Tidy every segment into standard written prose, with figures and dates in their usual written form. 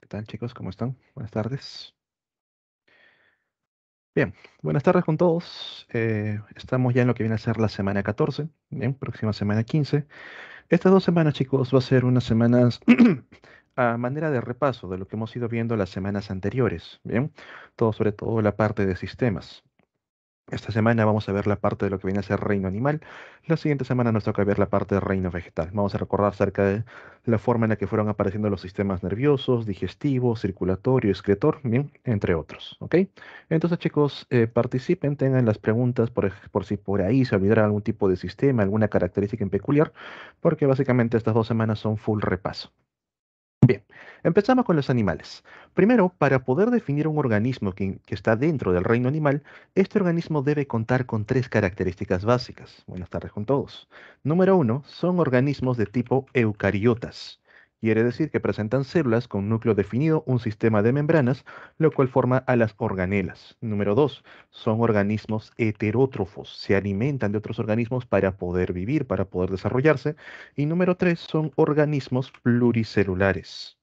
¿Qué tal, chicos? ¿Cómo están? Buenas tardes. Bien, buenas tardes con todos. Estamos ya en lo que viene a ser la semana 14, bien, próxima semana 15. Estas 2 semanas, chicos, va a ser unas semanas a manera de repaso de lo que hemos ido viendo las semanas anteriores, bien, todo sobre todo la parte de sistemas. Esta semana vamos a ver la parte de lo que viene a ser reino animal. La siguiente semana nos toca ver la parte de reino vegetal. Vamos a recordar acerca de la forma en la que fueron apareciendo los sistemas nerviosos, digestivo, circulatorio, excretor, bien, entre otros. ¿Ok? Entonces, chicos, participen, tengan las preguntas por si por ahí se olvidara algún tipo de sistema, alguna característica en peculiar, porque básicamente estas 2 semanas son full repaso. Bien, empezamos con los animales. Primero, para poder definir un organismo que está dentro del reino animal, este organismo debe contar con 3 características básicas. Buenas tardes con todos. Número 1, son organismos de tipo eucariotas. Quiere decir que presentan células con núcleo definido, un sistema de membranas, lo cual forma a las organelas. Número 2, son organismos heterótrofos. Se alimentan de otros organismos para poder vivir, para poder desarrollarse. Y número 3 son organismos pluricelulares.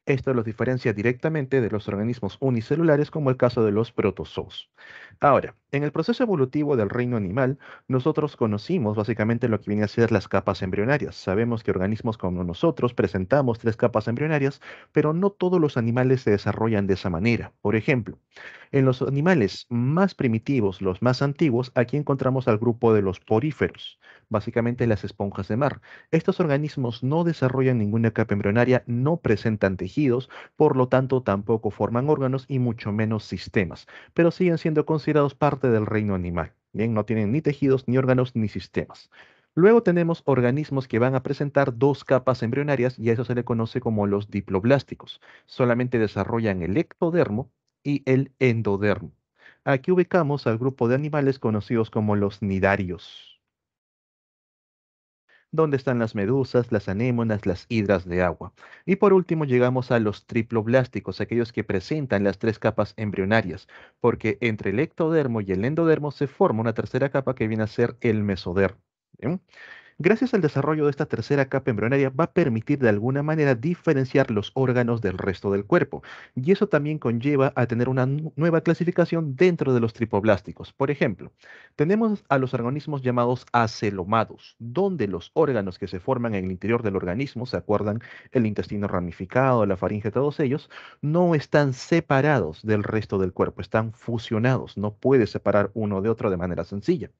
Esto los diferencia directamente de los organismos unicelulares como el caso de los protozoos. Ahora, en el proceso evolutivo del reino animal, nosotros conocimos básicamente lo que viene a ser las capas embrionarias. Sabemos que organismos como nosotros presentamos 3 capas embrionarias, pero no todos los animales se desarrollan de esa manera. Por ejemplo, en los animales más primitivos, los más antiguos, aquí encontramos al grupo de los poríferos, básicamente las esponjas de mar. Estos organismos no desarrollan ninguna capa embrionaria, no presentan tejidos, por lo tanto tampoco forman órganos y mucho menos sistemas, pero siguen siendo considerados parte del reino animal. Bien, no tienen ni tejidos, ni órganos, ni sistemas. Luego tenemos organismos que van a presentar 2 capas embrionarias y a eso se le conoce como los diploblásticos. Solamente desarrollan el ectodermo y el endodermo. Aquí ubicamos al grupo de animales conocidos como los nidarios, donde están las medusas, las anémonas, las hidras de agua. Y por último llegamos a los triploblásticos, aquellos que presentan las 3 capas embrionarias, porque entre el ectodermo y el endodermo se forma una tercera capa que viene a ser el mesodermo. ¿Bien? Gracias al desarrollo de esta tercera capa embrionaria va a permitir de alguna manera diferenciar los órganos del resto del cuerpo, y eso también conlleva a tener una nueva clasificación dentro de los tripoblásticos. Por ejemplo, tenemos a los organismos llamados acelomados, donde los órganos que se forman en el interior del organismo, ¿se acuerdan? El intestino ramificado, la faringe, todos ellos, no están separados del resto del cuerpo, están fusionados, no puede separar uno de otro de manera sencilla.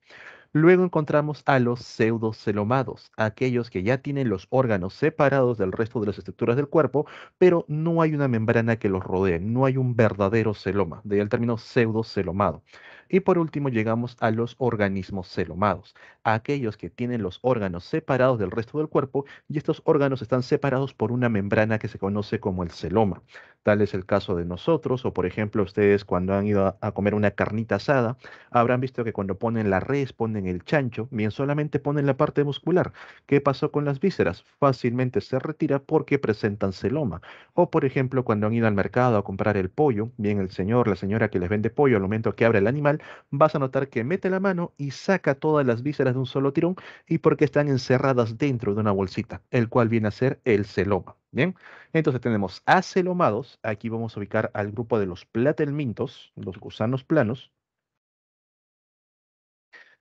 Luego encontramos a los pseudocelomados, aquellos que ya tienen los órganos separados del resto de las estructuras del cuerpo, pero no hay una membrana que los rodee, no hay un verdadero celoma, de ahí el término pseudocelomado. Y por último llegamos a los organismos celomados, aquellos que tienen los órganos separados del resto del cuerpo y estos órganos están separados por una membrana que se conoce como el celoma. Tal es el caso de nosotros, o por ejemplo ustedes cuando han ido a comer una carnita asada, habrán visto que cuando ponen la res, ponen el chancho, bien solamente ponen la parte muscular. ¿Qué pasó con las vísceras? Fácilmente se retira porque presentan celoma. O por ejemplo, cuando han ido al mercado a comprar el pollo, bien el señor, la señora que les vende pollo, al momento que abre el animal, vas a notar que mete la mano y saca todas las vísceras de un solo tirón y porque están encerradas dentro de una bolsita, el cual viene a ser el celoma. Bien, entonces tenemos acelomados, aquí vamos a ubicar al grupo de los platelmintos, los gusanos planos.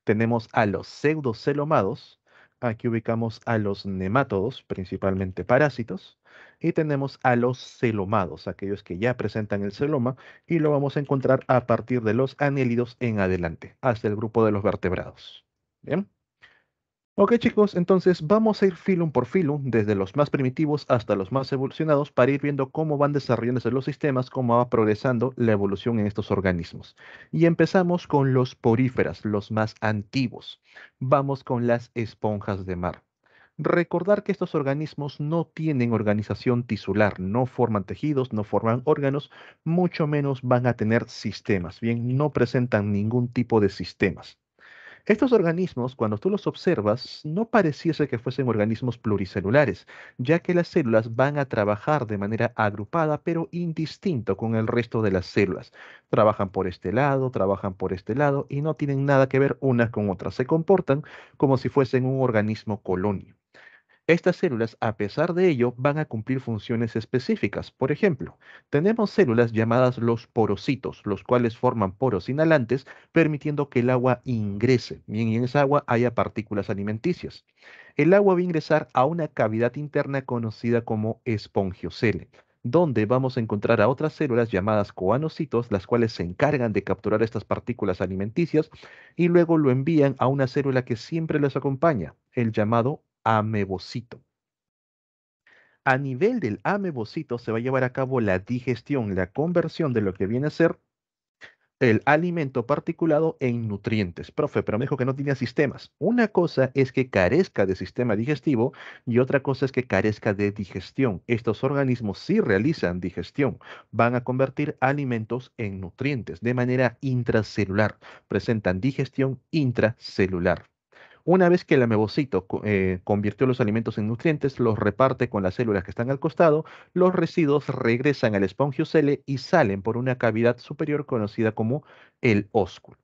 Tenemos a los pseudocelomados, aquí ubicamos a los nemátodos, principalmente parásitos, y tenemos a los celomados, aquellos que ya presentan el celoma, y lo vamos a encontrar a partir de los anélidos en adelante, hasta el grupo de los vertebrados. Bien. Ok chicos, entonces vamos a ir filum por filum, desde los más primitivos hasta los más evolucionados, para ir viendo cómo van desarrollándose los sistemas, cómo va progresando la evolución en estos organismos. Y empezamos con los poríferas, los más antiguos. Vamos con las esponjas de mar. Recordar que estos organismos no tienen organización tisular, no forman tejidos, no forman órganos, mucho menos van a tener sistemas, bien, no presentan ningún tipo de sistemas. Estos organismos, cuando tú los observas, no pareciese que fuesen organismos pluricelulares, ya que las células van a trabajar de manera agrupada, pero indistinto con el resto de las células. Trabajan por este lado y no tienen nada que ver unas con otras. Se comportan como si fuesen un organismo colonia. Estas células, a pesar de ello, van a cumplir funciones específicas. Por ejemplo, tenemos células llamadas los porocitos, los cuales forman poros inhalantes, permitiendo que el agua ingrese. Bien, y en esa agua haya partículas alimenticias. El agua va a ingresar a una cavidad interna conocida como espongiocele, donde vamos a encontrar a otras células llamadas coanocitos, las cuales se encargan de capturar estas partículas alimenticias y luego lo envían a una célula que siempre les acompaña, el llamado amebocito. A nivel del amebocito se va a llevar a cabo la digestión, la conversión de lo que viene a ser el alimento particulado en nutrientes. Profe, pero me dijo que no tenía sistemas. Una cosa es que carezca de sistema digestivo y otra cosa es que carezca de digestión. Estos organismos sí realizan digestión. Van a convertir alimentos en nutrientes de manera intracelular. Presentan digestión intracelular. Una vez que el amebocito convirtió los alimentos en nutrientes, los reparte con las células que están al costado, los residuos regresan al espongiocele y salen por una cavidad superior conocida como el ósculo.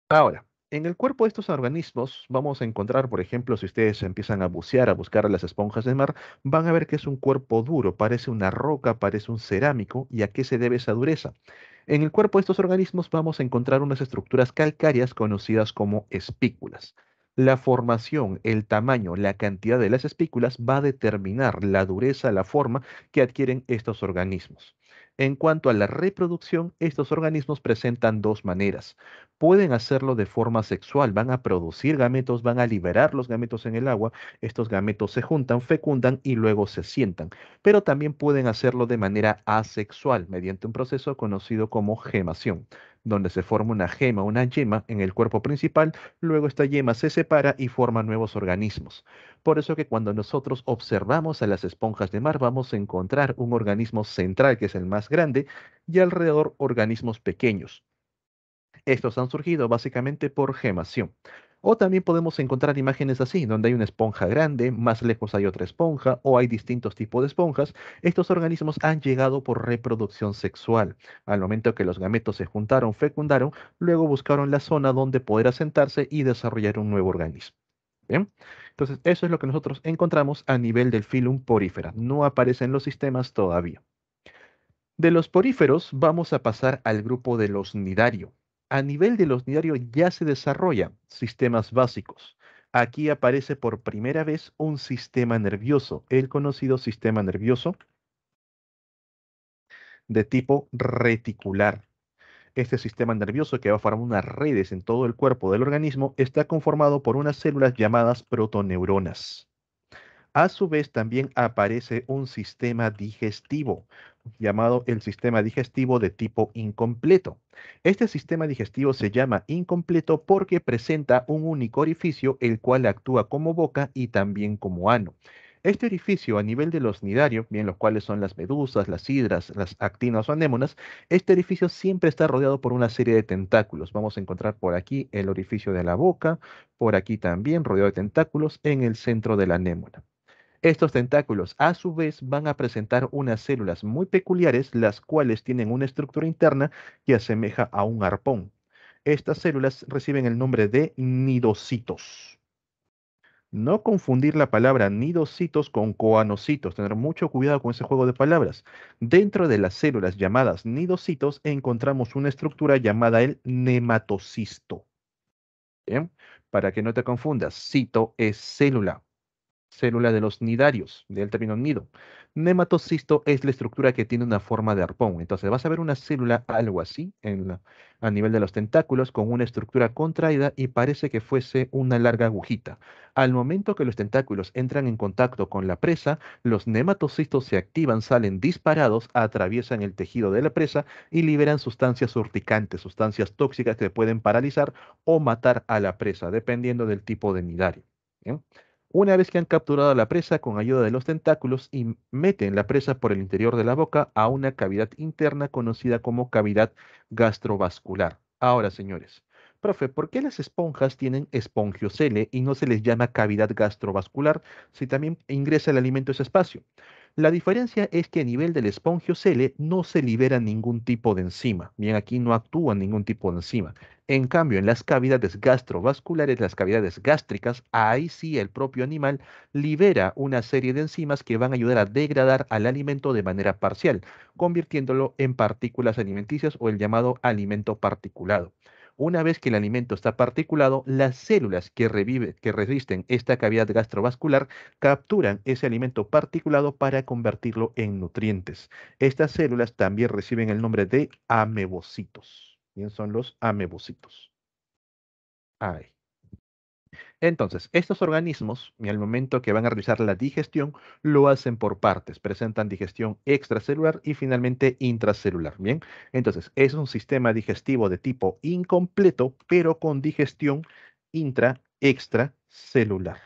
Ahora, en el cuerpo de estos organismos vamos a encontrar, por ejemplo, si ustedes empiezan a bucear, a buscar a las esponjas de mar, van a ver que es un cuerpo duro, parece una roca, parece un cerámico. ¿Y a qué se debe esa dureza? En el cuerpo de estos organismos vamos a encontrar unas estructuras calcáreas conocidas como espículas. La formación, el tamaño, la cantidad de las espículas va a determinar la dureza, la forma que adquieren estos organismos. En cuanto a la reproducción, estos organismos presentan dos maneras. Pueden hacerlo de forma sexual, van a producir gametos, van a liberar los gametos en el agua, estos gametos se juntan, fecundan y luego se sientan, pero también pueden hacerlo de manera asexual, mediante un proceso conocido como gemación, donde se forma una gema, una yema en el cuerpo principal, luego esta yema se separa y forma nuevos organismos. Por eso que cuando nosotros observamos a las esponjas de mar, vamos a encontrar un organismo central, que es el más grande, y alrededor organismos pequeños. Estos han surgido básicamente por gemación. O también podemos encontrar imágenes así, donde hay una esponja grande, más lejos hay otra esponja, o hay distintos tipos de esponjas. Estos organismos han llegado por reproducción sexual. Al momento que los gametos se juntaron, fecundaron, luego buscaron la zona donde poder asentarse y desarrollar un nuevo organismo. ¿Bien? Entonces, eso es lo que nosotros encontramos a nivel del filum porífera. No aparece en los sistemas todavía. De los poríferos vamos a pasar al grupo de los nidario. A nivel de los nidario ya se desarrollan sistemas básicos. Aquí aparece por primera vez un sistema nervioso, el conocido sistema nervioso de tipo reticular. Este sistema nervioso, que va a formar unas redes en todo el cuerpo del organismo, está conformado por unas células llamadas protoneuronas. A su vez, también aparece un sistema digestivo, llamado el sistema digestivo de tipo incompleto. Este sistema digestivo se llama incompleto porque presenta un único orificio, el cual actúa como boca y también como ano. Este orificio a nivel de los nidarios, bien los cuales son las medusas, las hidras, las actinas o anémonas, este orificio siempre está rodeado por una serie de tentáculos. Vamos a encontrar por aquí el orificio de la boca, por aquí también rodeado de tentáculos en el centro de la anémona. Estos tentáculos, a su vez, van a presentar unas células muy peculiares, las cuales tienen una estructura interna que asemeja a un arpón. Estas células reciben el nombre de nidocitos. No confundir la palabra nidocitos con coanocitos, tener mucho cuidado con ese juego de palabras. Dentro de las células llamadas nidocitos encontramos una estructura llamada el nematocisto. ¿Bien? Para que no te confundas, cito es célula. Célula de los nidarios, del término nido. Nematocisto es la estructura que tiene una forma de arpón. Entonces vas a ver una célula algo así a nivel de los tentáculos con una estructura contraída y parece que fuese una larga agujita. Al momento que los tentáculos entran en contacto con la presa, los nematocistos se activan, salen disparados, atraviesan el tejido de la presa y liberan sustancias urticantes, sustancias tóxicas que pueden paralizar o matar a la presa, dependiendo del tipo de nidario. ¿Bien? Una vez que han capturado a la presa con ayuda de los tentáculos y meten la presa por el interior de la boca a una cavidad interna conocida como cavidad gastrovascular. Ahora, señores, profe, ¿por qué las esponjas tienen espongiocele y no se les llama cavidad gastrovascular si también ingresa el alimento a ese espacio? La diferencia es que a nivel del espongiocele no se libera ningún tipo de enzima. Bien, aquí no actúa ningún tipo de enzima. En cambio, en las cavidades gastrovasculares, las cavidades gástricas, ahí sí el propio animal libera una serie de enzimas que van a ayudar a degradar al alimento de manera parcial, convirtiéndolo en partículas alimenticias o el llamado alimento particulado. Una vez que el alimento está particulado, las células que resisten esta cavidad gastrovascular capturan ese alimento particulado para convertirlo en nutrientes. Estas células también reciben el nombre de amebocitos. Bien, son los amebocitos. Ahí. Entonces, estos organismos, y al momento que van a realizar la digestión, lo hacen por partes. Presentan digestión extracelular y finalmente intracelular. Bien, entonces es un sistema digestivo de tipo incompleto, pero con digestión extracelular.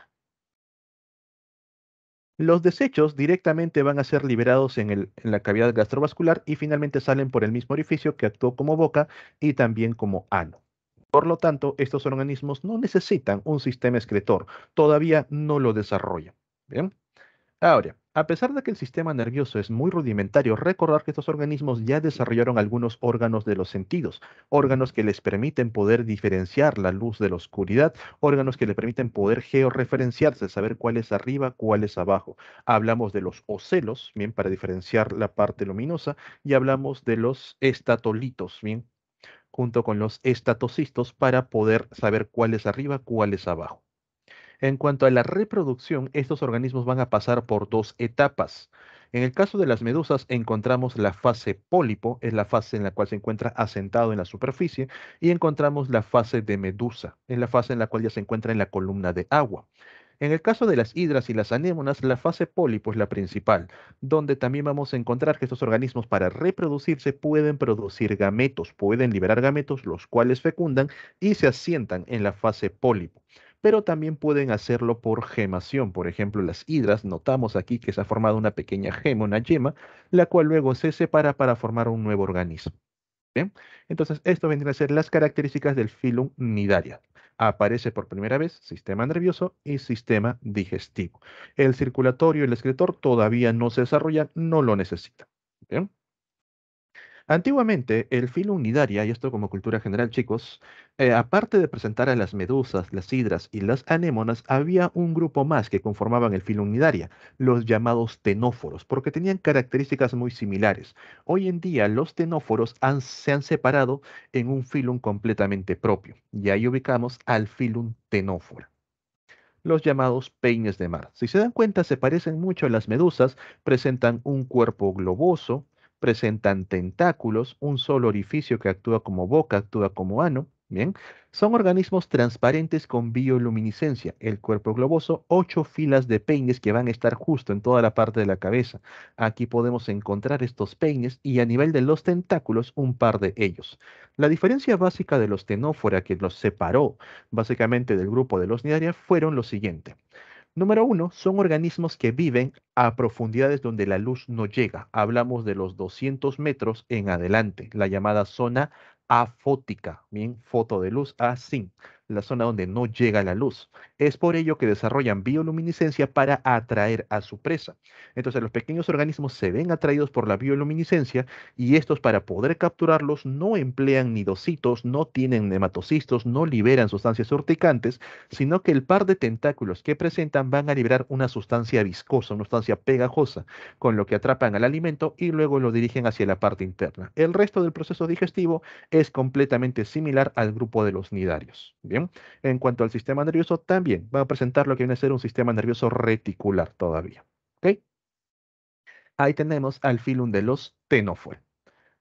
Los desechos directamente van a ser liberados en la cavidad gastrovascular y finalmente salen por el mismo orificio que actuó como boca y también como ano. Por lo tanto, estos organismos no necesitan un sistema excretor, todavía no lo desarrollan. Bien. Ahora, a pesar de que el sistema nervioso es muy rudimentario, recordar que estos organismos ya desarrollaron algunos órganos de los sentidos, órganos que les permiten poder diferenciar la luz de la oscuridad, órganos que les permiten poder georreferenciarse, saber cuál es arriba, cuál es abajo. Hablamos de los ocelos, bien, para diferenciar la parte luminosa, y hablamos de los estatolitos, bien, junto con los estatocistos para poder saber cuál es arriba, cuál es abajo. En cuanto a la reproducción, estos organismos van a pasar por dos etapas. En el caso de las medusas encontramos la fase pólipo, es la fase en la cual se encuentra asentado en la superficie, y encontramos la fase de medusa, es la fase en la cual ya se encuentra en la columna de agua. En el caso de las hidras y las anémonas, la fase pólipo es la principal, donde también vamos a encontrar que estos organismos para reproducirse pueden producir gametos, pueden liberar gametos, los cuales fecundan y se asientan en la fase pólipo, pero también pueden hacerlo por gemación. Por ejemplo, las hidras, notamos aquí que se ha formado una pequeña gema, una yema, la cual luego se separa para formar un nuevo organismo. ¿Bien? Entonces, esto vendría a ser las características del filum nidaria. Aparece por primera vez sistema nervioso y sistema digestivo. El circulatorio y el excretor todavía no se desarrollan, no lo necesitan. ¿Bien? Antiguamente, el filo unidaria, y esto como cultura general, chicos, aparte de presentar a las medusas, las hidras y las anémonas, había un grupo más que conformaban el filo unidaria, los llamados tenóforos, porque tenían características muy similares. Hoy en día, los tenóforos se han separado en un filum completamente propio, y ahí ubicamos al filum tenófora, los llamados peines de mar. Si se dan cuenta, se parecen mucho a las medusas, presentan un cuerpo globoso, presentan tentáculos, un solo orificio que actúa como boca, actúa como ano. Bien, son organismos transparentes con bioluminiscencia. El cuerpo globoso, 8 filas de peines que van a estar justo en toda la parte de la cabeza. Aquí podemos encontrar estos peines y a nivel de los tentáculos, un par de ellos. La diferencia básica de los tenófora que los separó básicamente del grupo de los Cnidaria fueron lo siguiente. Número uno, son organismos que viven a profundidades donde la luz no llega. Hablamos de los 200 metros en adelante, la llamada zona afótica, bien, foto de luz, así, la zona donde no llega la luz. Es por ello que desarrollan bioluminiscencia para atraer a su presa. Entonces, los pequeños organismos se ven atraídos por la bioluminiscencia y estos para poder capturarlos no emplean nidocitos, no tienen nematocistos, no liberan sustancias urticantes, sino que el par de tentáculos que presentan van a liberar una sustancia viscosa, una sustancia pegajosa, con lo que atrapan al alimento y luego lo dirigen hacia la parte interna. El resto del proceso digestivo es completamente similar al grupo de los nidarios. Bien, en cuanto al sistema nervioso, también va a presentar lo que viene a ser un sistema nervioso reticular todavía. ¿Ok? Ahí tenemos al filum de los tenófora.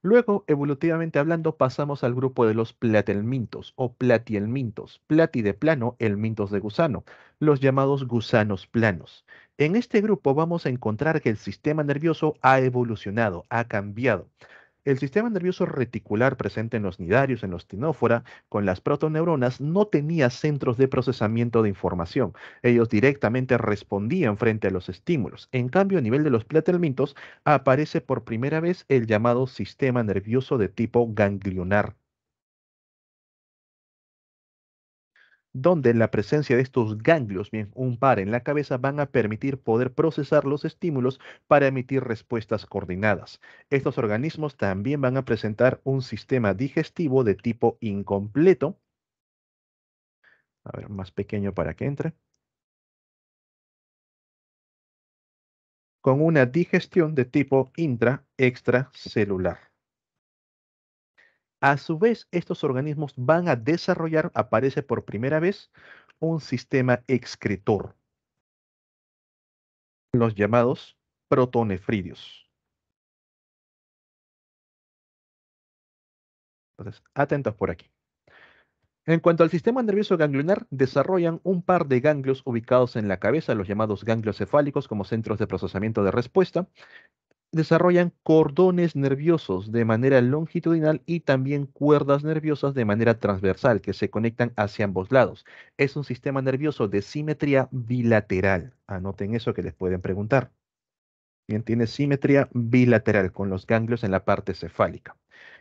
Luego, evolutivamente hablando, pasamos al grupo de los platelmintos o platielmintos, plati de plano, elmintos de gusano, los llamados gusanos planos. En este grupo vamos a encontrar que el sistema nervioso ha evolucionado, ha cambiado. El sistema nervioso reticular presente en los nidarios, en los tinófora, con las protoneuronas, no tenía centros de procesamiento de información. Ellos directamente respondían frente a los estímulos. En cambio, a nivel de los platelmintos, aparece por primera vez el llamado sistema nervioso de tipo ganglionar. donde la presencia de estos ganglios, bien, un par en la cabeza, van a permitir poder procesar los estímulos para emitir respuestas coordinadas. Estos organismos también van a presentar un sistema digestivo de tipo incompleto, a ver, más pequeño para que entre, con una digestión de tipo intra-extracelular. A su vez, estos organismos van a desarrollar, aparece por primera vez, un sistema excretor, los llamados protonefridios. Entonces, atentos por aquí. En cuanto al sistema nervioso ganglionar, desarrollan un par de ganglios ubicados en la cabeza, los llamados ganglios cefálicos, como centros de procesamiento de respuesta. Desarrollan cordones nerviosos de manera longitudinal y también cuerdas nerviosas de manera transversal que se conectan hacia ambos lados. Es un sistema nervioso de simetría bilateral. Anoten eso que les pueden preguntar. Bien, tiene simetría bilateral con los ganglios en la parte cefálica.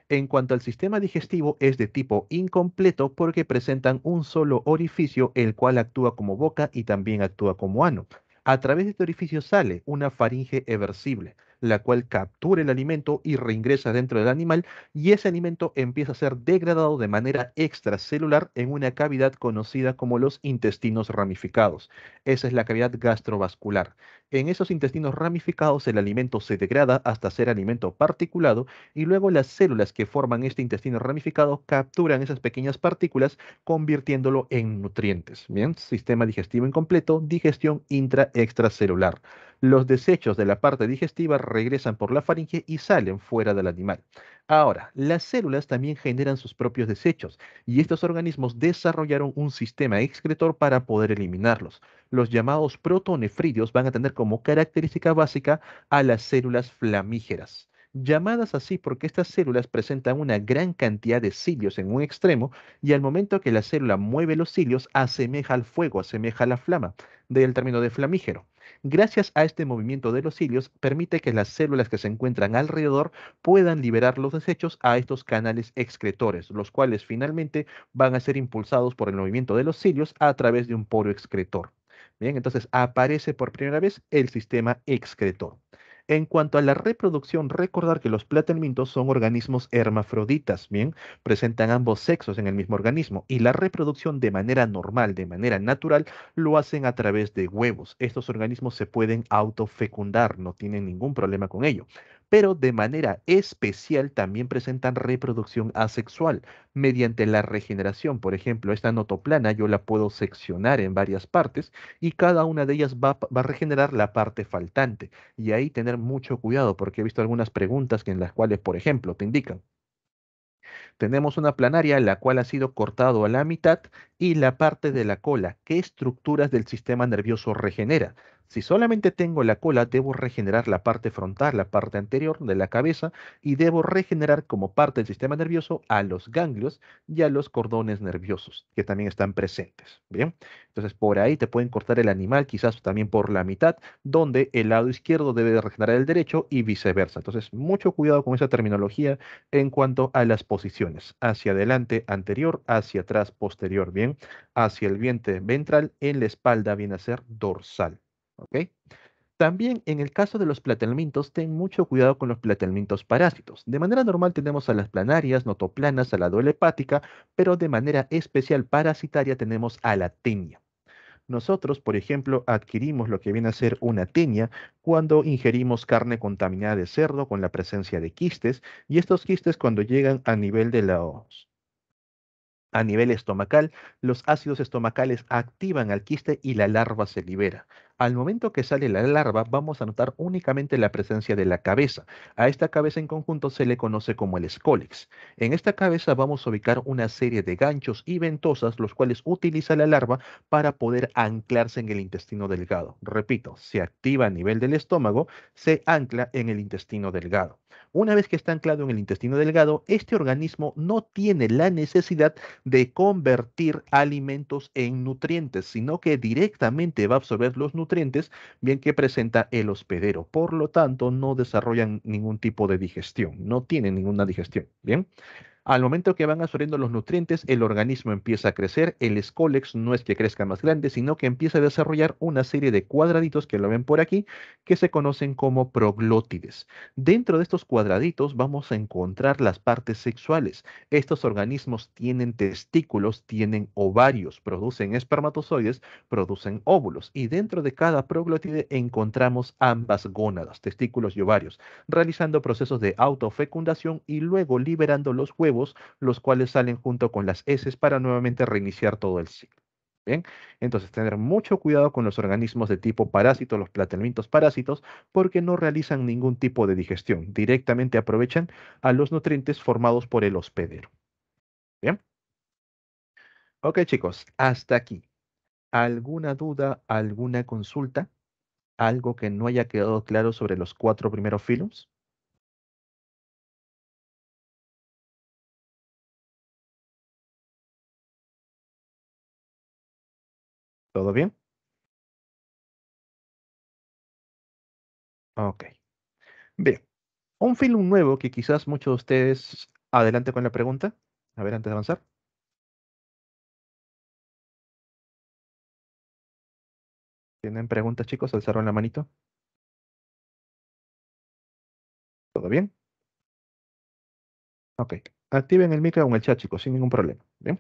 En cuanto al sistema digestivo, es de tipo incompleto porque presentan un solo orificio, el cual actúa como boca y también actúa como ano. A través de este orificio sale una faringe eversible, la cual captura el alimento y reingresa dentro del animal, y ese alimento empieza a ser degradado de manera extracelular en una cavidad conocida como los intestinos ramificados. Esa es la cavidad gastrovascular. En esos intestinos ramificados el alimento se degrada hasta ser alimento particulado y luego las células que forman este intestino ramificado capturan esas pequeñas partículas convirtiéndolo en nutrientes. Bien, sistema digestivo incompleto, digestión intra-extracelular. Los desechos de la parte digestiva regresan por la faringe y salen fuera del animal. Ahora, las células también generan sus propios desechos y estos organismos desarrollaron un sistema excretor para poder eliminarlos. Los llamados protonefridios van a tener como característica básica a las células flamígeras, llamadas así porque estas células presentan una gran cantidad de cilios en un extremo y al momento que la célula mueve los cilios asemeja al fuego, asemeja a la flama, del término de flamígero. Gracias a este movimiento de los cilios permite que las células que se encuentran alrededor puedan liberar los desechos a estos canales excretores, los cuales finalmente van a ser impulsados por el movimiento de los cilios a través de un poro excretor. Bien, entonces aparece por primera vez el sistema excretor. En cuanto a la reproducción, recordar que los platelmintos son organismos hermafroditas, bien, presentan ambos sexos en el mismo organismo y la reproducción de manera normal, de manera natural, lo hacen a través de huevos. Estos organismos se pueden autofecundar, no tienen ningún problema con ello. Pero de manera especial también presentan reproducción asexual mediante la regeneración. Por ejemplo, esta notoplana yo la puedo seccionar en varias partes y cada una de ellas va a regenerar la parte faltante. Y ahí tener mucho cuidado porque he visto algunas preguntas en las cuales, por ejemplo, te indican, tenemos una planaria la cual ha sido cortado a la mitad y la parte de la cola. ¿Qué estructuras del sistema nervioso regenera? Si solamente tengo la cola, debo regenerar la parte frontal, la parte anterior de la cabeza, y debo regenerar como parte del sistema nervioso a los ganglios y a los cordones nerviosos, que también están presentes. Bien, entonces por ahí te pueden cortar el animal, quizás también por la mitad, donde el lado izquierdo debe de regenerar el derecho y viceversa. Entonces, mucho cuidado con esa terminología en cuanto a las posiciones, hacia adelante anterior, hacia atrás posterior, bien, hacia el vientre ventral, en la espalda viene a ser dorsal, ¿ok? También en el caso de los platelmintos, ten mucho cuidado con los platelmintos parásitos. De manera normal tenemos a las planarias, notoplanas, a la doble hepática, pero de manera especial parasitaria tenemos a la tenia. Nosotros, por ejemplo, adquirimos lo que viene a ser una tenia cuando ingerimos carne contaminada de cerdo con la presencia de quistes, y estos quistes cuando llegan a nivel de los a nivel estomacal, los ácidos estomacales activan al quiste y la larva se libera. Al momento que sale la larva, vamos a notar únicamente la presencia de la cabeza. A esta cabeza en conjunto se le conoce como el escólex. En esta cabeza vamos a ubicar una serie de ganchos y ventosas, los cuales utiliza la larva para poder anclarse en el intestino delgado. Repito, se activa a nivel del estómago, se ancla en el intestino delgado. Una vez que está anclado en el intestino delgado, este organismo no tiene la necesidad de convertir alimentos en nutrientes, sino que directamente va a absorber los nutrientes, bien que presenta el hospedero. Por lo tanto, no desarrollan ningún tipo de digestión, no tienen ninguna digestión. Bien. Al momento que van absorbiendo los nutrientes, el organismo empieza a crecer. El escólex no es que crezca más grande, sino que empieza a desarrollar una serie de cuadraditos que lo ven por aquí, que se conocen como proglótides. Dentro de estos cuadraditos vamos a encontrar las partes sexuales. Estos organismos tienen testículos, tienen ovarios, producen espermatozoides, producen óvulos. Y dentro de cada proglótide encontramos ambas gónadas, testículos y ovarios, realizando procesos de autofecundación y luego liberando los huevos, los cuales salen junto con las heces para nuevamente reiniciar todo el ciclo. Bien, entonces tener mucho cuidado con los organismos de tipo parásito, los planteamientos parásitos, porque no realizan ningún tipo de digestión, directamente aprovechan a los nutrientes formados por el hospedero. Bien, ok chicos, hasta aquí. ¿Alguna duda, alguna consulta? ¿Algo que no haya quedado claro sobre los cuatro primeros films? ¿Todo bien? Ok. Bien. Un film nuevo que quizás muchos de ustedes... Adelante con la pregunta. A ver, antes de avanzar. ¿Tienen preguntas, chicos? ¿Alzaron la manito? ¿Todo bien? Ok. Activen el micro o en el chat, chicos, sin ningún problema. Bien.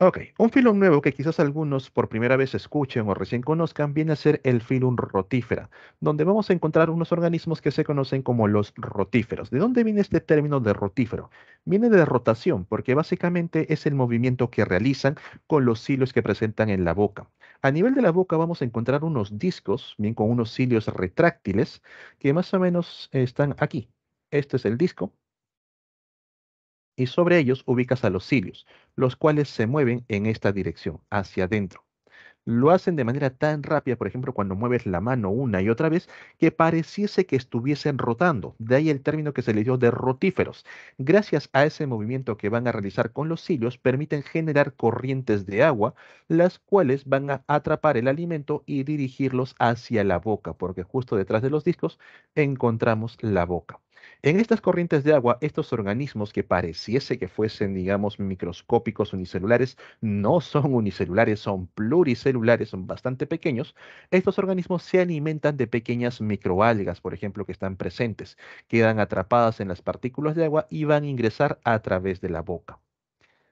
Ok, un filum nuevo que quizás algunos por primera vez escuchen o recién conozcan viene a ser el filum rotífera, donde vamos a encontrar unos organismos que se conocen como los rotíferos. ¿De dónde viene este término de rotífero? Viene de rotación, porque básicamente es el movimiento que realizan con los cilios que presentan en la boca. A nivel de la boca vamos a encontrar unos discos, bien con unos cilios retráctiles, que más o menos están aquí. Este es el disco y sobre ellos ubicas a los cilios, los cuales se mueven en esta dirección, hacia adentro. Lo hacen de manera tan rápida, por ejemplo, cuando mueves la mano una y otra vez, que pareciese que estuviesen rotando. De ahí el término que se le dio de rotíferos. Gracias a ese movimiento que van a realizar con los cilios, permiten generar corrientes de agua, las cuales van a atrapar el alimento y dirigirlos hacia la boca, porque justo detrás de los discos encontramos la boca. En estas corrientes de agua, estos organismos que pareciese que fuesen, digamos, microscópicos unicelulares, no son unicelulares, son pluricelulares, son bastante pequeños. Estos organismos se alimentan de pequeñas microalgas, por ejemplo, que están presentes, quedan atrapadas en las partículas de agua y van a ingresar a través de la boca.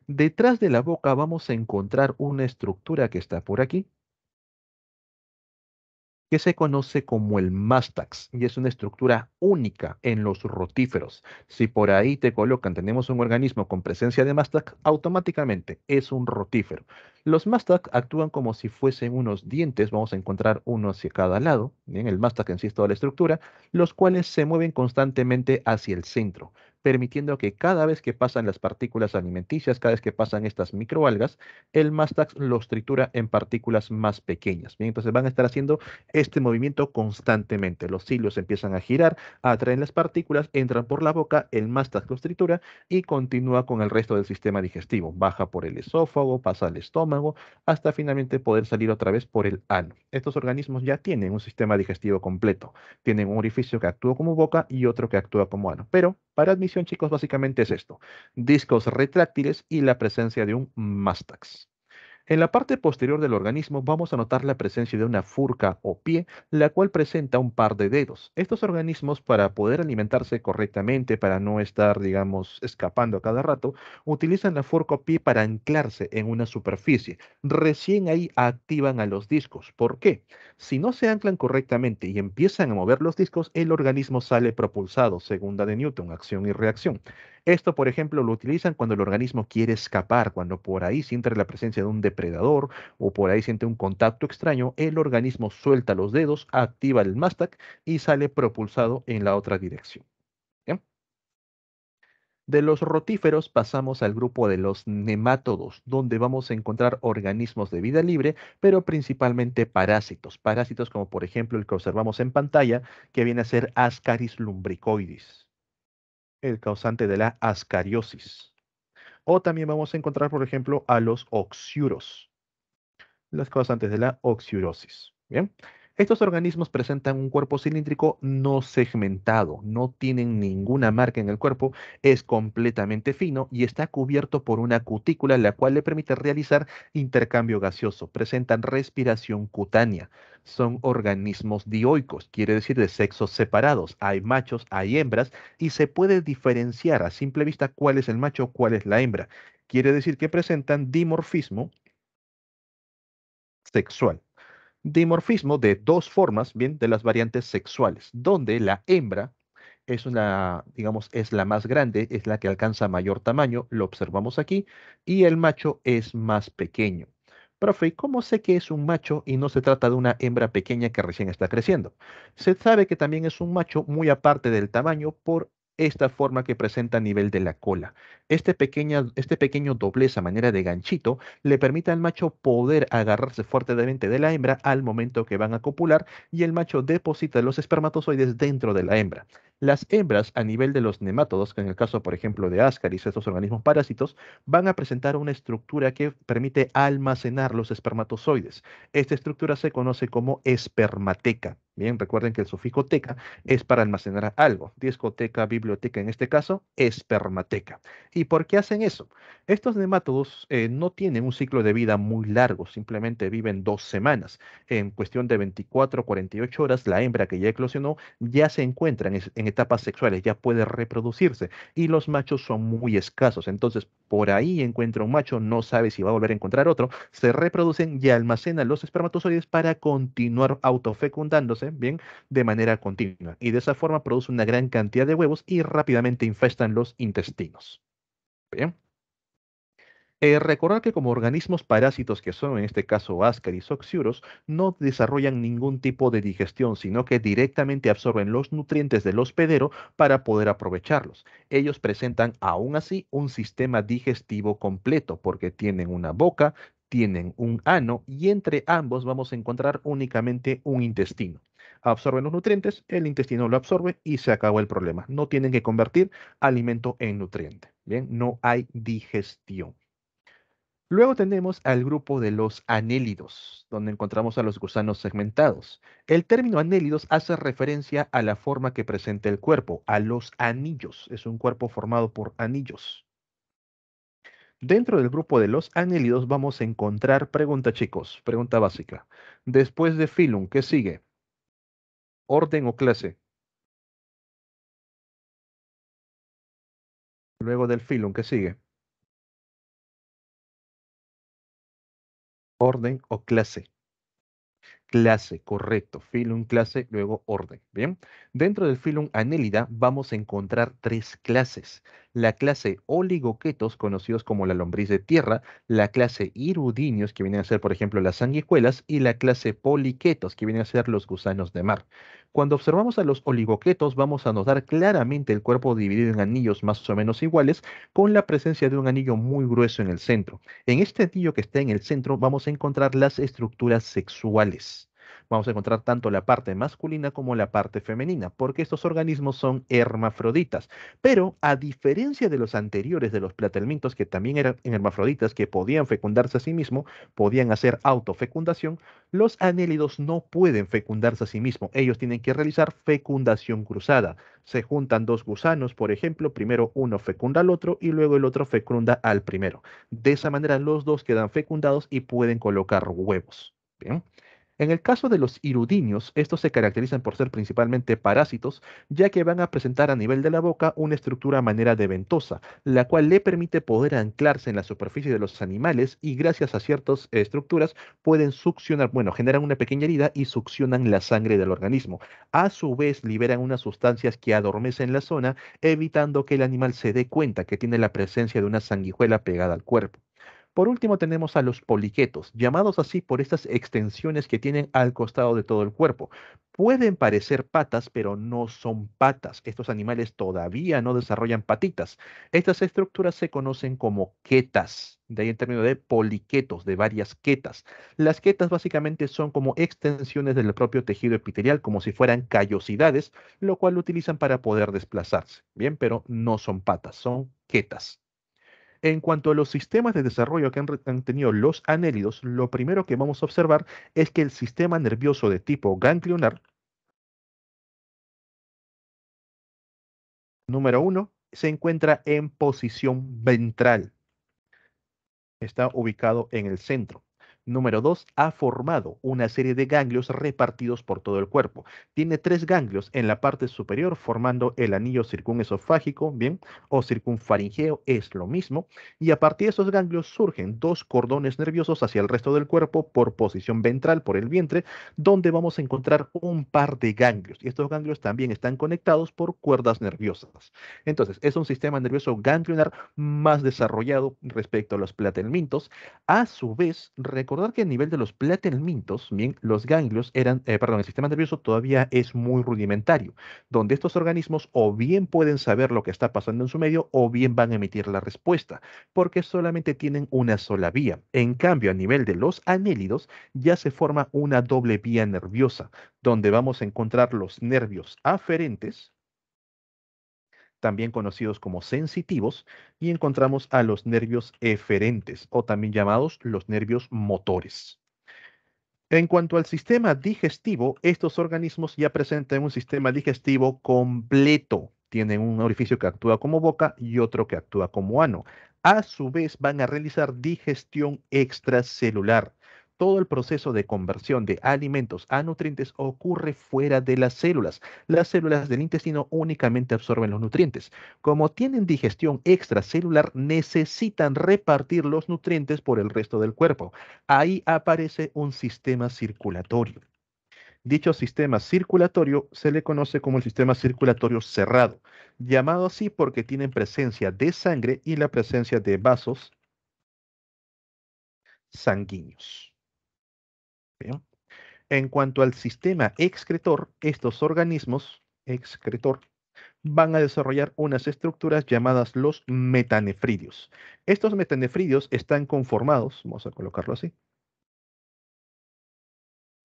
Detrás de la boca vamos a encontrar una estructura que está por aquí, que se conoce como el mástax y es una estructura única en los rotíferos. Si por ahí te colocan, tenemos un organismo con presencia de mástax, automáticamente es un rotífero. Los mástax actúan como si fuesen unos dientes, vamos a encontrar uno hacia cada lado, bien, el mástax en sí es toda la estructura, los cuales se mueven constantemente hacia el centro, permitiendo que cada vez que pasan las partículas alimenticias, cada vez que pasan estas microalgas, el mástax los tritura en partículas más pequeñas. Bien, entonces van a estar haciendo este movimiento constantemente. Los cilios empiezan a girar, atraen las partículas, entran por la boca, el mástaz los tritura y continúa con el resto del sistema digestivo. Baja por el esófago, pasa al estómago, hasta finalmente poder salir otra vez por el ano. Estos organismos ya tienen un sistema digestivo completo. Tienen un orificio que actúa como boca y otro que actúa como ano. Pero para admisión, chicos, básicamente es esto. Discos retráctiles y la presencia de un mástax. En la parte posterior del organismo vamos a notar la presencia de una furca o pie, la cual presenta un par de dedos. Estos organismos, para poder alimentarse correctamente, para no estar, digamos, escapando a cada rato, utilizan la furca o pie para anclarse en una superficie. Recién ahí activan a los discos. ¿Por qué? Si no se anclan correctamente y empiezan a mover los discos, el organismo sale propulsado, segunda de Newton, acción y reacción. Esto, por ejemplo, lo utilizan cuando el organismo quiere escapar, cuando por ahí siente la presencia de un depredador o por ahí siente un contacto extraño, el organismo suelta los dedos, activa el mástac y sale propulsado en la otra dirección. ¿Bien? De los rotíferos pasamos al grupo de los nemátodos, donde vamos a encontrar organismos de vida libre, pero principalmente parásitos. Parásitos como por ejemplo el que observamos en pantalla, que viene a ser Ascaris lumbricoides, el causante de la ascariosis. O también vamos a encontrar, por ejemplo, a los oxiuros, las causantes de la oxiurosis. Bien. Estos organismos presentan un cuerpo cilíndrico no segmentado, no tienen ninguna marca en el cuerpo, es completamente fino y está cubierto por una cutícula la cual le permite realizar intercambio gaseoso. Presentan respiración cutánea. Son organismos dioicos, quiere decir de sexos separados. Hay machos, hay hembras y se puede diferenciar a simple vista cuál es el macho, cuál es la hembra. Quiere decir que presentan dimorfismo sexual. Dimorfismo de dos formas, bien, de las variantes sexuales, donde la hembra es una, digamos, es la más grande, es la que alcanza mayor tamaño, lo observamos aquí, y el macho es más pequeño. Profe, ¿y cómo sé que es un macho y no se trata de una hembra pequeña que recién está creciendo? Se sabe que también es un macho muy aparte del tamaño por esta forma que presenta a nivel de la cola. Este pequeño doblez a manera de ganchito le permite al macho poder agarrarse fuertemente de la hembra al momento que van a copular y el macho deposita los espermatozoides dentro de la hembra. Las hembras a nivel de los nemátodos, que en el caso por ejemplo de Ascaris, estos organismos parásitos, van a presentar una estructura que permite almacenar los espermatozoides. Esta estructura se conoce como espermateca. Bien, recuerden que el sufijo teca es para almacenar algo. Discoteca, biblioteca, en este caso, espermateca. ¿Y por qué hacen eso? Estos nemátodos no tienen un ciclo de vida muy largo, simplemente viven 2 semanas. En cuestión de 24 o 48 horas, la hembra que ya eclosionó ya se encuentra en etapas sexuales, ya puede reproducirse y los machos son muy escasos. Entonces, por ahí encuentra un macho, no sabe si va a volver a encontrar otro, se reproducen y almacenan los espermatozoides para continuar autofecundándose, bien, de manera continua. Y de esa forma produce una gran cantidad de huevos y rápidamente infestan los intestinos. Bien. Recordar que como organismos parásitos que son en este caso Ascaris o Oxyuros, no desarrollan ningún tipo de digestión, sino que directamente absorben los nutrientes del hospedero para poder aprovecharlos. Ellos presentan aún así un sistema digestivo completo porque tienen una boca, tienen un ano y entre ambos vamos a encontrar únicamente un intestino. Absorben los nutrientes, el intestino lo absorbe y se acabó el problema. No tienen que convertir alimento en nutriente. Bien, no hay digestión. Luego tenemos al grupo de los anélidos, donde encontramos a los gusanos segmentados. El término anélidos hace referencia a la forma que presenta el cuerpo, a los anillos. Es un cuerpo formado por anillos. Dentro del grupo de los anélidos vamos a encontrar, pregunta chicos, pregunta básica. Después de filum, ¿qué sigue? ¿Orden o clase? Luego del filum, ¿qué sigue? ¿Orden o clase? Clase, correcto. Filum, clase, luego orden. Bien. Dentro del filum Annelida vamos a encontrar tres clases. La clase Oligoquetos, conocidos como la lombriz de tierra, la clase Hirudinios, que vienen a ser, por ejemplo, las sanguijuelas, y la clase Poliquetos, que vienen a ser los gusanos de mar. Cuando observamos a los oligoquetos, vamos a notar claramente el cuerpo dividido en anillos más o menos iguales, con la presencia de un anillo muy grueso en el centro. En este anillo que está en el centro vamos a encontrar las estructuras sexuales. Vamos a encontrar tanto la parte masculina como la parte femenina, porque estos organismos son hermafroditas. Pero a diferencia de los anteriores de los platelmintos, que también eran hermafroditas, que podían fecundarse a sí mismos, podían hacer autofecundación, los anélidos no pueden fecundarse a sí mismos. Ellos tienen que realizar fecundación cruzada. Se juntan dos gusanos, por ejemplo, primero uno fecunda al otro y luego el otro fecunda al primero. De esa manera los dos quedan fecundados y pueden colocar huevos. Bien. En el caso de los hirudinios, estos se caracterizan por ser principalmente parásitos, ya que van a presentar a nivel de la boca una estructura a manera de ventosa, la cual le permite poder anclarse en la superficie de los animales y gracias a ciertas estructuras pueden succionar, bueno, generan una pequeña herida y succionan la sangre del organismo. A su vez, liberan unas sustancias que adormecen la zona, evitando que el animal se dé cuenta que tiene la presencia de una sanguijuela pegada al cuerpo. Por último tenemos a los poliquetos, llamados así por estas extensiones que tienen al costado de todo el cuerpo. Pueden parecer patas, pero no son patas. Estos animales todavía no desarrollan patitas. Estas estructuras se conocen como quetas, de ahí el término de poliquetos, de varias quetas. Las quetas básicamente son como extensiones del propio tejido epitelial, como si fueran callosidades, lo cual utilizan para poder desplazarse. Bien, pero no son patas, son quetas. En cuanto a los sistemas de desarrollo que han tenido los anélidos, lo primero que vamos a observar es que el sistema nervioso de tipo ganglionar, número uno, se encuentra en posición ventral. Está ubicado en el centro. Número 2, ha formado una serie de ganglios repartidos por todo el cuerpo. Tiene tres ganglios en la parte superior formando el anillo circunesofágico, bien, o circunfaringeo, es lo mismo. Y a partir de esos ganglios surgen dos cordones nerviosos hacia el resto del cuerpo por posición ventral, por el vientre, donde vamos a encontrar un par de ganglios. Y estos ganglios también están conectados por cuerdas nerviosas. Entonces, es un sistema nervioso ganglionar más desarrollado respecto a los platelmintos. A su vez, recordar que a nivel de los platelmintos, bien, los ganglios eran, perdón, el sistema nervioso todavía es muy rudimentario, donde estos organismos o bien pueden saber lo que está pasando en su medio o bien van a emitir la respuesta, porque solamente tienen una sola vía. En cambio, a nivel de los anélidos, ya se forma una doble vía nerviosa, donde vamos a encontrar los nervios aferentes, también conocidos como sensitivos, y encontramos a los nervios eferentes, o también llamados los nervios motores. En cuanto al sistema digestivo, estos organismos ya presentan un sistema digestivo completo. Tienen un orificio que actúa como boca y otro que actúa como ano. A su vez, van a realizar digestión extracelular. Todo el proceso de conversión de alimentos a nutrientes ocurre fuera de las células. Las células del intestino únicamente absorben los nutrientes. Como tienen digestión extracelular, necesitan repartir los nutrientes por el resto del cuerpo. Ahí aparece un sistema circulatorio. Dicho sistema circulatorio se le conoce como el sistema circulatorio cerrado, llamado así porque tienen presencia de sangre y la presencia de vasos sanguíneos. Bien. En cuanto al sistema excretor, estos organismos excretor van a desarrollar unas estructuras llamadas los metanefridios. Estos metanefridios están conformados, vamos a colocarlo así,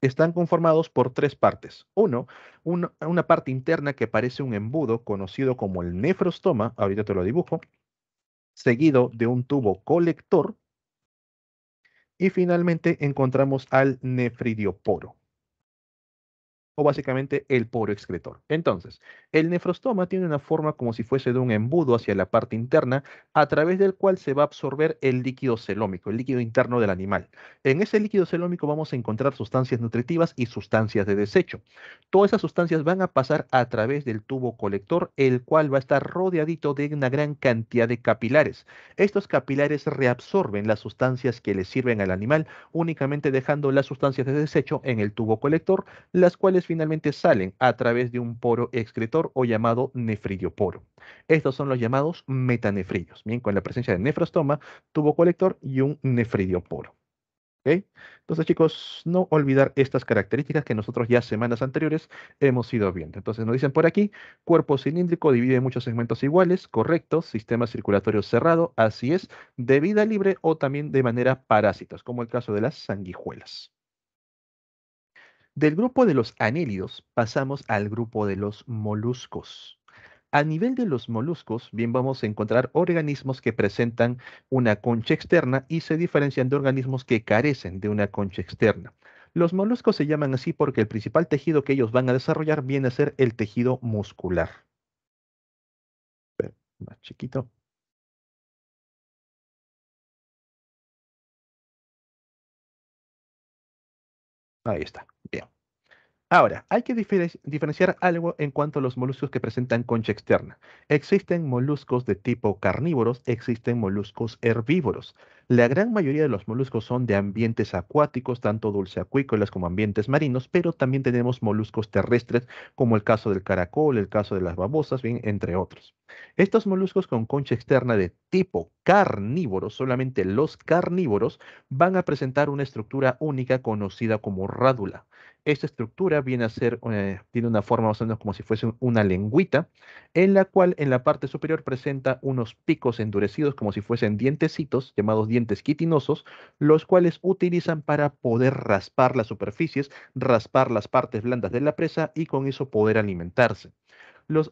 están conformados por tres partes. Uno, una parte interna que parece un embudo conocido como el nefrostoma, ahorita te lo dibujo, seguido de un tubo colector y finalmente encontramos al nefridioporo, o básicamente el poro excretor. Entonces, el nefrostoma tiene una forma como si fuese de un embudo hacia la parte interna, a través del cual se va a absorber el líquido celómico, el líquido interno del animal. En ese líquido celómico vamos a encontrar sustancias nutritivas y sustancias de desecho. Todas esas sustancias van a pasar a través del tubo colector, el cual va a estar rodeadito de una gran cantidad de capilares. Estos capilares reabsorben las sustancias que le sirven al animal, únicamente dejando las sustancias de desecho en el tubo colector, las cuales finalmente salen a través de un poro excretor o llamado nefridioporo. Estos son los llamados metanefridios, bien, con la presencia de nefrostoma, tubo colector y un nefridioporo. ¿Ok? Entonces, chicos, no olvidar estas características que nosotros ya semanas anteriores hemos ido viendo. Entonces, nos dicen por aquí, cuerpo cilíndrico divide en muchos segmentos iguales, correcto, sistema circulatorio cerrado, así es, de vida libre o también de manera parásitos, como el caso de las sanguijuelas. Del grupo de los anélidos pasamos al grupo de los moluscos. A nivel de los moluscos, bien vamos a encontrar organismos que presentan una concha externa y se diferencian de organismos que carecen de una concha externa. Los moluscos se llaman así porque el principal tejido que ellos van a desarrollar viene a ser el tejido muscular. Más chiquito. Ahí está. Bien. Ahora, hay que diferenciar algo en cuanto a los moluscos que presentan concha externa. Existen moluscos de tipo carnívoros, existen moluscos herbívoros. La gran mayoría de los moluscos son de ambientes acuáticos, tanto dulceacuícolas como ambientes marinos, pero también tenemos moluscos terrestres, como el caso del caracol, el caso de las babosas, bien, entre otros. Estos moluscos con concha externa de tipo carnívoro, solamente los carnívoros, van a presentar una estructura única conocida como rádula. Esta estructura viene a ser, tiene una forma más o menos como si fuese una lengüita, en la cual en la parte superior presenta unos picos endurecidos como si fuesen dientecitos, llamados dientes quitinosos, los cuales utilizan para poder raspar las superficies, raspar las partes blandas de la presa y con eso poder alimentarse. Los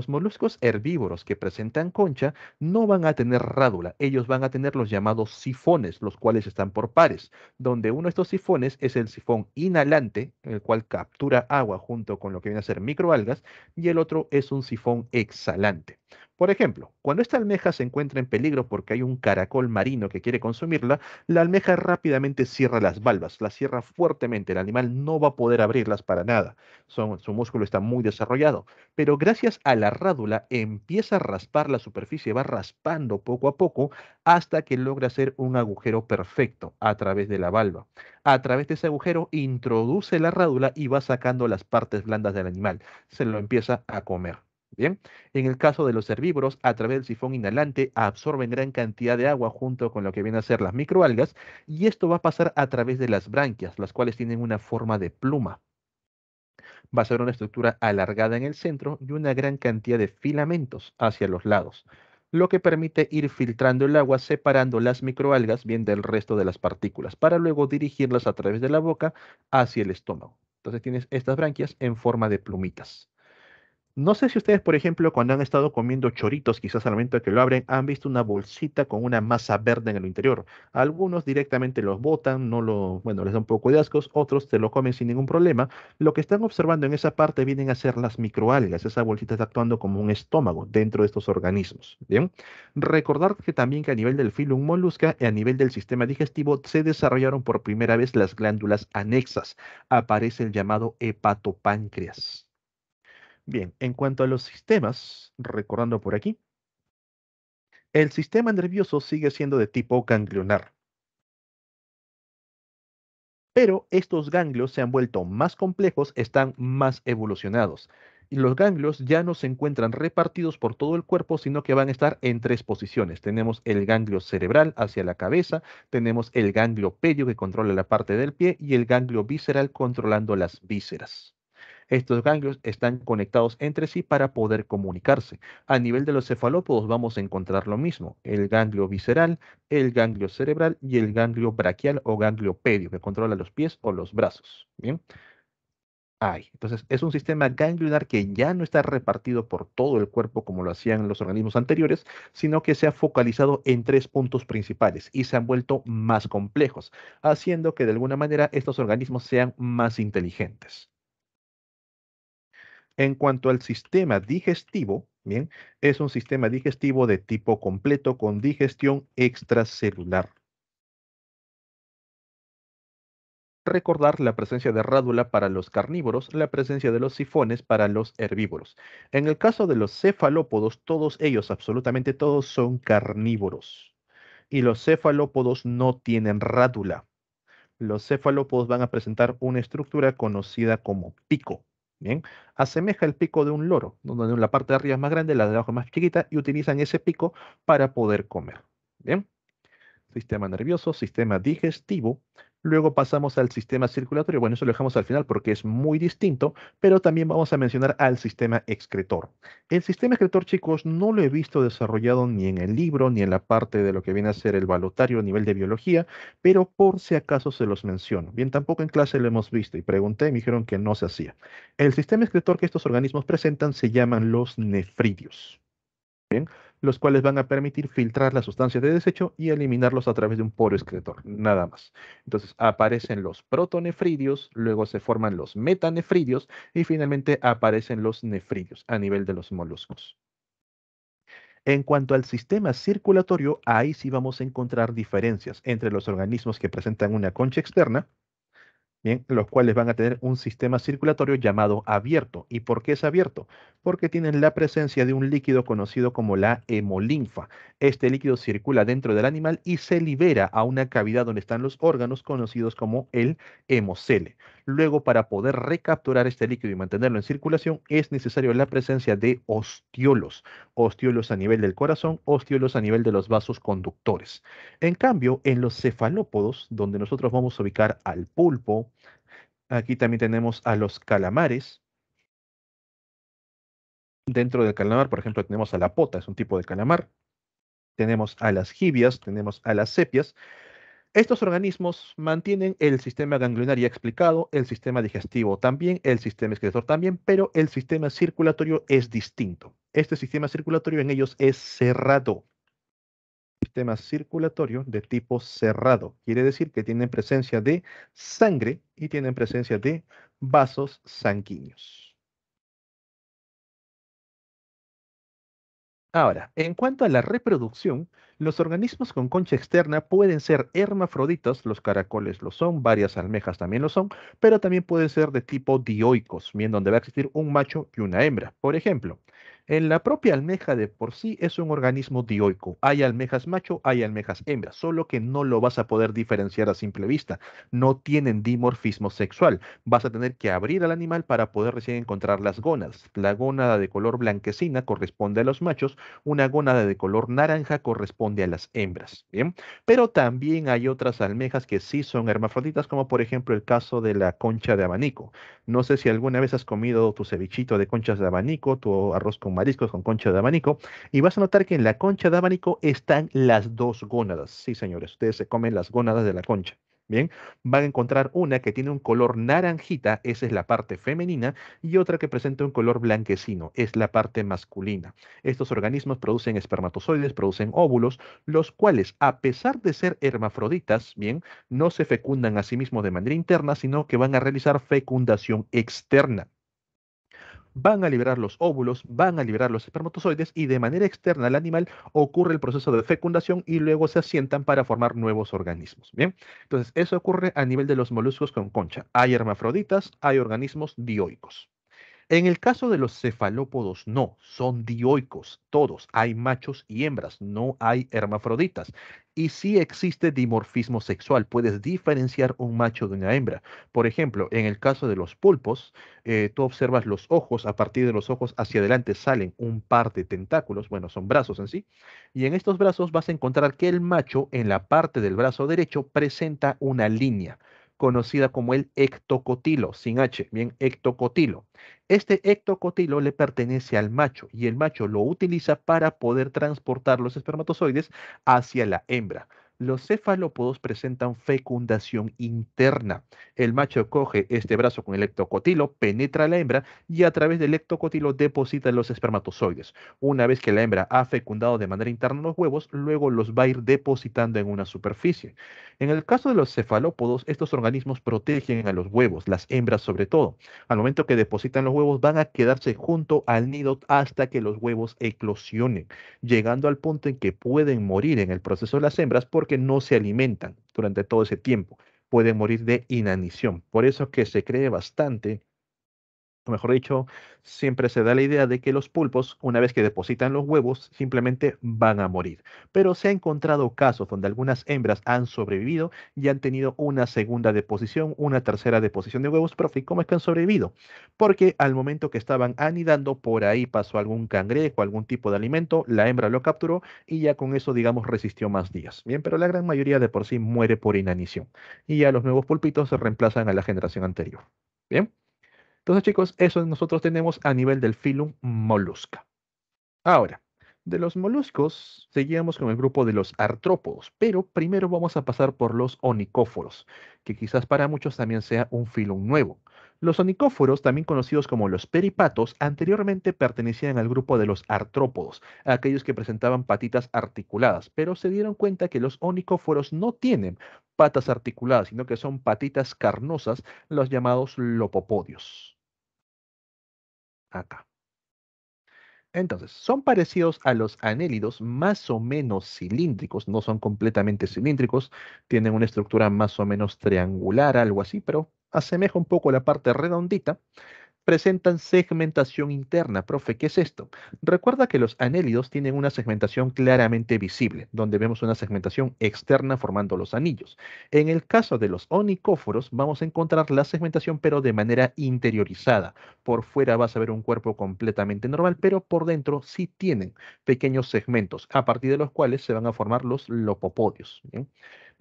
moluscos herbívoros que presentan concha no van a tener rádula, ellos van a tener los llamados sifones, los cuales están por pares, donde uno de estos sifones es el sifón inhalante, el cual captura agua junto con lo que viene a ser microalgas, y el otro es un sifón exhalante. Por ejemplo, cuando esta almeja se encuentra en peligro porque hay un caracol marino que quiere consumirla, la almeja rápidamente cierra las valvas, las cierra fuertemente, el animal no va a poder abrirlas para nada, su músculo está muy desarrollado, pero gracias a la rádula empieza a raspar la superficie, va raspando poco a poco hasta que logra hacer un agujero perfecto a través de la valva. A través de ese agujero introduce la rádula y va sacando las partes blandas del animal, se lo empieza a comer. Bien, en el caso de los herbívoros, a través del sifón inhalante absorben gran cantidad de agua junto con lo que vienen a ser las microalgas, y esto va a pasar a través de las branquias, las cuales tienen una forma de pluma. Va a ser una estructura alargada en el centro y una gran cantidad de filamentos hacia los lados, lo que permite ir filtrando el agua separando las microalgas bien del resto de las partículas, para luego dirigirlas a través de la boca hacia el estómago. Entonces tienes estas branquias en forma de plumitas. No sé si ustedes, por ejemplo, cuando han estado comiendo choritos, quizás al momento de que lo abren, han visto una bolsita con una masa verde en el interior. Algunos directamente los botan, bueno, les da un poco de ascos, otros se lo comen sin ningún problema. Lo que están observando en esa parte vienen a ser las microalgas. Esa bolsita está actuando como un estómago dentro de estos organismos. Bien, recordar que también que a nivel del filum molusca y a nivel del sistema digestivo se desarrollaron por primera vez las glándulas anexas. Aparece el llamado hepatopáncreas. Bien, en cuanto a los sistemas, recordando por aquí, el sistema nervioso sigue siendo de tipo ganglionar, pero estos ganglios se han vuelto más complejos, están más evolucionados. Y los ganglios ya no se encuentran repartidos por todo el cuerpo, sino que van a estar en tres posiciones. Tenemos el ganglio cerebral hacia la cabeza, tenemos el ganglio pedio que controla la parte del pie y el ganglio visceral controlando las vísceras. Estos ganglios están conectados entre sí para poder comunicarse. A nivel de los cefalópodos vamos a encontrar lo mismo, el ganglio visceral, el ganglio cerebral y el ganglio braquial o ganglio pedio que controla los pies o los brazos. Bien, ahí. Entonces es un sistema ganglionar que ya no está repartido por todo el cuerpo como lo hacían los organismos anteriores, sino que se ha focalizado en tres puntos principales y se han vuelto más complejos, haciendo que de alguna manera estos organismos sean más inteligentes. En cuanto al sistema digestivo, bien, es un sistema digestivo de tipo completo con digestión extracelular. Recordar la presencia de rádula para los carnívoros, la presencia de los sifones para los herbívoros. En el caso de los cefalópodos, todos ellos, absolutamente todos, son carnívoros. Y los cefalópodos no tienen rádula. Los cefalópodos van a presentar una estructura conocida como pico. Bien, asemeja el pico de un loro, donde la parte de arriba es más grande, la de abajo es más chiquita, y utilizan ese pico para poder comer. Bien, sistema nervioso, sistema digestivo. Luego pasamos al sistema circulatorio. Bueno, eso lo dejamos al final porque es muy distinto, pero también vamos a mencionar al sistema excretor. El sistema excretor, chicos, no lo he visto desarrollado ni en el libro ni en la parte de lo que viene a ser el balotario a nivel de biología, pero por si acaso se los menciono. Bien, tampoco en clase lo hemos visto y pregunté y me dijeron que no se hacía. El sistema excretor que estos organismos presentan se llaman los nefridios, los cuales van a permitir filtrar las sustancias de desecho y eliminarlos a través de un poro excretor, nada más. Entonces aparecen los protonefridios, luego se forman los metanefridios y finalmente aparecen los nefridios a nivel de los moluscos. En cuanto al sistema circulatorio, ahí sí vamos a encontrar diferencias entre los organismos que presentan una concha externa, bien, los cuales van a tener un sistema circulatorio llamado abierto. ¿Y por qué es abierto? Porque tienen la presencia de un líquido conocido como la hemolinfa. Este líquido circula dentro del animal y se libera a una cavidad donde están los órganos conocidos como el hemocele. Luego, para poder recapturar este líquido y mantenerlo en circulación, es necesario la presencia de ostiolos. Ostiolos a nivel del corazón, ostiolos a nivel de los vasos conductores. En cambio, en los cefalópodos, donde nosotros vamos a ubicar al pulpo, aquí también tenemos a los calamares. Dentro del calamar, por ejemplo, tenemos a la pota, es un tipo de calamar. Tenemos a las jibias, tenemos a las sepias. Estos organismos mantienen el sistema ganglionar ya explicado, el sistema digestivo también, el sistema excretor también, pero el sistema circulatorio es distinto. Este sistema circulatorio en ellos es cerrado. Sistema circulatorio de tipo cerrado. Quiere decir que tienen presencia de sangre y tienen presencia de vasos sanguíneos. Ahora, en cuanto a la reproducción, los organismos con concha externa pueden ser hermafroditas, los caracoles lo son, varias almejas también lo son, pero también pueden ser de tipo dioicos, bien donde va a existir un macho y una hembra. Por ejemplo, en la propia almeja de por sí es un organismo dioico. Hay almejas macho, hay almejas hembra, solo que no lo vas a poder diferenciar a simple vista. No tienen dimorfismo sexual. Vas a tener que abrir al animal para poder recién encontrar las gónadas. La gónada de color blanquecina corresponde a los machos, una gónada de color naranja corresponde a las hembras, ¿bien? Pero también hay otras almejas que sí son hermafroditas, como por ejemplo el caso de la concha de abanico. No sé si alguna vez has comido tu cevichito de conchas de abanico, tu arroz con mariscos con concha de abanico, y vas a notar que en la concha de abanico están las dos gónadas. Sí, señores, ustedes se comen las gónadas de la concha. Bien, van a encontrar una que tiene un color naranjita, esa es la parte femenina, y otra que presenta un color blanquecino, es la parte masculina. Estos organismos producen espermatozoides, producen óvulos, los cuales, a pesar de ser hermafroditas, bien, no se fecundan a sí mismos de manera interna, sino que van a realizar fecundación externa. Van a liberar los óvulos, van a liberar los espermatozoides y de manera externa al animal ocurre el proceso de fecundación y luego se asientan para formar nuevos organismos. Bien, entonces eso ocurre a nivel de los moluscos con concha. Hay hermafroditas, hay organismos dioicos. En el caso de los cefalópodos, no, son dioicos, todos, hay machos y hembras, no hay hermafroditas. Y sí existe dimorfismo sexual, puedes diferenciar un macho de una hembra. Por ejemplo, en el caso de los pulpos, tú observas los ojos, a partir de los ojos hacia adelante salen un par de tentáculos, bueno, son brazos en sí, y en estos brazos vas a encontrar que el macho en la parte del brazo derecho presenta una línea conocida como el ectocotilo, sin H, bien, ectocotilo. Este ectocotilo le pertenece al macho y el macho lo utiliza para poder transportar los espermatozoides hacia la hembra. Los cefalópodos presentan fecundación interna. El macho coge este brazo con el ectocotilo, penetra a la hembra y a través del ectocotilo deposita los espermatozoides. Una vez que la hembra ha fecundado de manera interna los huevos, luego los va a ir depositando en una superficie. En el caso de los cefalópodos, estos organismos protegen a los huevos, las hembras sobre todo. Al momento que depositan los huevos, van a quedarse junto al nido hasta que los huevos eclosionen, llegando al punto en que pueden morir en el proceso de las hembras porque no se alimentan durante todo ese tiempo. Pueden morir de inanición. Por eso es que se cree bastante, o mejor dicho, siempre se da la idea de que los pulpos, una vez que depositan los huevos, simplemente van a morir. Pero se ha encontrado casos donde algunas hembras han sobrevivido y han tenido una segunda deposición, una tercera deposición de huevos. Profe, ¿cómo es que han sobrevivido? Porque al momento que estaban anidando, por ahí pasó algún cangrejo, algún tipo de alimento, la hembra lo capturó y ya con eso, digamos, resistió más días. Bien, pero la gran mayoría de por sí muere por inanición. Y ya los nuevos pulpitos se reemplazan a la generación anterior. Bien. Entonces, chicos, eso nosotros tenemos a nivel del filum Mollusca. Ahora, de los moluscos, seguíamos con el grupo de los artrópodos, pero primero vamos a pasar por los onicóforos, que quizás para muchos también sea un filum nuevo. Los onicóforos, también conocidos como los peripatos, anteriormente pertenecían al grupo de los artrópodos, aquellos que presentaban patitas articuladas, pero se dieron cuenta que los onicóforos no tienen patas articuladas, sino que son patitas carnosas, los llamados lopopodios. Acá. Entonces, son parecidos a los anélidos, más o menos cilíndricos, no son completamente cilíndricos, tienen una estructura más o menos triangular, algo así, pero asemeja un poco la parte redondita. Presentan segmentación interna. Profe, ¿qué es esto? Recuerda que los anélidos tienen una segmentación claramente visible, donde vemos una segmentación externa formando los anillos. En el caso de los onicóforos, vamos a encontrar la segmentación, pero de manera interiorizada. Por fuera vas a ver un cuerpo completamente normal, pero por dentro sí tienen pequeños segmentos, a partir de los cuales se van a formar los lopopodios. ¿Bien?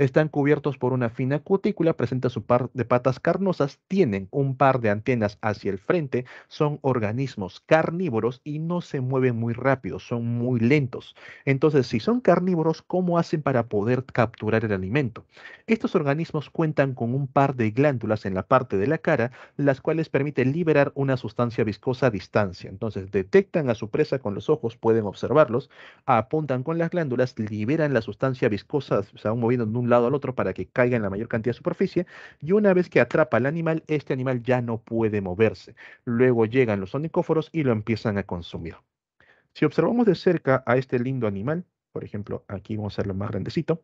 Están cubiertos por una fina cutícula, presenta su par de patas carnosas, tienen un par de antenas hacia el frente, son organismos carnívoros y no se mueven muy rápido, son muy lentos. Entonces, si son carnívoros, ¿cómo hacen para poder capturar el alimento? Estos organismos cuentan con un par de glándulas en la parte de la cara, las cuales permiten liberar una sustancia viscosa a distancia. Entonces, detectan a su presa con los ojos, pueden observarlos, apuntan con las glándulas, liberan la sustancia viscosa, se van moviendo de un lado al otro para que caiga en la mayor cantidad de superficie, y una vez que atrapa al animal, este animal ya no puede moverse. Luego llegan los onicóforos y lo empiezan a consumir. Si observamos de cerca a este lindo animal, por ejemplo, aquí vamos a hacerlo más grandecito.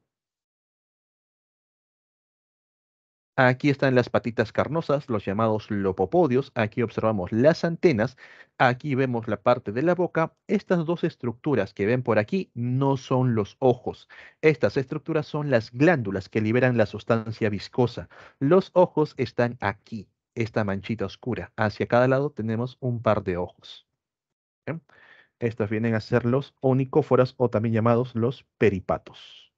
Aquí están las patitas carnosas, los llamados lopopodios. Aquí observamos las antenas. Aquí vemos la parte de la boca. Estas dos estructuras que ven por aquí no son los ojos. Estas estructuras son las glándulas que liberan la sustancia viscosa. Los ojos están aquí, esta manchita oscura. Hacia cada lado tenemos un par de ojos. ¿Bien? Estos vienen a ser los onicóforas o también llamados los peripatos.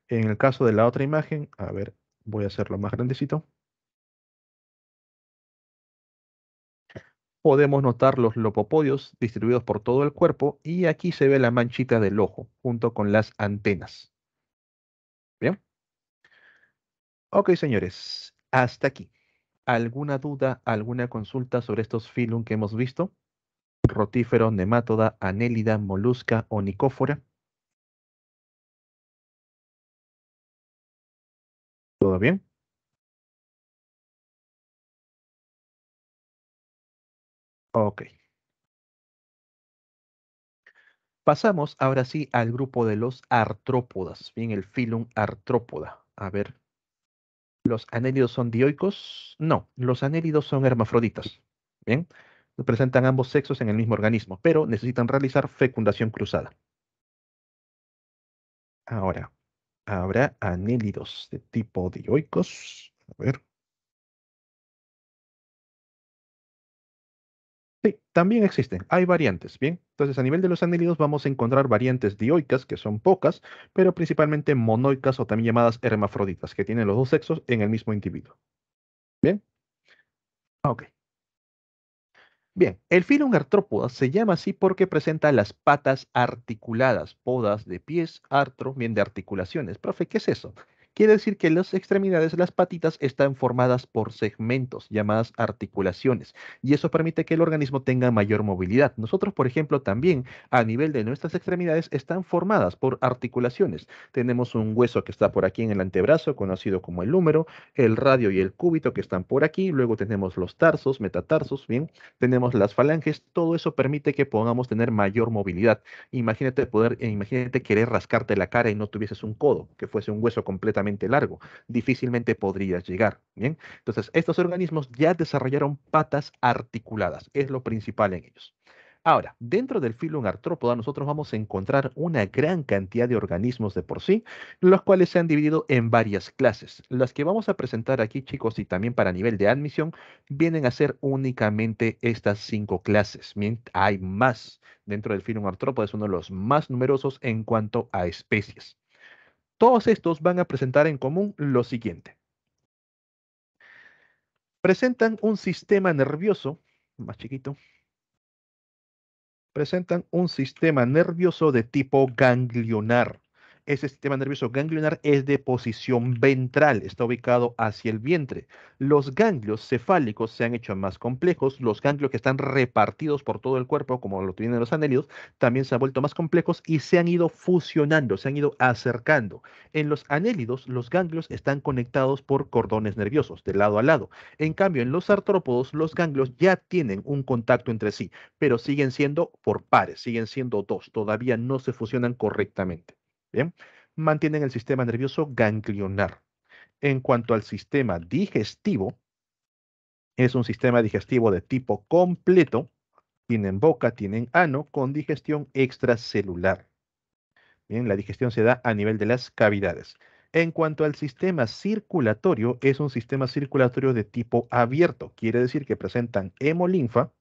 En el caso de la otra imagen, a ver, voy a hacerlo más grandecito. Podemos notar los lopopodios distribuidos por todo el cuerpo y aquí se ve la manchita del ojo junto con las antenas. Bien, ok señores, hasta aquí. ¿Alguna duda, alguna consulta sobre estos filum que hemos visto? Rotífero, nemátoda, anélida, molusca o nicófora. ¿Todo bien? Ok. Pasamos ahora sí al grupo de los artrópodas. Bien, el filum artrópoda. A ver, ¿los anélidos son dioicos? No, los anélidos son hermafroditas. Bien, presentan ambos sexos en el mismo organismo, pero necesitan realizar fecundación cruzada. Ahora, ¿habrá anélidos de tipo dioicos? A ver. Sí, también existen, hay variantes, ¿bien? Entonces, a nivel de los anélidos vamos a encontrar variantes dioicas, que son pocas, pero principalmente monoicas o también llamadas hermafroditas, que tienen los dos sexos en el mismo individuo. ¿Bien? Ok. Bien, el filum artrópoda se llama así porque presenta las patas articuladas, podas de pies, artro, bien de articulaciones. Profe, ¿qué es eso? Quiere decir que las extremidades, las patitas, están formadas por segmentos llamadas articulaciones y eso permite que el organismo tenga mayor movilidad. Nosotros, por ejemplo, también a nivel de nuestras extremidades están formadas por articulaciones. Tenemos un hueso que está por aquí en el antebrazo, conocido como el húmero, el radio y el cúbito que están por aquí, luego tenemos los tarsos, metatarsos, bien, tenemos las falanges, todo eso permite que podamos tener mayor movilidad. Imagínate querer rascarte la cara y no tuvieses un codo, que fuese un hueso completamente largo, difícilmente podrías llegar, ¿bien? Entonces, estos organismos ya desarrollaron patas articuladas, es lo principal en ellos. Ahora, dentro del filum artrópoda nosotros vamos a encontrar una gran cantidad de organismos de por sí, los cuales se han dividido en varias clases. Las que vamos a presentar aquí, chicos, y también para nivel de admisión, vienen a ser únicamente estas 5 clases. Bien, hay más dentro del filum artrópoda, es uno de los más numerosos en cuanto a especies. Todos estos van a presentar en común lo siguiente. Presentan un sistema nervioso, más chiquito, presentan un sistema nervioso de tipo ganglionar. Ese sistema nervioso ganglionar es de posición ventral, está ubicado hacia el vientre. Los ganglios cefálicos se han hecho más complejos, los ganglios que están repartidos por todo el cuerpo, como lo tienen los anélidos, también se han vuelto más complejos y se han ido fusionando, se han ido acercando. En los anélidos, los ganglios están conectados por cordones nerviosos, de lado a lado. En cambio, en los artrópodos, los ganglios ya tienen un contacto entre sí, pero siguen siendo por pares, siguen siendo dos, todavía no se fusionan correctamente. Bien, mantienen el sistema nervioso ganglionar. En cuanto al sistema digestivo, es un sistema digestivo de tipo completo, tienen boca, tienen ano, con digestión extracelular. Bien, la digestión se da a nivel de las cavidades. En cuanto al sistema circulatorio, es un sistema circulatorio de tipo abierto, quiere decir que presentan hemolinfa,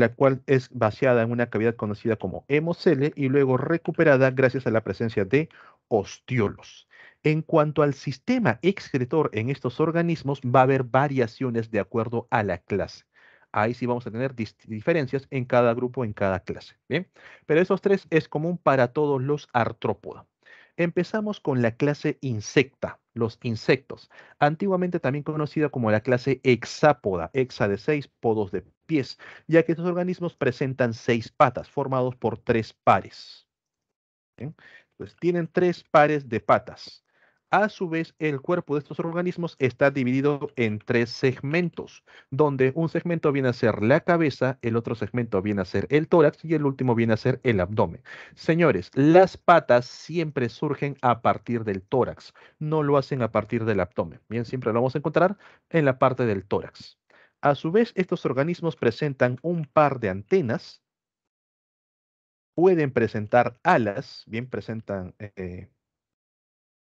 la cual es vaciada en una cavidad conocida como hemocele y luego recuperada gracias a la presencia de ostiolos. En cuanto al sistema excretor en estos organismos, va a haber variaciones de acuerdo a la clase. Ahí sí vamos a tener diferencias en cada grupo, en cada clase. Bien, pero esos tres es común para todos los artrópodos. Empezamos con la clase insecta, los insectos, antiguamente también conocida como la clase hexápoda, hexa de 6, podos de pies, ya que estos organismos presentan 6 patas, formados por 3 pares. ¿Bien? Pues tienen 3 pares de patas. A su vez, el cuerpo de estos organismos está dividido en 3 segmentos, donde un segmento viene a ser la cabeza, el otro segmento viene a ser el tórax y el último viene a ser el abdomen. Señores, las patas siempre surgen a partir del tórax, no lo hacen a partir del abdomen. Bien, siempre lo vamos a encontrar en la parte del tórax. A su vez, estos organismos presentan un par de antenas, pueden presentar alas, bien presentan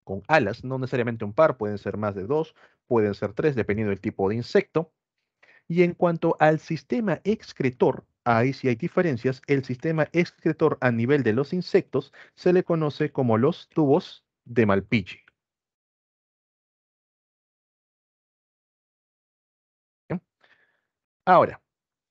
con alas, no necesariamente un par, pueden ser más de dos, pueden ser tres, dependiendo del tipo de insecto. Y en cuanto al sistema excretor, ahí sí hay diferencias. El sistema excretor a nivel de los insectos se le conoce como los tubos de Malpighi. ¿Bien? Ahora,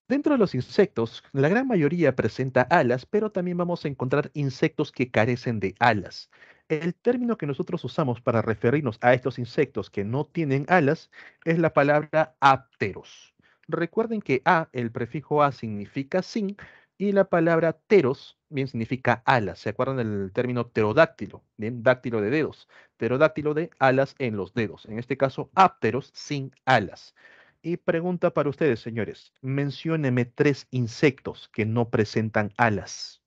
dentro de los insectos, la gran mayoría presenta alas, pero también vamos a encontrar insectos que carecen de alas. El término que nosotros usamos para referirnos a estos insectos que no tienen alas es la palabra ápteros. Recuerden que el prefijo a significa sin, y la palabra teros bien significa alas. ¿Se acuerdan del término pterodáctilo? Bien, dáctilo de dedos. Pterodáctilo de alas en los dedos. En este caso, ápteros sin alas. Y pregunta para ustedes, señores. Mencióneme 3 insectos que no presentan alas.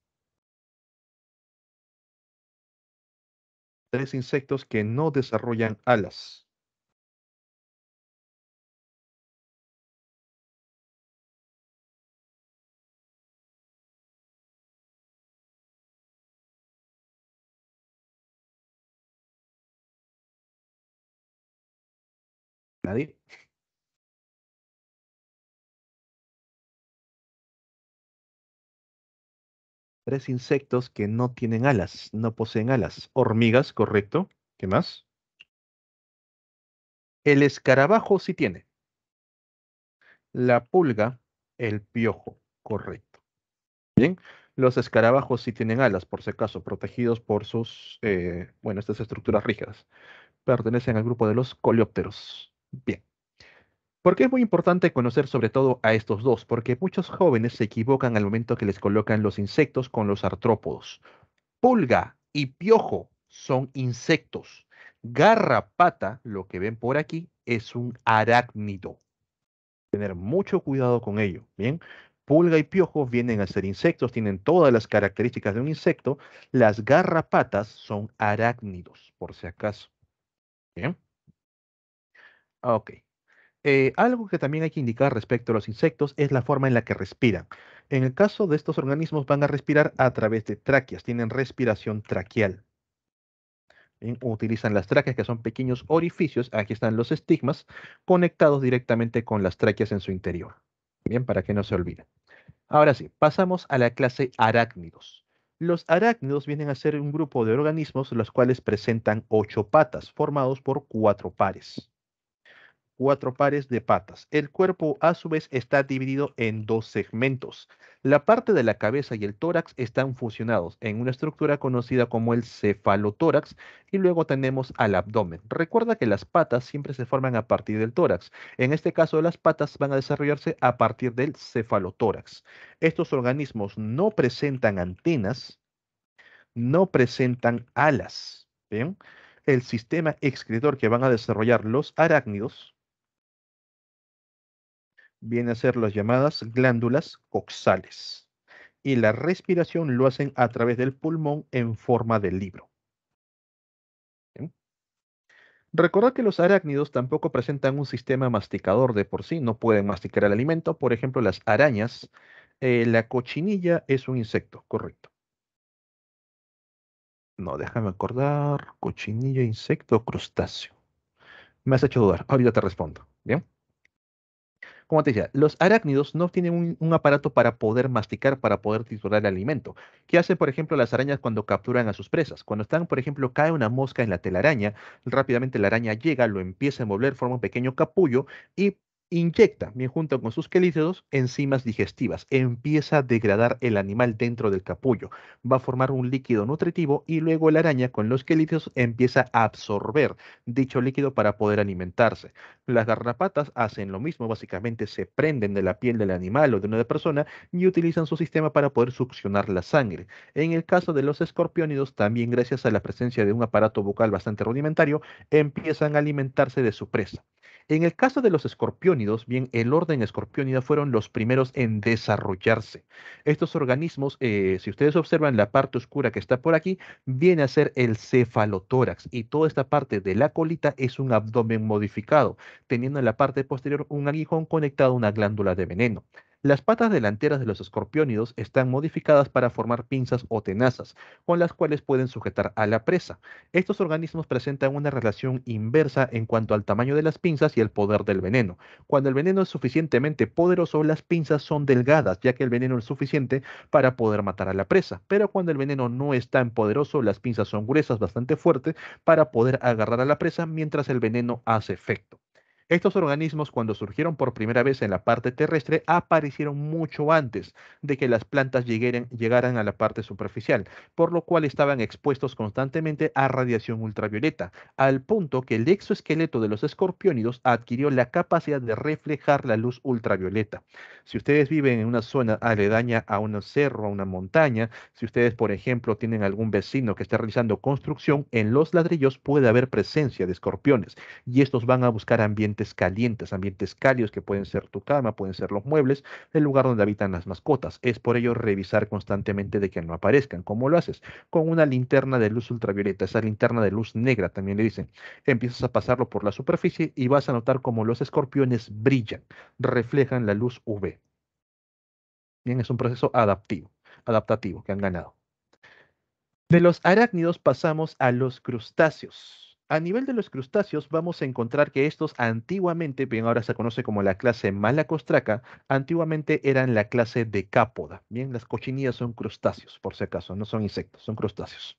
3 insectos que no desarrollan alas. ¿Nadie? 3 insectos que no tienen alas, no poseen alas. Hormigas, correcto. ¿Qué más? El escarabajo sí tiene. La pulga, el piojo, correcto. Bien. Los escarabajos sí tienen alas, por si acaso, protegidos por sus, bueno, estas estructuras rígidas. Pertenecen al grupo de los coleópteros. Bien. Porque es muy importante conocer sobre todo a estos dos, porque muchos jóvenes se equivocan al momento que les colocan los insectos con los artrópodos. Pulga y piojo son insectos. Garrapata, lo que ven por aquí, es un arácnido. Tener mucho cuidado con ello, ¿bien? Pulga y piojo vienen a ser insectos, tienen todas las características de un insecto. Las garrapatas son arácnidos, por si acaso. ¿Bien? Ok. Algo que también hay que indicar respecto a los insectos es la forma en la que respiran. En el caso de estos organismos van a respirar a través de tráqueas, tienen respiración traqueal. ¿Bien? Utilizan las tráqueas, que son pequeños orificios, aquí están los estigmas, conectados directamente con las tráqueas en su interior. Bien, para que no se olvide. Ahora sí, pasamos a la clase arácnidos. Los arácnidos vienen a ser un grupo de organismos los cuales presentan 8 patas, formados por 4 pares. 4 pares de patas. El cuerpo a su vez está dividido en 2 segmentos. La parte de la cabeza y el tórax están fusionados en una estructura conocida como el cefalotórax y luego tenemos al abdomen. Recuerda que las patas siempre se forman a partir del tórax. En este caso las patas van a desarrollarse a partir del cefalotórax. Estos organismos no presentan antenas, no presentan alas. ¿Bien? El sistema excretor que van a desarrollar los arácnidos viene a ser las llamadas glándulas coxales. Y la respiración lo hacen a través del pulmón en forma de libro. ¿Bien? Recordad que los arácnidos tampoco presentan un sistema masticador de por sí, no pueden masticar el alimento. Por ejemplo, las arañas, la cochinilla es un insecto, correcto. No, déjame acordar. Cochinilla, insecto, crustáceo. Me has hecho dudar. Ahorita te respondo. Bien. Como te decía, los arácnidos no tienen un aparato para poder masticar, para poder triturar el alimento. ¿Qué hacen, por ejemplo, las arañas cuando capturan a sus presas? Cuando están, por ejemplo, cae una mosca en la telaraña, rápidamente la araña llega, lo empieza a envolver, forma un pequeño capullo y inyecta, bien junto con sus quelíceros, enzimas digestivas. Empieza a degradar el animal dentro del capullo. Va a formar un líquido nutritivo y luego la araña con los quelíceros empieza a absorber dicho líquido para poder alimentarse. Las garrapatas hacen lo mismo, básicamente se prenden de la piel del animal o de una persona y utilizan su sistema para poder succionar la sangre. En el caso de los escorpiónidos, también gracias a la presencia de un aparato bucal bastante rudimentario, empiezan a alimentarse de su presa. En el caso de los escorpiónidos, bien, el orden escorpiónida fueron los primeros en desarrollarse. Estos organismos, si ustedes observan la parte oscura que está por aquí, viene a ser el cefalotórax y toda esta parte de la colita es un abdomen modificado, teniendo en la parte posterior un aguijón conectado a una glándula de veneno. Las patas delanteras de los escorpiónidos están modificadas para formar pinzas o tenazas, con las cuales pueden sujetar a la presa. Estos organismos presentan una relación inversa en cuanto al tamaño de las pinzas y el poder del veneno. Cuando el veneno es suficientemente poderoso, las pinzas son delgadas, ya que el veneno es suficiente para poder matar a la presa. Pero cuando el veneno no es tan poderoso, las pinzas son gruesas, bastante fuertes, para poder agarrar a la presa mientras el veneno hace efecto. Estos organismos, cuando surgieron por primera vez en la parte terrestre, aparecieron mucho antes de que las plantas llegaran a la parte superficial, por lo cual estaban expuestos constantemente a radiación ultravioleta, al punto que el exoesqueleto de los escorpiónidos adquirió la capacidad de reflejar la luz ultravioleta. Si ustedes viven en una zona aledaña a un cerro, a una montaña, si ustedes, por ejemplo, tienen algún vecino que está realizando construcción, en los ladrillos puede haber presencia de escorpiones y estos van a buscar ambientes calientes, ambientes cálidos que pueden ser tu cama, pueden ser los muebles, el lugar donde habitan las mascotas. Es por ello revisar constantemente de que no aparezcan. ¿Cómo lo haces? Con una linterna de luz ultravioleta, esa linterna de luz negra también le dicen. Empiezas a pasarlo por la superficie y vas a notar cómo los escorpiones brillan, reflejan la luz UV. Bien, es un proceso adaptativo que han ganado. De los arácnidos pasamos a los crustáceos. A nivel de los crustáceos vamos a encontrar que estos antiguamente, bien ahora se conoce como la clase Malacostraca, antiguamente eran la clase Decápoda. Bien, las cochinillas son crustáceos, por si acaso, no son insectos, son crustáceos.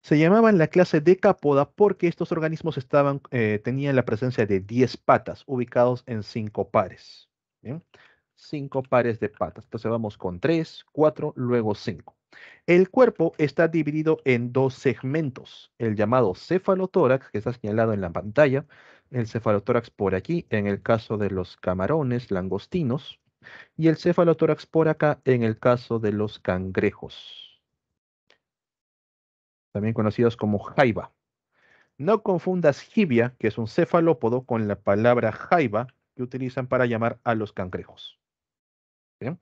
Se llamaban la clase Decápoda porque estos organismos tenían la presencia de 10 patas, ubicados en 5 pares. ¿Bien? 5 pares de patas. Entonces vamos con 3, 4, luego 5. El cuerpo está dividido en dos segmentos, el llamado cefalotórax, que está señalado en la pantalla, el cefalotórax por aquí, en el caso de los camarones, langostinos, y el cefalotórax por acá, en el caso de los cangrejos, también conocidos como jaiba. No confundas jibia, que es un cefalópodo, con la palabra jaiba que utilizan para llamar a los cangrejos. ¿Bien?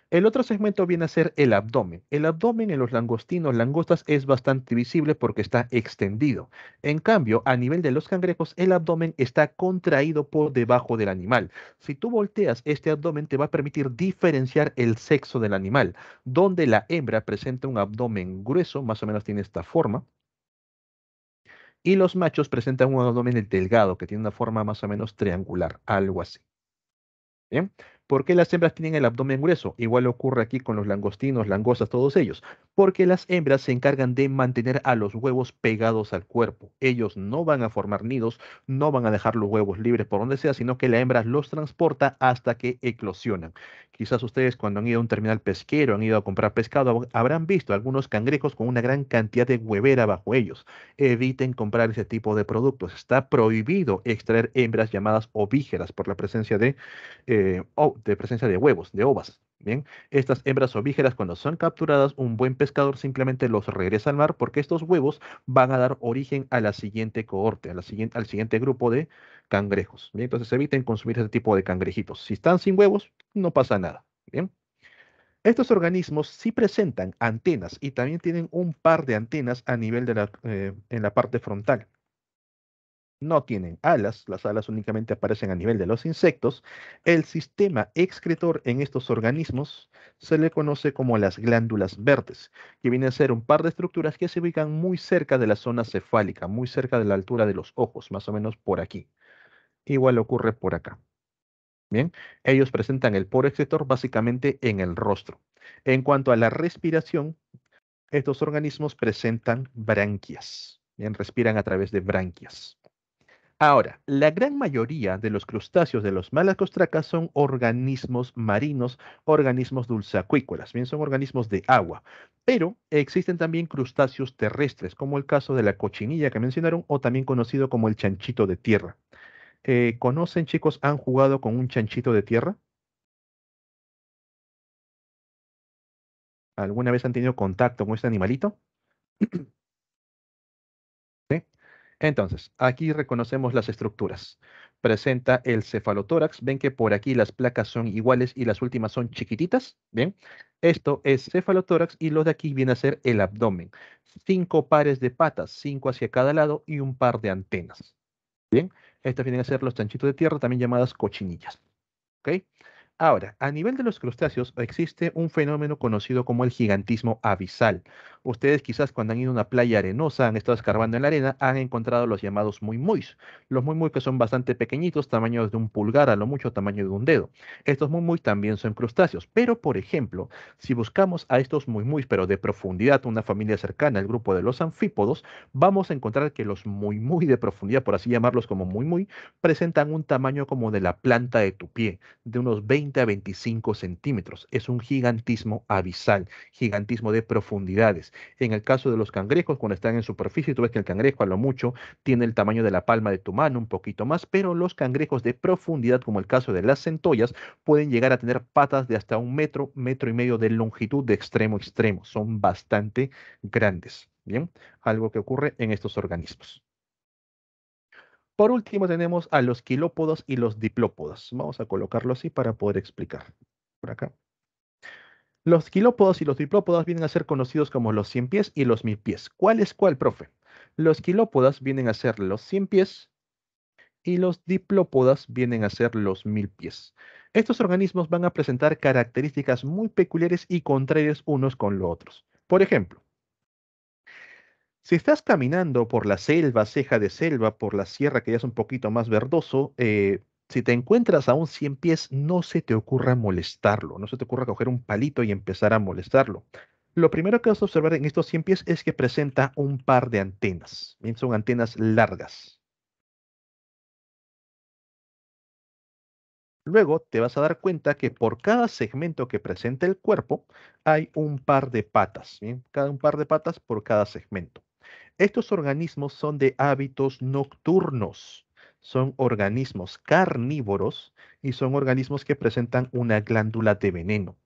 El otro segmento viene a ser el abdomen. El abdomen en los langostinos, langostas, es bastante visible porque está extendido. En cambio, a nivel de los cangrejos, el abdomen está contraído por debajo del animal. Si tú volteas este abdomen, te va a permitir diferenciar el sexo del animal, donde la hembra presenta un abdomen grueso, más o menos tiene esta forma, y los machos presentan un abdomen delgado, que tiene una forma más o menos triangular, algo así. ¿Bien? ¿Por qué las hembras tienen el abdomen grueso? Igual ocurre aquí con los langostinos, langostas, todos ellos. Porque las hembras se encargan de mantener a los huevos pegados al cuerpo. Ellos no van a formar nidos, no van a dejar los huevos libres por donde sea, sino que la hembra los transporta hasta que eclosionan. Quizás ustedes cuando han ido a un terminal pesquero, han ido a comprar pescado, habrán visto algunos cangrejos con una gran cantidad de huevera bajo ellos. Eviten comprar ese tipo de productos. Está prohibido extraer hembras llamadas ovígeras por la presencia de presencia de huevos, de ovas. Bien, estas hembras ovígeras cuando son capturadas, un buen pescador simplemente los regresa al mar porque estos huevos van a dar origen a la siguiente cohorte, al siguiente grupo de cangrejos. Bien, entonces eviten consumir ese tipo de cangrejitos. Si están sin huevos, no pasa nada. Bien. Estos organismos sí presentan antenas y también tienen un par de antenas a nivel en la parte frontal. No tienen alas, las alas únicamente aparecen a nivel de los insectos. El sistema excretor en estos organismos se le conoce como las glándulas verdes, que vienen a ser un par de estructuras que se ubican muy cerca de la zona cefálica, muy cerca de la altura de los ojos, más o menos por aquí. Igual ocurre por acá. Bien, ellos presentan el poro excretor básicamente en el rostro. En cuanto a la respiración, estos organismos presentan branquias. Bien, respiran a través de branquias. Ahora, la gran mayoría de los crustáceos de los malacostracas son organismos marinos, organismos dulceacuícolas, bien, son organismos de agua. Pero existen también crustáceos terrestres, como el caso de la cochinilla que mencionaron, o también conocido como el chanchito de tierra. ¿Conocen, chicos, han jugado con un chanchito de tierra? ¿Alguna vez han tenido contacto con este animalito? ¿Sí? Entonces, aquí reconocemos las estructuras. Presenta el cefalotórax. Ven que por aquí las placas son iguales y las últimas son chiquititas. Bien, esto es cefalotórax y lo de aquí viene a ser el abdomen. 5 pares de patas, 5 hacia cada lado y un par de antenas. Bien, estos vienen a ser los chanchitos de tierra, también llamadas cochinillas. ¿Ok? Ahora, a nivel de los crustáceos existe un fenómeno conocido como el gigantismo abisal. Ustedes quizás cuando han ido a una playa arenosa, han estado escarbando en la arena, han encontrado los llamados muy muis. Los muy muy que son bastante pequeñitos, tamaño de un pulgar, a lo mucho tamaño de un dedo. Estos muy muy también son crustáceos, pero por ejemplo, si buscamos a estos muy muy pero de profundidad, una familia cercana al grupo de los anfípodos, vamos a encontrar que los muy muy de profundidad, por así llamarlos como muy muy, presentan un tamaño como de la planta de tu pie de unos 20 a 25 centímetros. Es un gigantismo abisal, gigantismo de profundidades. En el caso de los cangrejos, cuando están en superficie, tú ves que el cangrejo a lo mucho tiene el tamaño de la palma de tu mano, un poquito más, pero los cangrejos de profundidad, como el caso de las centollas, pueden llegar a tener patas de hasta 1 metro, 1,5 metros de longitud de extremo a extremo. Son bastante grandes. Bien, algo que ocurre en estos organismos. Por último, tenemos a los quilópodos y los diplópodos. Vamos a colocarlo así para poder explicar. Por acá. Los quilópodos y los diplópodos vienen a ser conocidos como los cien pies y los mil pies. ¿Cuál es cuál, profe? Los quilópodas vienen a ser los cien pies y los diplópodas vienen a ser los mil pies. Estos organismos van a presentar características muy peculiares y contrarias unos con los otros. Por ejemplo, si estás caminando por la selva, ceja de selva, por la sierra que ya es un poquito más verdoso, si te encuentras a un 100 pies, no se te ocurra molestarlo, no se te ocurra coger un palito y empezar a molestarlo. Lo primero que vas a observar en estos 100 pies es que presenta un par de antenas. Bien, son antenas largas. Luego te vas a dar cuenta que por cada segmento que presenta el cuerpo hay un par de patas. Bien, cada un par de patas por cada segmento. Estos organismos son de hábitos nocturnos, son organismos carnívoros y son organismos que presentan una glándula de veneno.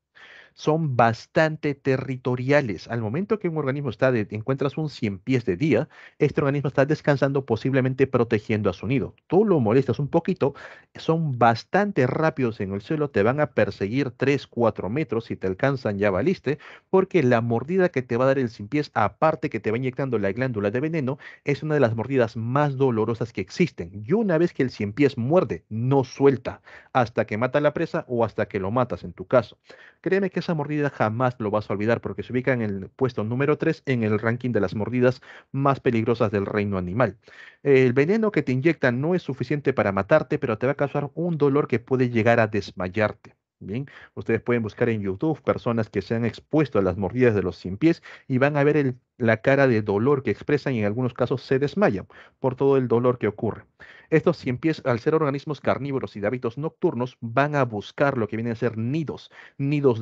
Son bastante territoriales. Al momento que un organismo encuentras un 100 pies de día, este organismo está descansando, posiblemente protegiendo a su nido. Tú lo molestas un poquito, son bastante rápidos en el suelo, te van a perseguir 3, 4 metros, si te alcanzan ya valiste, porque la mordida que te va a dar el 100 pies, aparte que te va inyectando la glándula de veneno, es una de las mordidas más dolorosas que existen. Y una vez que el 100 pies muerde, no suelta, hasta que mata a la presa o hasta que lo matas en tu caso. Créeme que esa mordida jamás lo vas a olvidar porque se ubica en el puesto número 3 en el ranking de las mordidas más peligrosas del reino animal. El veneno que te inyectan no es suficiente para matarte, pero te va a causar un dolor que puede llegar a desmayarte. Bien, ustedes pueden buscar en YouTube personas que se han expuesto a las mordidas de los cien pies y van a ver la cara de dolor que expresan y en algunos casos se desmayan por todo el dolor que ocurre. Estos cien pies, al ser organismos carnívoros y de hábitos nocturnos, van a buscar lo que vienen a ser nidos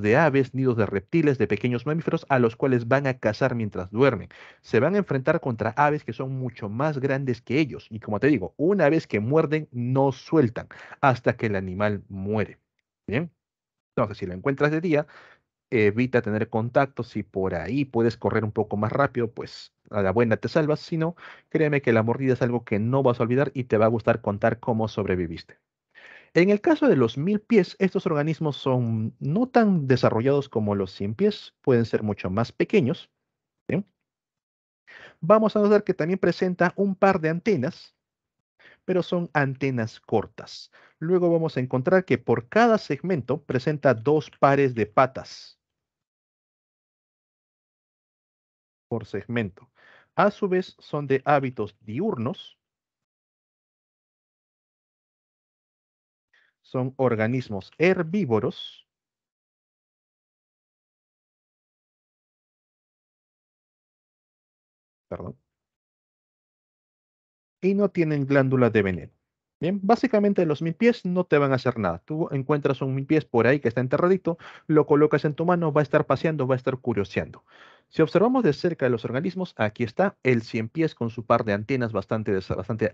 de aves, nidos de reptiles, de pequeños mamíferos, a los cuales van a cazar mientras duermen. Se van a enfrentar contra aves que son mucho más grandes que ellos. Y como te digo, una vez que muerden, no sueltan hasta que el animal muere. Bien. Entonces, si lo encuentras de día, evita tener contacto. Si por ahí puedes correr un poco más rápido, pues a la buena te salvas. Si no, créeme que la mordida es algo que no vas a olvidar y te va a gustar contar cómo sobreviviste. En el caso de los mil pies, estos organismos son no tan desarrollados como los cien pies, pueden ser mucho más pequeños. ¿Sí? Vamos a notar que también presenta un par de antenas, pero son antenas cortas. Luego vamos a encontrar que por cada segmento presenta 2 pares de patas por segmento. A su vez, son de hábitos diurnos son organismos herbívoros, perdón, y no tienen glándulas de veneno. Bien, básicamente los mil pies no te van a hacer nada. Tú encuentras un mil pies por ahí que está enterradito, lo colocas en tu mano, va a estar paseando, va a estar curioseando. Si observamos de cerca los organismos, aquí está el cien pies con su par de antenas bastante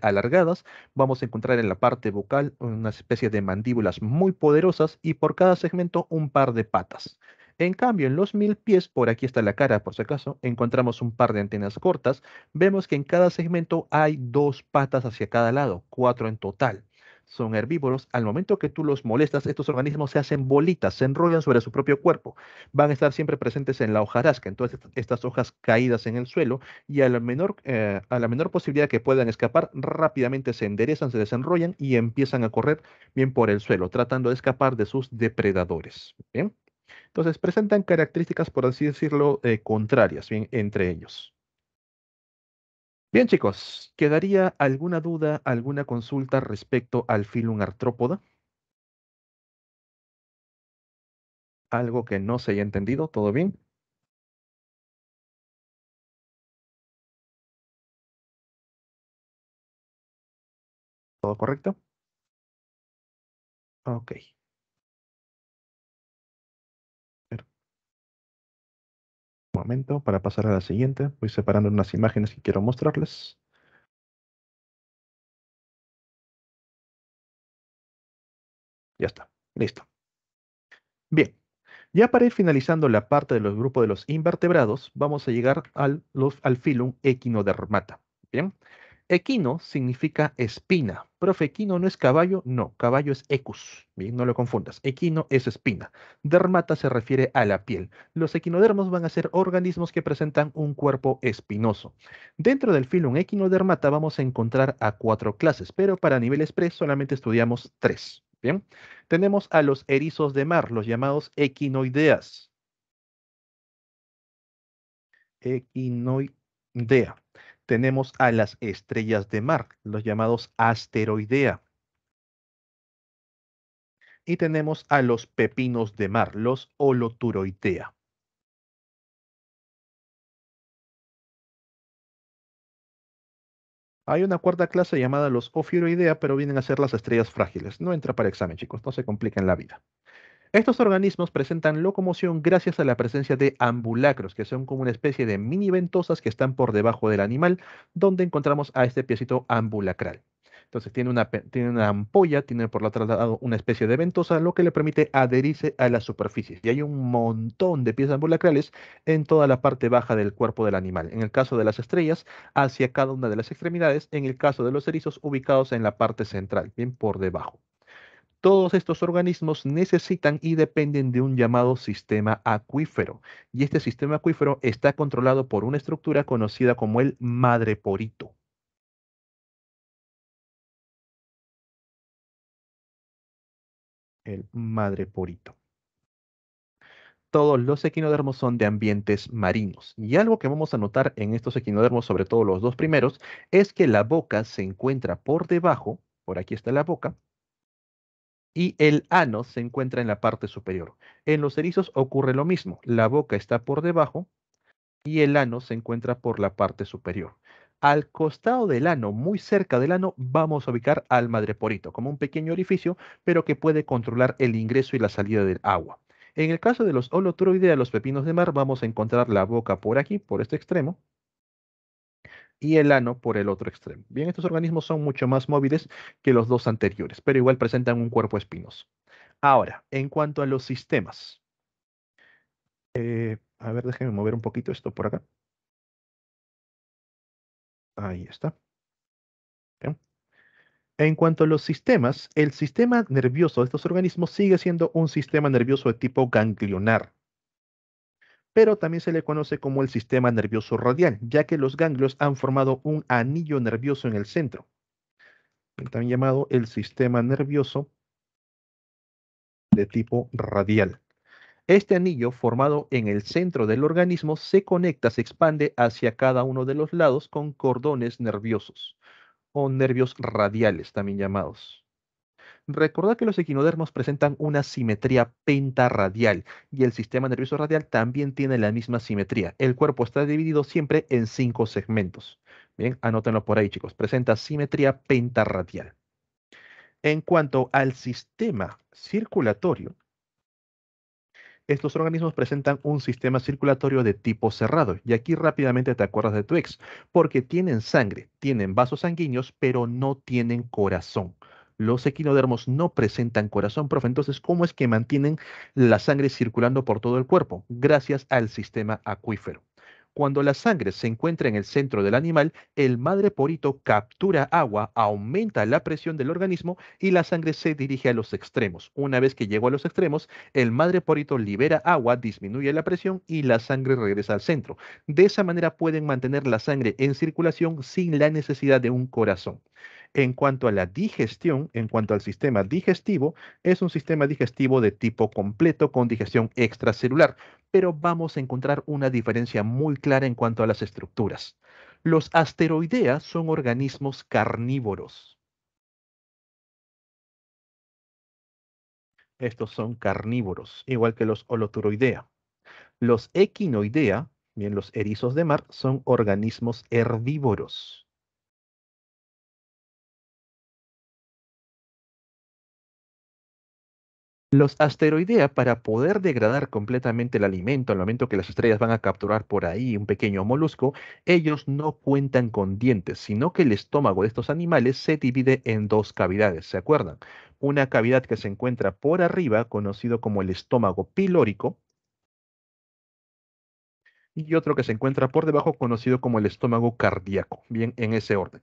alargadas. Vamos a encontrar en la parte bucal una especie de mandíbulas muy poderosas y por cada segmento un par de patas. En cambio, en los mil pies, por aquí está la cara por si acaso, encontramos un par de antenas cortas. Vemos que en cada segmento hay dos patas hacia cada lado, cuatro en total. Son herbívoros. Al momento que tú los molestas, estos organismos se hacen bolitas, se enrollan sobre su propio cuerpo. Van a estar siempre presentes en la hojarasca, entonces estas hojas caídas en el suelo, y a la menor posibilidad que puedan escapar, rápidamente se enderezan, se desenrollan y empiezan a correr bien por el suelo, tratando de escapar de sus depredadores. Bien. Entonces presentan características, por así decirlo, contrarias, bien, entre ellos. Bien, chicos, ¿quedaría alguna duda, alguna consulta respecto al filum artrópoda? ¿Algo que no se haya entendido? ¿Todo bien? ¿Todo correcto? Ok. Espera un momento para pasar a la siguiente. Voy separando unas imágenes que quiero mostrarles. Ya está. Listo. Bien. Ya para ir finalizando la parte de los grupos de los invertebrados, vamos a llegar al filum Echinodermata. Bien. Equino significa espina. Profe, equino no es caballo, no, caballo es ecus. Bien, no lo confundas. Equino es espina. Dermata se refiere a la piel. Los equinodermos van a ser organismos que presentan un cuerpo espinoso. Dentro del filum Echinodermata vamos a encontrar a cuatro clases, pero para nivel express solamente estudiamos tres. Bien, tenemos a los erizos de mar, los llamados equinoideas. Equinoidea. Tenemos a las estrellas de mar, los llamados asteroidea. Y tenemos a los pepinos de mar, los holoturoidea. Hay una cuarta clase llamada los ofiuroidea, pero vienen a ser las estrellas frágiles. No entra para examen, chicos, no se compliquen la vida. Estos organismos presentan locomoción gracias a la presencia de ambulacros, que son como una especie de mini ventosas que están por debajo del animal, donde encontramos a este piecito ambulacral. Entonces tiene una ampolla, tiene por el otro lado una especie de ventosa, lo que le permite adherirse a las superficies. Y hay un montón de piezas ambulacrales en toda la parte baja del cuerpo del animal. En el caso de las estrellas, hacia cada una de las extremidades. En el caso de los erizos, ubicados en la parte central, bien por debajo. Todos estos organismos necesitan y dependen de un llamado sistema acuífero, y este sistema acuífero está controlado por una estructura conocida como el madreporito. El madreporito. Todos los equinodermos son de ambientes marinos, y algo que vamos a notar en estos equinodermos, sobre todo los dos primeros, es que la boca se encuentra por debajo, por aquí está la boca, y el ano se encuentra en la parte superior. En los erizos ocurre lo mismo, la boca está por debajo y el ano se encuentra por la parte superior. Al costado del ano, muy cerca del ano, vamos a ubicar al madreporito, como un pequeño orificio, pero que puede controlar el ingreso y la salida del agua. En el caso de los holoturoidea, los pepinos de mar, vamos a encontrar la boca por aquí, por este extremo, y el ano por el otro extremo. Bien, estos organismos son mucho más móviles que los dos anteriores, pero igual presentan un cuerpo espinoso. Ahora, en cuanto a los sistemas, a ver, déjenme mover un poquito esto por acá. Ahí está. Bien. En cuanto a los sistemas, el sistema nervioso de estos organismos sigue siendo un sistema nervioso de tipo ganglionar, pero también se le conoce como el sistema nervioso radial, ya que los ganglios han formado un anillo nervioso en el centro, también llamado el sistema nervioso de tipo radial. Este anillo, formado en el centro del organismo, se conecta, se expande hacia cada uno de los lados con cordones nerviosos, o nervios radiales también llamados. Recordad que los equinodermos presentan una simetría pentarradial y el sistema nervioso radial también tiene la misma simetría. El cuerpo está dividido siempre en 5 segmentos. Bien, anótenlo por ahí, chicos. Presenta simetría pentarradial. En cuanto al sistema circulatorio, estos organismos presentan un sistema circulatorio de tipo cerrado. Y aquí rápidamente te acuerdas de tu ex, porque tienen sangre, tienen vasos sanguíneos, pero no tienen corazón. Los equinodermos no presentan corazón, profe. Entonces, ¿cómo es que mantienen la sangre circulando por todo el cuerpo? Gracias al sistema acuífero. Cuando la sangre se encuentra en el centro del animal, el madreporito captura agua, aumenta la presión del organismo y la sangre se dirige a los extremos. Una vez que llegó a los extremos, el madreporito libera agua, disminuye la presión y la sangre regresa al centro. De esa manera pueden mantener la sangre en circulación sin la necesidad de un corazón. En cuanto a la digestión, en cuanto al sistema digestivo, es un sistema digestivo de tipo completo con digestión extracelular, pero vamos a encontrar una diferencia muy clara en cuanto a las estructuras. Los asteroideas son organismos carnívoros. Estos son carnívoros, igual que los holoturoidea. Los equinoidea, bien, los erizos de mar, son organismos herbívoros. Los asteroidea, para poder degradar completamente el alimento, al momento que las estrellas van a capturar por ahí un pequeño molusco, ellos no cuentan con dientes, sino que el estómago de estos animales se divide en dos cavidades, ¿se acuerdan? Una cavidad que se encuentra por arriba, conocido como el estómago pilórico, y otro que se encuentra por debajo, conocido como el estómago cardíaco, bien, en ese orden.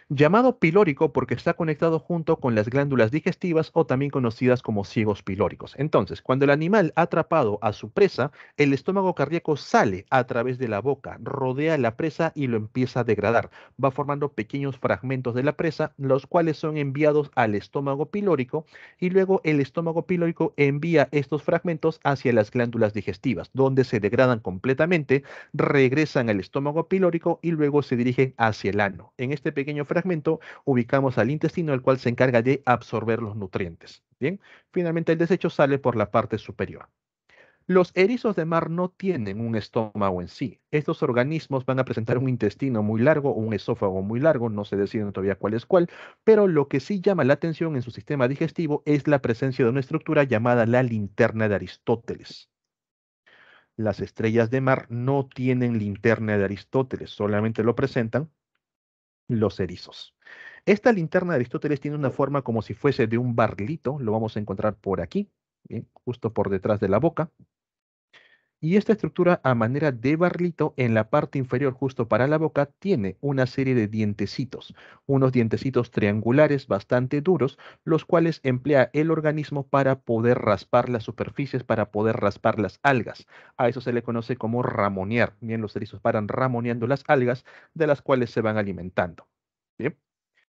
Llamado pilórico porque está conectado junto con las glándulas digestivas o también conocidas como ciegos pilóricos. Entonces, cuando el animal ha atrapado a su presa, el estómago cardíaco sale a través de la boca, rodea la presa y lo empieza a degradar. Va formando pequeños fragmentos de la presa, los cuales son enviados al estómago pilórico y luego el estómago pilórico envía estos fragmentos hacia las glándulas digestivas, donde se degradan completamente, regresan al estómago pilórico y luego se dirigen hacia el ano. En este pequeño fragmento ubicamos al intestino, el cual se encarga de absorber los nutrientes. Bien, finalmente el desecho sale por la parte superior. Los erizos de mar no tienen un estómago en sí. Estos organismos van a presentar un intestino muy largo o un esófago muy largo, no se deciden todavía cuál es cuál, pero lo que sí llama la atención en su sistema digestivo es la presencia de una estructura llamada la linterna de Aristóteles. Las estrellas de mar no tienen linterna de Aristóteles, solamente lo presentan los erizos. Esta linterna de Aristóteles tiene una forma como si fuese de un barlito, lo vamos a encontrar por aquí, bien, justo por detrás de la boca. Y esta estructura a manera de barlito en la parte inferior justo para la boca tiene una serie de dientecitos, unos dientecitos triangulares bastante duros, los cuales emplea el organismo para poder raspar las superficies, para poder raspar las algas. A eso se le conoce como ramonear. Bien, los erizos paran ramoneando las algas de las cuales se van alimentando. Bien.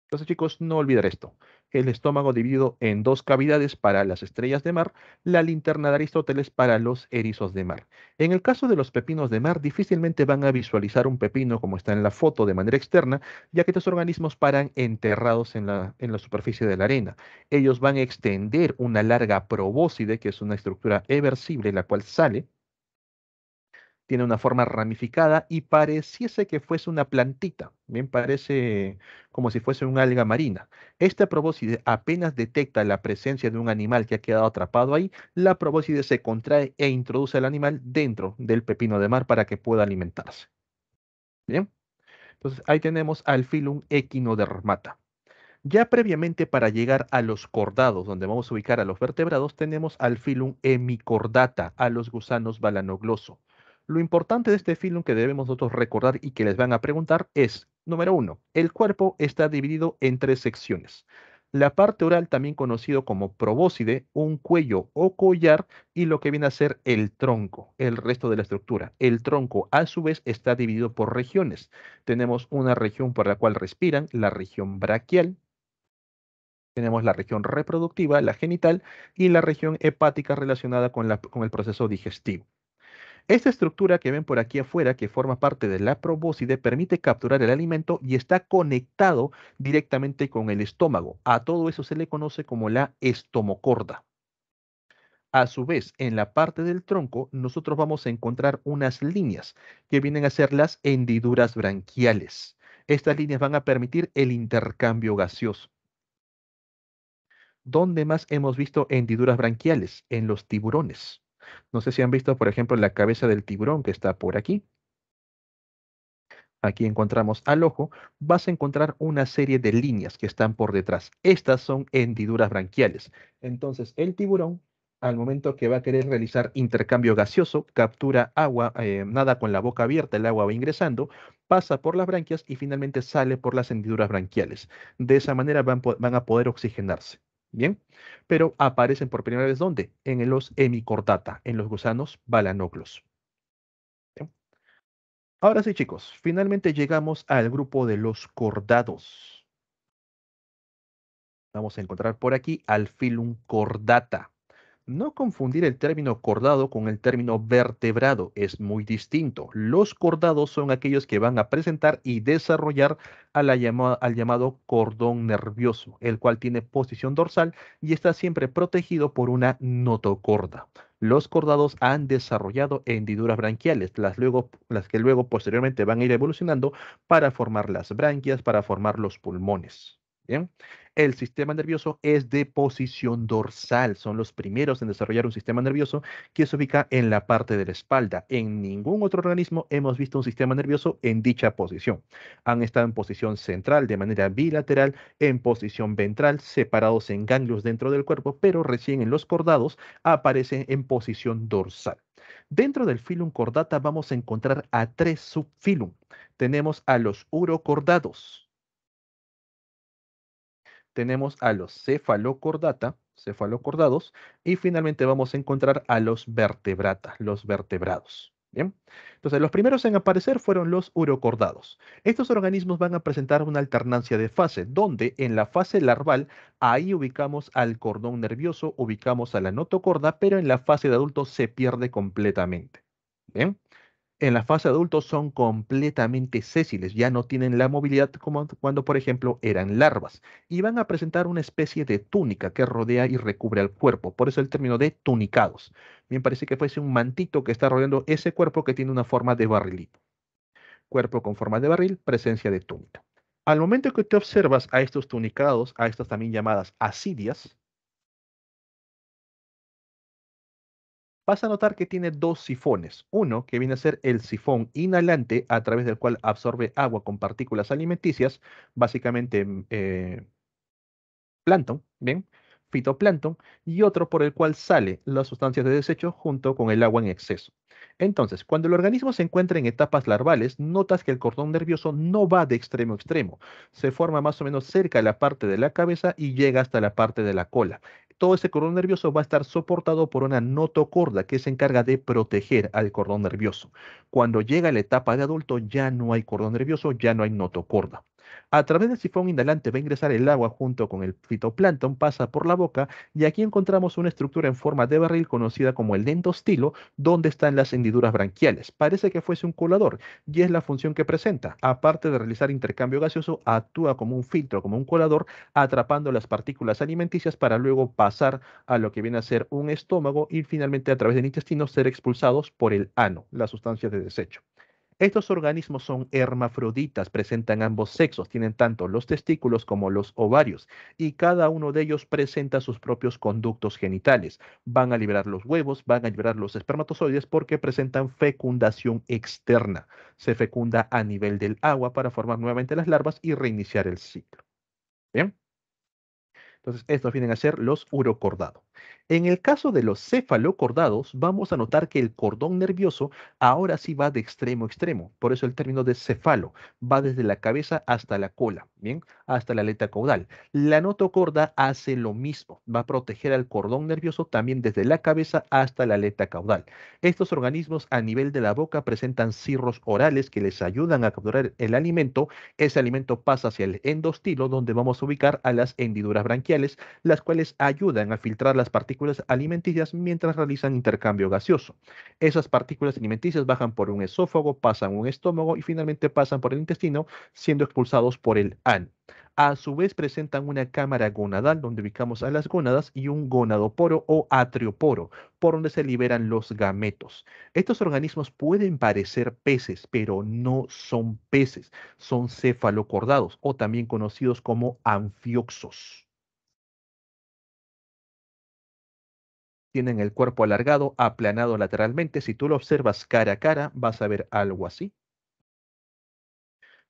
Entonces, chicos, no olvidar esto. El estómago dividido en dos cavidades para las estrellas de mar, la linterna de Aristóteles para los erizos de mar. En el caso de los pepinos de mar, difícilmente van a visualizar un pepino como está en la foto de manera externa, ya que estos organismos paran enterrados en la superficie de la arena. Ellos van a extender una larga probóscide, que es una estructura eversible, la cual sale, tiene una forma ramificada y pareciese que fuese una plantita. Bien, parece como si fuese un alga marina. Esta probóscide apenas detecta la presencia de un animal que ha quedado atrapado ahí, la probóscide se contrae e introduce al animal dentro del pepino de mar para que pueda alimentarse. Bien, entonces ahí tenemos al filum Echinodermata. Ya previamente para llegar a los cordados, donde vamos a ubicar a los vertebrados, tenemos al filum Hemicordata, a los gusanos balanogloso. Lo importante de este filum que debemos nosotros recordar y que les van a preguntar es, número uno, el cuerpo está dividido en tres secciones. La parte oral, también conocido como probóscide, un cuello o collar, y lo que viene a ser el tronco, el resto de la estructura. El tronco, a su vez, está dividido por regiones. Tenemos una región por la cual respiran, la región braquial, tenemos la región reproductiva, la genital, y la región hepática relacionada con el proceso digestivo. Esta estructura que ven por aquí afuera, que forma parte de la probóscide, permite capturar el alimento y está conectado directamente con el estómago. A todo eso se le conoce como la estomocorda. A su vez, en la parte del tronco, nosotros vamos a encontrar unas líneas que vienen a ser las hendiduras branquiales. Estas líneas van a permitir el intercambio gaseoso. ¿Dónde más hemos visto hendiduras branquiales? En los tiburones. No sé si han visto, por ejemplo, la cabeza del tiburón que está por aquí. Aquí encontramos al ojo. Vas a encontrar una serie de líneas que están por detrás. Estas son hendiduras branquiales. Entonces, el tiburón, al momento que va a querer realizar intercambio gaseoso, captura agua, nada con la boca abierta, el agua va ingresando, pasa por las branquias y finalmente sale por las hendiduras branquiales. De esa manera van a poder oxigenarse. Bien, pero aparecen por primera vez ¿dónde? En los hemicordata, en los gusanos balanoclos. Bien. Ahora sí, chicos, finalmente llegamos al grupo de los cordados. Vamos a encontrar por aquí al filum cordata. No confundir el término cordado con el término vertebrado, es muy distinto. Los cordados son aquellos que van a presentar y desarrollar al llamado cordón nervioso, el cual tiene posición dorsal y está siempre protegido por una notocorda. Los cordados han desarrollado hendiduras branquiales, las que luego posteriormente van a ir evolucionando para formar las branquias, para formar los pulmones. Bien. El sistema nervioso es de posición dorsal. Son los primeros en desarrollar un sistema nervioso que se ubica en la parte de la espalda. En ningún otro organismo hemos visto un sistema nervioso en dicha posición. Han estado en posición central de manera bilateral, en posición ventral, separados en ganglios dentro del cuerpo, pero recién en los cordados aparecen en posición dorsal. Dentro del filum cordata vamos a encontrar a tres subfilum. Tenemos a los urocordados, tenemos a los cefalocordados, y finalmente vamos a encontrar a los vertebrata, los vertebrados. Bien, entonces los primeros en aparecer fueron los urocordados. Estos organismos van a presentar una alternancia de fase, donde en la fase larval, ahí ubicamos al cordón nervioso, ubicamos a la notocorda, pero en la fase de adulto se pierde completamente. Bien. En la fase adultos son completamente sésiles, ya no tienen la movilidad como cuando, por ejemplo, eran larvas, y van a presentar una especie de túnica que rodea y recubre al cuerpo, por eso el término de tunicados. Bien, parece que fuese un mantito que está rodeando ese cuerpo que tiene una forma de barrilito. Cuerpo con forma de barril, presencia de túnica. Al momento que te observas a estos tunicados, a estas también llamadas asidias, vas a notar que tiene dos sifones. Uno que viene a ser el sifón inhalante a través del cual absorbe agua con partículas alimenticias, básicamente plancton, ¿bien? Fitoplancton, y otro por el cual sale las sustancias de desecho junto con el agua en exceso. Entonces, cuando el organismo se encuentra en etapas larvales, notas que el cordón nervioso no va de extremo a extremo. Se forma más o menos cerca de la parte de la cabeza y llega hasta la parte de la cola. Todo ese cordón nervioso va a estar soportado por una notocorda que se encarga de proteger al cordón nervioso. Cuando llega la etapa de adulto, ya no hay cordón nervioso, ya no hay notocorda. A través del sifón inhalante va a ingresar el agua junto con el fitoplancton, pasa por la boca y aquí encontramos una estructura en forma de barril conocida como el endostilo, donde están las hendiduras branquiales. Parece que fuese un colador y es la función que presenta. Aparte de realizar intercambio gaseoso, actúa como un filtro, como un colador, atrapando las partículas alimenticias para luego pasar a lo que viene a ser un estómago y finalmente a través del intestino ser expulsados por el ano, las sustancias de desecho. Estos organismos son hermafroditas, presentan ambos sexos, tienen tanto los testículos como los ovarios, y cada uno de ellos presenta sus propios conductos genitales. Van a liberar los huevos, van a liberar los espermatozoides porque presentan fecundación externa. Se fecunda a nivel del agua para formar nuevamente las larvas y reiniciar el ciclo. Bien. Entonces, estos vienen a ser los urocordados. En el caso de los cefalocordados, vamos a notar que el cordón nervioso ahora sí va de extremo a extremo. Por eso el término de cefalo va desde la cabeza hasta la cola, ¿bien? Hasta la aleta caudal. La notocorda hace lo mismo, va a proteger al cordón nervioso también desde la cabeza hasta la aleta caudal. Estos organismos a nivel de la boca presentan cirros orales que les ayudan a capturar el alimento. Ese alimento pasa hacia el endostilo, donde vamos a ubicar a las hendiduras branquiales branquiales, las cuales ayudan a filtrar las partículas alimenticias mientras realizan intercambio gaseoso. Esas partículas alimenticias bajan por un esófago, pasan un estómago y finalmente pasan por el intestino, siendo expulsados por el ano. A su vez presentan una cámara gonadal donde ubicamos a las gónadas y un gonadoporo o atrioporo, por donde se liberan los gametos. Estos organismos pueden parecer peces, pero no son peces, son cefalocordados o también conocidos como anfioxos. Tienen el cuerpo alargado, aplanado lateralmente. Si tú lo observas cara a cara, vas a ver algo así.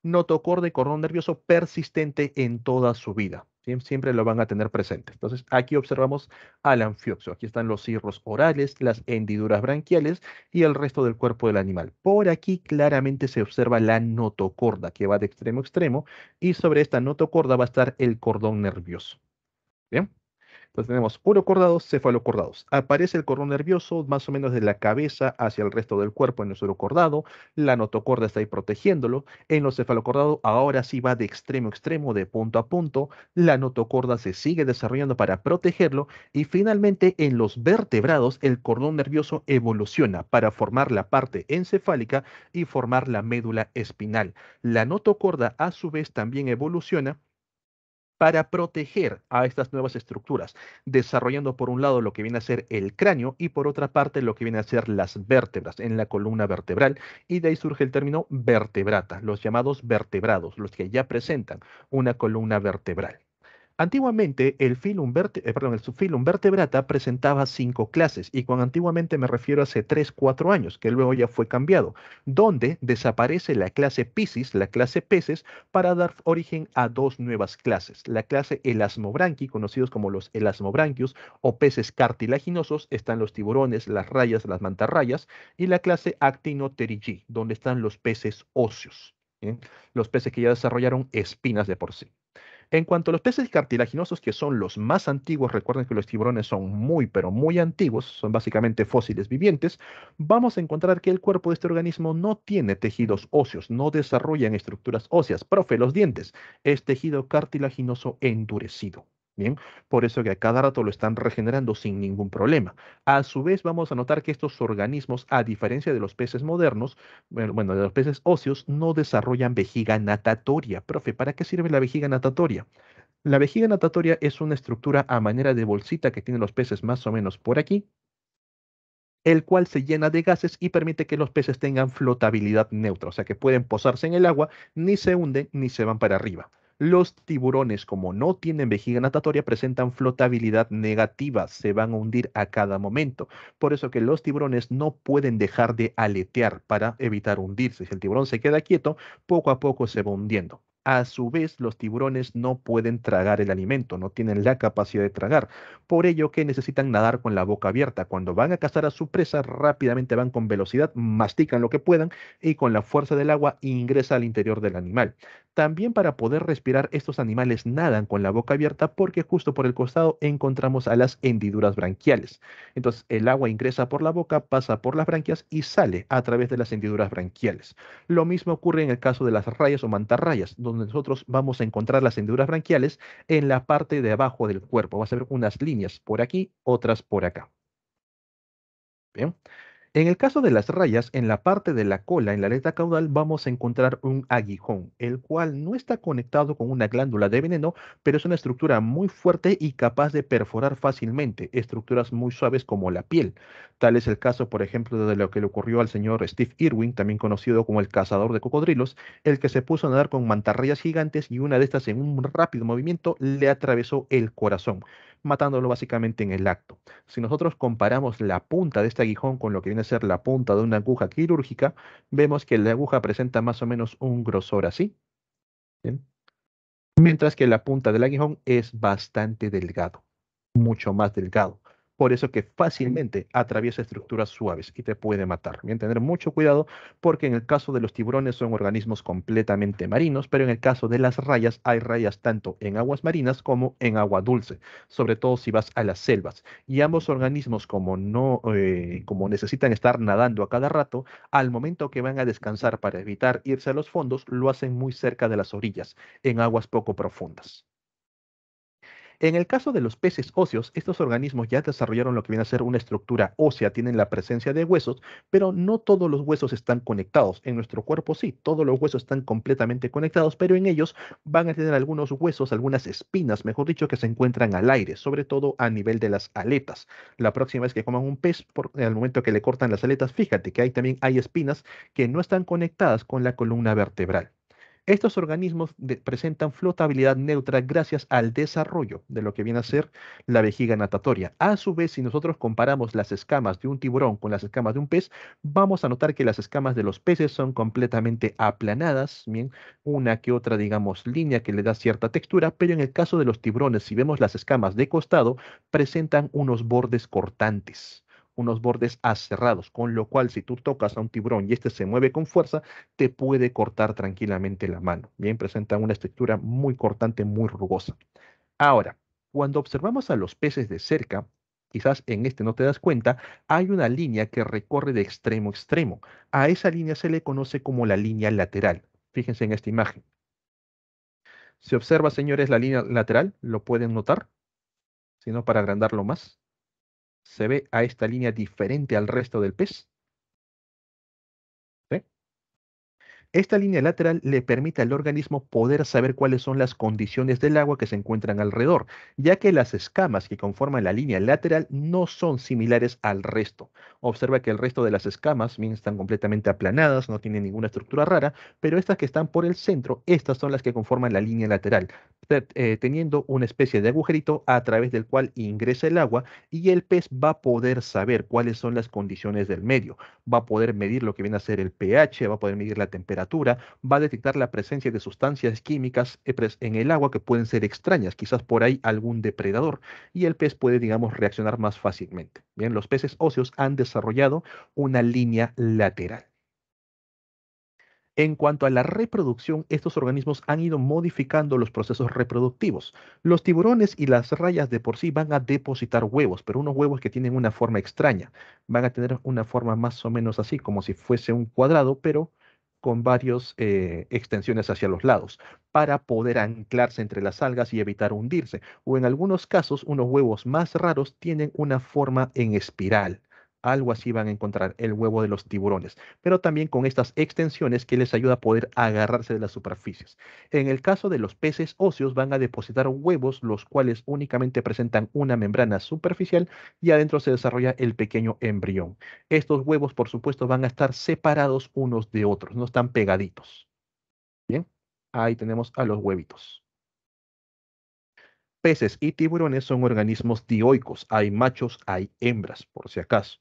Notocorde, cordón nervioso persistente en toda su vida. Siempre lo van a tener presente. Entonces, aquí observamos al anfioxo. Aquí están los cirros orales, las hendiduras branquiales y el resto del cuerpo del animal. Por aquí claramente se observa la notocorda, que va de extremo a extremo, y sobre esta notocorda va a estar el cordón nervioso. ¿Bien? Entonces tenemos urocordados, cefalocordados. Aparece el cordón nervioso más o menos de la cabeza hacia el resto del cuerpo en el urocordado. La notocorda está ahí protegiéndolo. En los cefalocordados ahora sí va de extremo a extremo, de punto a punto. La notocorda se sigue desarrollando para protegerlo. Y finalmente en los vertebrados el cordón nervioso evoluciona para formar la parte encefálica y formar la médula espinal. La notocorda a su vez también evoluciona para proteger a estas nuevas estructuras, desarrollando por un lado lo que viene a ser el cráneo y por otra parte lo que viene a ser las vértebras en la columna vertebral, y de ahí surge el término vertebrata, los llamados vertebrados, los que ya presentan una columna vertebral. Antiguamente, el subfilum vertebrata presentaba 5 clases, y con antiguamente me refiero a hace 3, 4 años, que luego ya fue cambiado, donde desaparece la clase Piscis, la clase peces, para dar origen a 2 nuevas clases. La clase Elasmobranqui, conocidos como los elasmobranquios o peces cartilaginosos, están los tiburones, las rayas, las mantarrayas, y la clase Actinopterygii, donde están los peces óseos. ¿Bien? Los peces que ya desarrollaron espinas de por sí. En cuanto a los peces cartilaginosos, que son los más antiguos, recuerden que los tiburones son muy, pero muy antiguos, son básicamente fósiles vivientes, vamos a encontrar que el cuerpo de este organismo no tiene tejidos óseos, no desarrollan estructuras óseas. Profe, los dientes es tejido cartilaginoso endurecido. Bien, por eso que a cada rato lo están regenerando sin ningún problema. A su vez, vamos a notar que estos organismos, a diferencia de los peces modernos, bueno, de los peces óseos, no desarrollan vejiga natatoria. Profe, ¿para qué sirve la vejiga natatoria? La vejiga natatoria es una estructura a manera de bolsita que tienen los peces más o menos por aquí, el cual se llena de gases y permite que los peces tengan flotabilidad neutra, o sea que pueden posarse en el agua, ni se hunden ni se van para arriba. Los tiburones, como no tienen vejiga natatoria, presentan flotabilidad negativa, se van a hundir a cada momento. Por eso que los tiburones no pueden dejar de aletear para evitar hundirse. Si el tiburón se queda quieto, poco a poco se va hundiendo. A su vez, los tiburones no pueden tragar el alimento, no tienen la capacidad de tragar. Por ello que necesitan nadar con la boca abierta. Cuando van a cazar a su presa, rápidamente van con velocidad, mastican lo que puedan y con la fuerza del agua ingresa al interior del animal. También para poder respirar, estos animales nadan con la boca abierta porque justo por el costado encontramos a las hendiduras branquiales. Entonces el agua ingresa por la boca, pasa por las branquias y sale a través de las hendiduras branquiales. Lo mismo ocurre en el caso de las rayas o mantarrayas, donde nosotros vamos a encontrar las hendiduras branquiales en la parte de abajo del cuerpo. Vas a ver unas líneas por aquí, otras por acá. Bien. En el caso de las rayas, en la parte de la cola, en la aleta caudal, vamos a encontrar un aguijón, el cual no está conectado con una glándula de veneno, pero es una estructura muy fuerte y capaz de perforar fácilmente estructuras muy suaves como la piel. Tal es el caso, por ejemplo, de lo que le ocurrió al señor Steve Irwin, también conocido como el cazador de cocodrilos, el que se puso a nadar con mantarrayas gigantes y una de estas en un rápido movimiento le atravesó el corazón, matándolo básicamente en el acto. Si nosotros comparamos la punta de este aguijón con lo que viene a ser la punta de una aguja quirúrgica, vemos que la aguja presenta más o menos un grosor así, ¿bien? Mientras que la punta del aguijón es bastante delgado, mucho más delgado. Por eso que fácilmente atraviesa estructuras suaves y te puede matar. Bien, tener mucho cuidado porque en el caso de los tiburones son organismos completamente marinos, pero en el caso de las rayas hay rayas tanto en aguas marinas como en agua dulce, sobre todo si vas a las selvas. Y ambos organismos como no, como necesitan estar nadando a cada rato, al momento que van a descansar para evitar irse a los fondos, lo hacen muy cerca de las orillas, en aguas poco profundas. En el caso de los peces óseos, estos organismos ya desarrollaron lo que viene a ser una estructura ósea, tienen la presencia de huesos, pero no todos los huesos están conectados. En nuestro cuerpo sí, todos los huesos están completamente conectados, pero en ellos van a tener algunos huesos, algunas espinas, mejor dicho, que se encuentran al aire, sobre todo a nivel de las aletas. La próxima vez que coman un pez, al momento que le cortan las aletas, fíjate que ahí también hay espinas que no están conectadas con la columna vertebral. Estos organismos presentan flotabilidad neutra gracias al desarrollo de lo que viene a ser la vejiga natatoria. A su vez, si nosotros comparamos las escamas de un tiburón con las escamas de un pez, vamos a notar que las escamas de los peces son completamente aplanadas, bien, una que otra, digamos, línea que le da cierta textura, pero en el caso de los tiburones, si vemos las escamas de costado, presentan unos bordes cortantes, unos bordes aserrados, con lo cual si tú tocas a un tiburón y este se mueve con fuerza, te puede cortar tranquilamente la mano. Bien, presentan una estructura muy cortante, muy rugosa. Ahora, cuando observamos a los peces de cerca, quizás en este no te das cuenta, hay una línea que recorre de extremo a extremo. A esa línea se le conoce como la línea lateral. Fíjense en esta imagen. Si observa, señores, la línea lateral, ¿lo pueden notar? Si no, para agrandarlo más, se ve a esta línea diferente al resto del pez. ¿Sí? Esta línea lateral le permite al organismo poder saber cuáles son las condiciones del agua que se encuentran alrededor, ya que las escamas que conforman la línea lateral no son similares al resto. Observa que el resto de las escamas bien están completamente aplanadas, no tienen ninguna estructura rara, pero estas que están por el centro, estas son las que conforman la línea lateral, teniendo una especie de agujerito a través del cual ingresa el agua y el pez va a poder saber cuáles son las condiciones del medio, va a poder medir lo que viene a ser el pH, va a poder medir la temperatura, va a detectar la presencia de sustancias químicas en el agua que pueden ser extrañas, quizás por ahí algún depredador, y el pez puede, digamos, reaccionar más fácilmente. Bien, los peces óseos han desarrollado una línea lateral. En cuanto a la reproducción, estos organismos han ido modificando los procesos reproductivos. Los tiburones y las rayas de por sí van a depositar huevos, pero unos huevos que tienen una forma extraña. Van a tener una forma más o menos así, como si fuese un cuadrado, pero con varias extensiones hacia los lados, para poder anclarse entre las algas y evitar hundirse. O en algunos casos, unos huevos más raros tienen una forma en espiral. Algo así van a encontrar el huevo de los tiburones, pero también con estas extensiones que les ayuda a poder agarrarse de las superficies. En el caso de los peces óseos van a depositar huevos, los cuales únicamente presentan una membrana superficial y adentro se desarrolla el pequeño embrión. Estos huevos, por supuesto, van a estar separados unos de otros, no están pegaditos. Bien, ahí tenemos a los huevitos. Peces y tiburones son organismos dioicos, hay machos, hay hembras, por si acaso.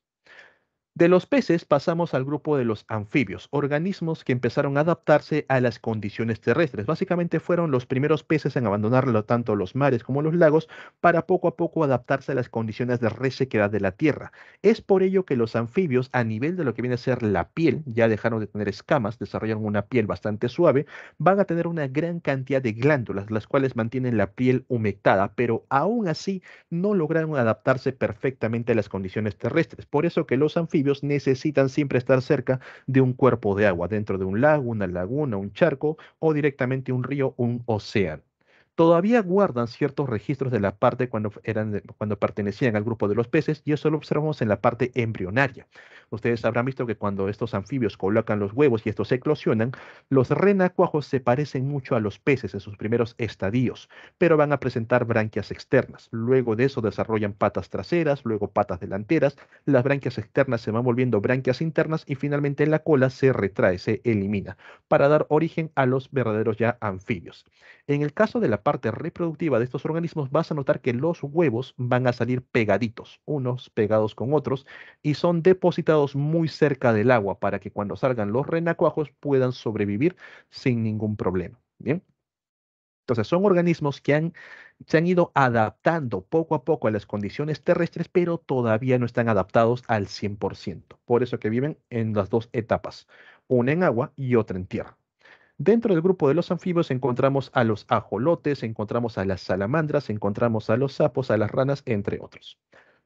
De los peces pasamos al grupo de los anfibios, organismos que empezaron a adaptarse a las condiciones terrestres. Básicamente fueron los primeros peces en abandonarlo tanto los mares como los lagos para poco a poco adaptarse a las condiciones de resequedad de la tierra. Es por ello que los anfibios, a nivel de lo que viene a ser la piel, ya dejaron de tener escamas, desarrollaron una piel bastante suave, van a tener una gran cantidad de glándulas, las cuales mantienen la piel humectada, pero aún así no lograron adaptarse perfectamente a las condiciones terrestres. Por eso que los anfibios necesitan siempre estar cerca de un cuerpo de agua, dentro de un lago, una laguna, un charco o directamente un río, un océano. Todavía guardan ciertos registros de la parte cuando pertenecían al grupo de los peces y eso lo observamos en la parte embrionaria. Ustedes habrán visto que cuando estos anfibios colocan los huevos y estos eclosionan, los renacuajos se parecen mucho a los peces en sus primeros estadios, pero van a presentar branquias externas. Luego de eso desarrollan patas traseras, luego patas delanteras. Las branquias externas se van volviendo branquias internas y finalmente la cola se retrae, se elimina, para dar origen a los verdaderos ya anfibios. En el caso de la parte reproductiva de estos organismos, vas a notar que los huevos van a salir pegaditos, unos pegados con otros, y son depositados muy cerca del agua para que cuando salgan los renacuajos puedan sobrevivir sin ningún problema. Bien. Entonces, son organismos que se han ido adaptando poco a poco a las condiciones terrestres, pero todavía no están adaptados al 100%. Por eso que viven en las dos etapas, una en agua y otra en tierra. Dentro del grupo de los anfibios encontramos a los ajolotes, encontramos a las salamandras, encontramos a los sapos, a las ranas, entre otros.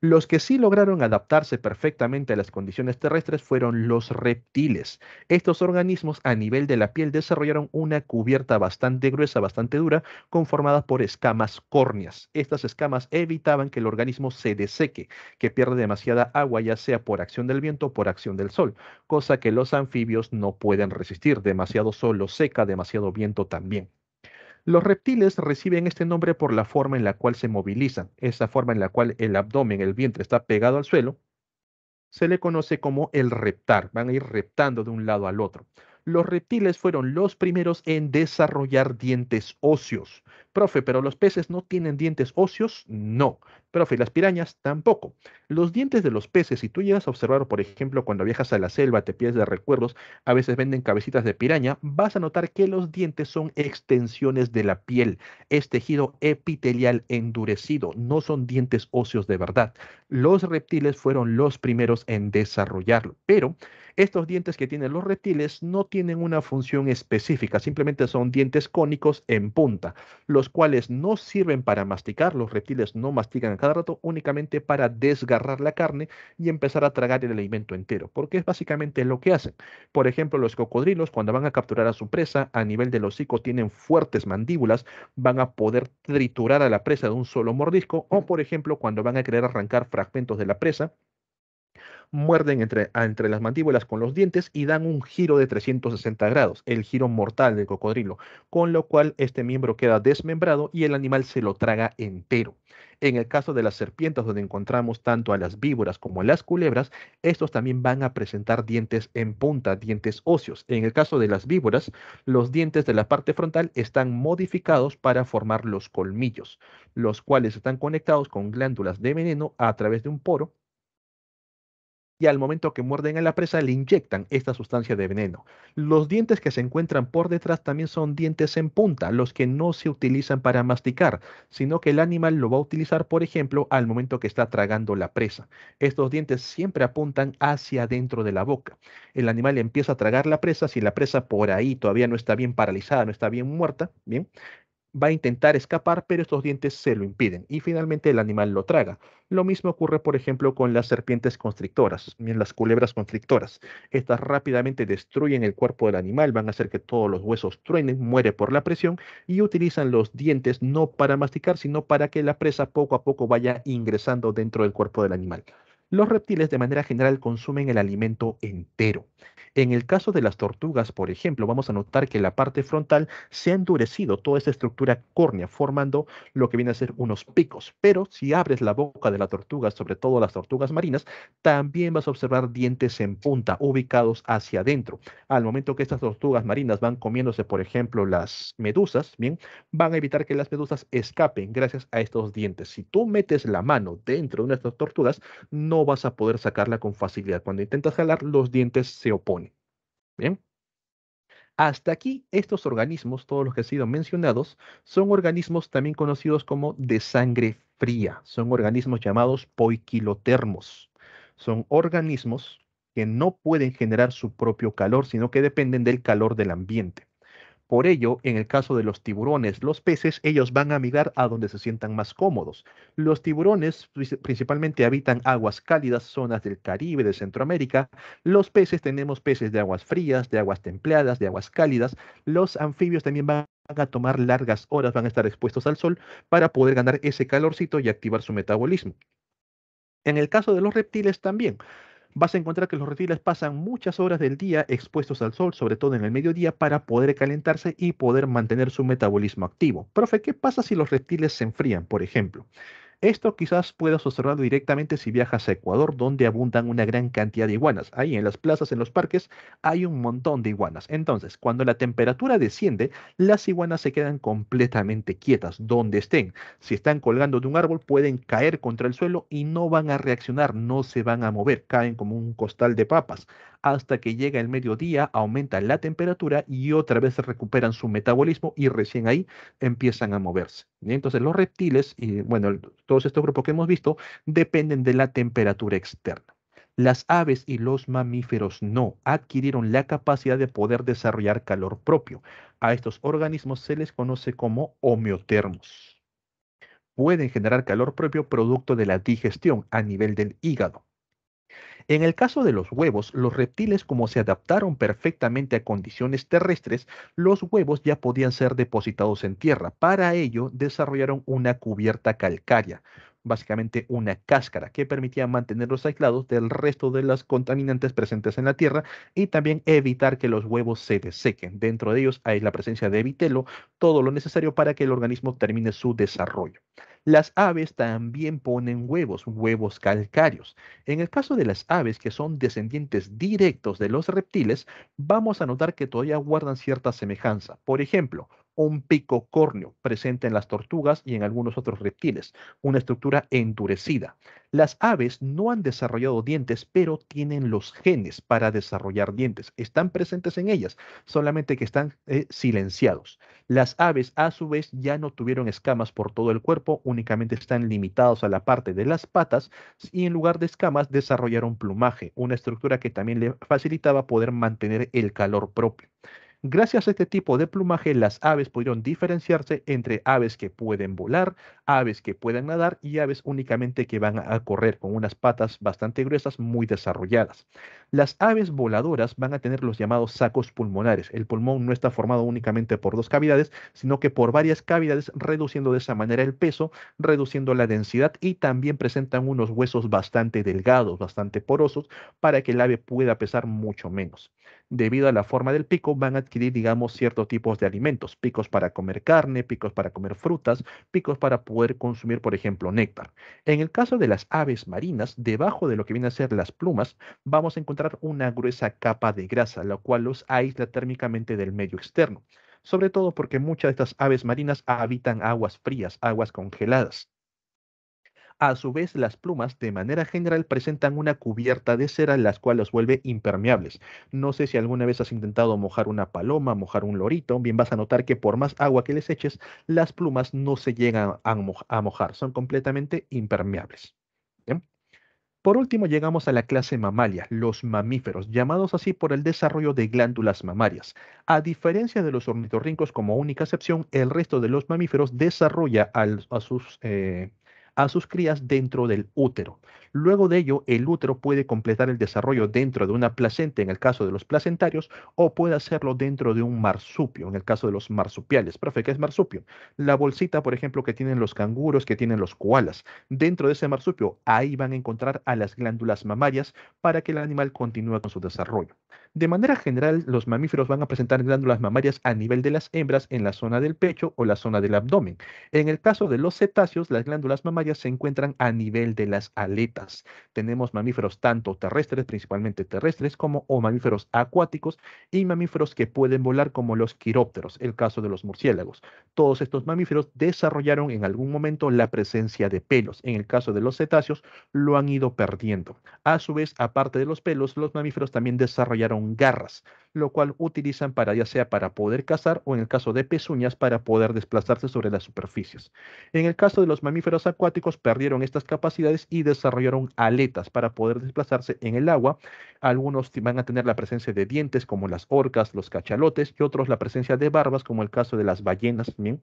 Los que sí lograron adaptarse perfectamente a las condiciones terrestres fueron los reptiles. Estos organismos a nivel de la piel desarrollaron una cubierta bastante gruesa, bastante dura, conformada por escamas córneas. Estas escamas evitaban que el organismo se deseque, que pierda demasiada agua, ya sea por acción del viento o por acción del sol, cosa que los anfibios no pueden resistir. Demasiado sol los seca, demasiado viento también. Los reptiles reciben este nombre por la forma en la cual se movilizan. Esa forma en la cual el abdomen, el vientre está pegado al suelo, se le conoce como el reptar. Van a ir reptando de un lado al otro. Los reptiles fueron los primeros en desarrollar dientes óseos. Profe, ¿pero los peces no tienen dientes óseos? No. Profe, ¿y las pirañas? Tampoco. Los dientes de los peces, si tú llegas a observar, por ejemplo, cuando viajas a la selva, te pierdes de recuerdos, a veces venden cabecitas de piraña, vas a notar que los dientes son extensiones de la piel. Es tejido epitelial endurecido, no son dientes óseos de verdad. Los reptiles fueron los primeros en desarrollarlo, pero estos dientes que tienen los reptiles no tienen una función específica, simplemente son dientes cónicos en punta, los cuales no sirven para masticar. Los reptiles no mastican a cada rato, únicamente para desgarrar la carne y empezar a tragar el alimento entero, porque es básicamente lo que hacen. Por ejemplo, los cocodrilos, cuando van a capturar a su presa, a nivel del hocico tienen fuertes mandíbulas, van a poder triturar a la presa de un solo mordisco, o por ejemplo, cuando van a querer arrancar fragmentos de la presa, muerden entre las mandíbulas con los dientes y dan un giro de 360 grados, el giro mortal del cocodrilo, con lo cual este miembro queda desmembrado y el animal se lo traga entero. En el caso de las serpientes, donde encontramos tanto a las víboras como a las culebras, estos también van a presentar dientes en punta, dientes óseos. En el caso de las víboras, los dientes de la parte frontal están modificados para formar los colmillos, los cuales están conectados con glándulas de veneno a través de un poro, y al momento que muerden a la presa le inyectan esta sustancia de veneno. Los dientes que se encuentran por detrás también son dientes en punta, los que no se utilizan para masticar, sino que el animal lo va a utilizar, por ejemplo, al momento que está tragando la presa. Estos dientes siempre apuntan hacia adentro de la boca. El animal empieza a tragar la presa, si la presa por ahí todavía no está bien paralizada, no está bien muerta, bien, va a intentar escapar, pero estos dientes se lo impiden y finalmente el animal lo traga. Lo mismo ocurre, por ejemplo, con las serpientes constrictoras, bien, las culebras constrictoras. Estas rápidamente destruyen el cuerpo del animal, van a hacer que todos los huesos truenen, muere por la presión y utilizan los dientes no para masticar, sino para que la presa poco a poco vaya ingresando dentro del cuerpo del animal. Los reptiles de manera general consumen el alimento entero. En el caso de las tortugas, por ejemplo, vamos a notar que la parte frontal se ha endurecido toda esta estructura córnea, formando lo que viene a ser unos picos. Pero si abres la boca de la tortuga, sobre todo las tortugas marinas, también vas a observar dientes en punta, ubicados hacia adentro. Al momento que estas tortugas marinas van comiéndose, por ejemplo, las medusas, bien, van a evitar que las medusas escapen gracias a estos dientes. Si tú metes la mano dentro de una de estas tortugas, no vas a poder sacarla con facilidad. Cuando intentas jalar, los dientes se oponen. Bien. Hasta aquí, estos organismos, todos los que han sido mencionados, son organismos también conocidos como de sangre fría. Son organismos llamados poiquilotermos. Son organismos que no pueden generar su propio calor, sino que dependen del calor del ambiente. Por ello, en el caso de los tiburones, los peces, ellos van a migrar a donde se sientan más cómodos. Los tiburones principalmente habitan aguas cálidas, zonas del Caribe, de Centroamérica. Los peces, tenemos peces de aguas frías, de aguas templadas, de aguas cálidas. Los anfibios también van a tomar largas horas, van a estar expuestos al sol para poder ganar ese calorcito y activar su metabolismo. En el caso de los reptiles también. Vas a encontrar que los reptiles pasan muchas horas del día expuestos al sol, sobre todo en el mediodía, para poder calentarse y poder mantener su metabolismo activo. Profe, ¿qué pasa si los reptiles se enfrían, por ejemplo? Esto quizás puedas observarlo directamente si viajas a Ecuador, donde abundan una gran cantidad de iguanas. Ahí en las plazas, en los parques, hay un montón de iguanas. Entonces, cuando la temperatura desciende, las iguanas se quedan completamente quietas, donde estén. Si están colgando de un árbol, pueden caer contra el suelo y no van a reaccionar, no se van a mover, caen como un costal de papas. Hasta que llega el mediodía, aumenta la temperatura y otra vez recuperan su metabolismo y recién ahí empiezan a moverse. ¿Sí? Entonces los reptiles y bueno, todos estos grupos que hemos visto dependen de la temperatura externa. Las aves y los mamíferos no adquirieron la capacidad de poder desarrollar calor propio. A estos organismos se les conoce como homeotermos. pueden generar calor propio producto de la digestión a nivel del hígado. En el caso de los huevos, los reptiles como se adaptaron perfectamente a condiciones terrestres, los huevos ya podían ser depositados en tierra. Para ello, desarrollaron una cubierta calcárea, básicamente una cáscara, que permitía mantenerlos aislados del resto de las contaminantes presentes en la tierra y también evitar que los huevos se desequen. Dentro de ellos hay la presencia de vitelo, todo lo necesario para que el organismo termine su desarrollo. Las aves también ponen huevos, huevos calcáreos. En el caso de las aves que son descendientes directos de los reptiles, vamos a notar que todavía guardan cierta semejanza. Por ejemplo, un pico córneo presente en las tortugas y en algunos otros reptiles, una estructura endurecida. Las aves no han desarrollado dientes, pero tienen los genes para desarrollar dientes. Están presentes en ellas, solamente que están silenciados. Las aves, a su vez, ya no tuvieron escamas por todo el cuerpo, únicamente están limitados a la parte de las patas y en lugar de escamas desarrollaron plumaje, una estructura que también le facilitaba poder mantener el calor propio. Gracias a este tipo de plumaje, las aves pudieron diferenciarse entre aves que pueden volar, aves que pueden nadar y aves únicamente que van a correr con unas patas bastante gruesas muy desarrolladas. Las aves voladoras van a tener los llamados sacos pulmonares. El pulmón no está formado únicamente por dos cavidades, sino que por varias cavidades, reduciendo de esa manera el peso, reduciendo la densidad y también presentan unos huesos bastante delgados, bastante porosos, para que el ave pueda pesar mucho menos. Debido a la forma del pico, van a adquirir, digamos, ciertos tipos de alimentos, picos para comer carne, picos para comer frutas, picos para poder consumir, por ejemplo, néctar. En el caso de las aves marinas, debajo de lo que vienen a ser las plumas, vamos a encontrar una gruesa capa de grasa, la cual los aísla térmicamente del medio externo. Sobre todo porque muchas de estas aves marinas habitan aguas frías, aguas congeladas. A su vez, las plumas de manera general presentan una cubierta de cera, las cuales los vuelve impermeables. No sé si alguna vez has intentado mojar una paloma, mojar un lorito, bien vas a notar que por más agua que les eches, las plumas no se llegan a mojar, son completamente impermeables. ¿Bien? Por último, llegamos a la clase mamalia, los mamíferos, llamados así por el desarrollo de glándulas mamarias. A diferencia de los ornitorrincos como única excepción, el resto de los mamíferos desarrolla a sus crías dentro del útero. Luego de ello, el útero puede completar el desarrollo dentro de una placenta en el caso de los placentarios o puede hacerlo dentro de un marsupio en el caso de los marsupiales. Profe, ¿qué es marsupio? La bolsita, por ejemplo, que tienen los canguros, que tienen los koalas. Dentro de ese marsupio, ahí van a encontrar a las glándulas mamarias para que el animal continúe con su desarrollo. De manera general, los mamíferos van a presentar glándulas mamarias a nivel de las hembras en la zona del pecho o la zona del abdomen. En el caso de los cetáceos, las glándulas mamarias se encuentran a nivel de las aletas. Tenemos mamíferos tanto terrestres, principalmente terrestres, como o mamíferos acuáticos y mamíferos que pueden volar como los quirópteros, el caso de los murciélagos. Todos estos mamíferos desarrollaron en algún momento la presencia de pelos. En el caso de los cetáceos, lo han ido perdiendo. A su vez, aparte de los pelos, los mamíferos también desarrollaron garras, lo cual utilizan para ya sea para poder cazar o en el caso de pezuñas para poder desplazarse sobre las superficies. En el caso de los mamíferos acuáticos, perdieron estas capacidades y desarrollaron aletas para poder desplazarse en el agua. Algunos van a tener la presencia de dientes como las orcas, los cachalotes y otros la presencia de barbas como el caso de las ballenas, ¿bien?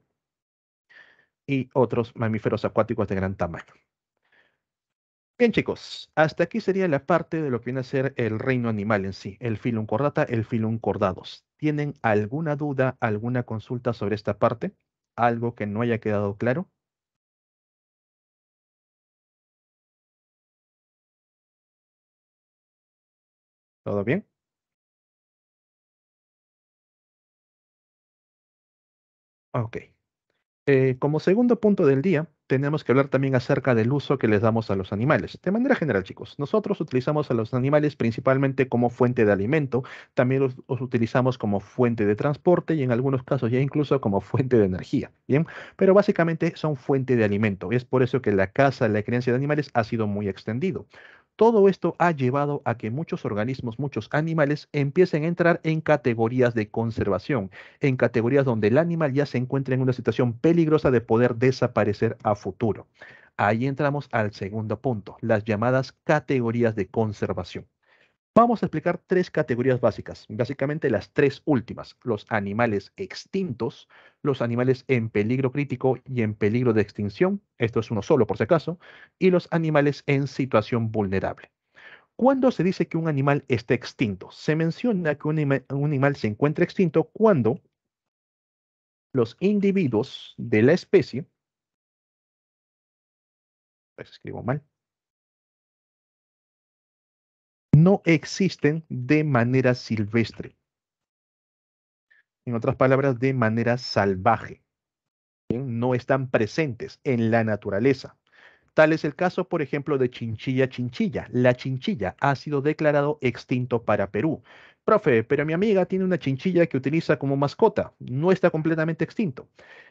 Y otros mamíferos acuáticos de gran tamaño. Bien, chicos, hasta aquí sería la parte de lo que viene a ser el reino animal en sí, el Phylum Chordata, el Phylum Chordados. ¿Tienen alguna duda, alguna consulta sobre esta parte? ¿Algo que no haya quedado claro? ¿Todo bien? Ok. Como segundo punto del día, tenemos que hablar también acerca del uso que les damos a los animales. De manera general, chicos, nosotros utilizamos a los animales principalmente como fuente de alimento, también los utilizamos como fuente de transporte y en algunos casos ya incluso como fuente de energía, ¿bien? Pero básicamente son fuente de alimento. Es por eso que la caza, la crianza de animales ha sido muy extendido. Todo esto ha llevado a que muchos organismos, muchos animales empiecen a entrar en categorías de conservación, en categorías donde el animal ya se encuentra en una situación peligrosa de poder desaparecer a futuro. Ahí entramos al segundo punto, las llamadas categorías de conservación. Vamos a explicar tres categorías básicas, básicamente las tres últimas: los animales extintos, los animales en peligro crítico y en peligro de extinción, esto es uno solo por si acaso, y los animales en situación vulnerable. ¿Cuándo se dice que un animal está extinto? Se menciona que un animal se encuentra extinto cuando los individuos de la especie, pues escribo mal, no existen de manera silvestre, en otras palabras, de manera salvaje. Bien, no están presentes en la naturaleza. Tal es el caso, por ejemplo, de Chinchilla chinchilla. La chinchilla ha sido declarado extinto para Perú. Profe, pero mi amiga tiene una chinchilla que utiliza como mascota. No está completamente extinto.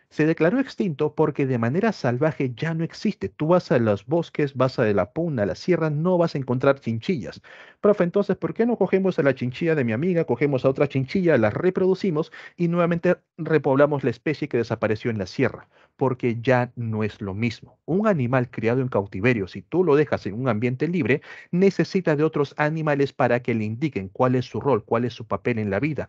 Se declaró extinto porque de manera salvaje ya no existe. Tú vas a los bosques, vas a la puna, a la sierra, no vas a encontrar chinchillas. Profe, entonces, ¿por qué no cogemos a la chinchilla de mi amiga, cogemos a otra chinchilla, la reproducimos y nuevamente repoblamos la especie que desapareció en la sierra? Porque ya no es lo mismo. Un animal criado en cautiverio, si tú lo dejas en un ambiente libre, necesita de otros animales para que le indiquen cuál es su rol, cuál es su papel en la vida,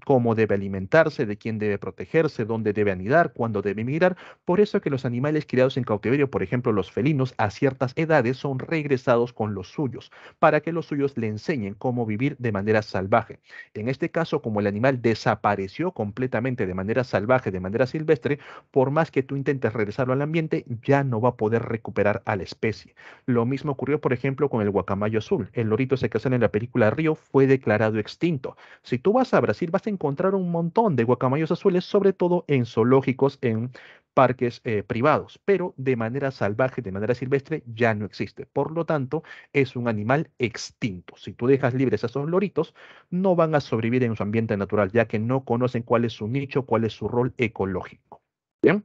cómo debe alimentarse, de quién debe protegerse, dónde debe anidar, cuándo debe migrar. Por eso que los animales criados en cautiverio, por ejemplo los felinos, a ciertas edades son regresados con los suyos, para que los suyos le enseñen cómo vivir de manera salvaje. En este caso, como el animal desapareció completamente de manera salvaje, de manera silvestre, por más que tú intentes regresarlo al ambiente, ya no va a poder recuperar a la especie. Lo mismo ocurrió, por ejemplo, con el guacamayo azul. El lorito ese que sale en la película Río fue declarado extinto. Si tú vas a Brasil, vas a encontrar un montón de guacamayos azules, sobre todo en zoológicos, en parques privados, pero de manera salvaje, de manera silvestre, ya no existe. Por lo tanto, es un animal extinto. Si tú dejas libres a esos loritos, no van a sobrevivir en su ambiente natural, ya que no conocen cuál es su nicho, cuál es su rol ecológico. Bien.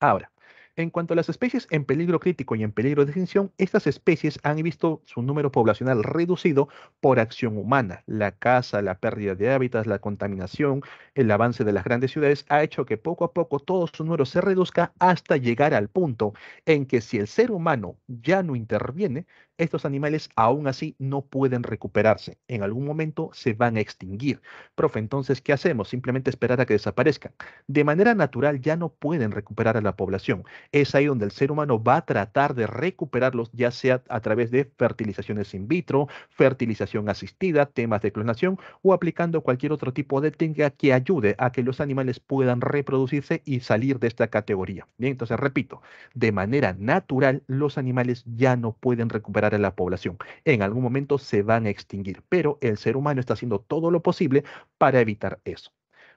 Ahora, en cuanto a las especies en peligro crítico y en peligro de extinción, estas especies han visto su número poblacional reducido por acción humana. La caza, la pérdida de hábitats, la contaminación, el avance de las grandes ciudades ha hecho que poco a poco todo su número se reduzca hasta llegar al punto en que si el ser humano ya no interviene, estos animales aún así no pueden recuperarse. En algún momento se van a extinguir. Profe, entonces, ¿qué hacemos? Simplemente esperar a que desaparezcan. De manera natural ya no pueden recuperar a la población. Es ahí donde el ser humano va a tratar de recuperarlos, ya sea a través de fertilizaciones in vitro, fertilización asistida, temas de clonación o aplicando cualquier otro tipo de técnica que ayude a que los animales puedan reproducirse y salir de esta categoría. Bien, entonces repito, de manera natural los animales ya no pueden recuperar a la población. En algún momento se van a extinguir, pero el ser humano está haciendo todo lo posible para evitar eso.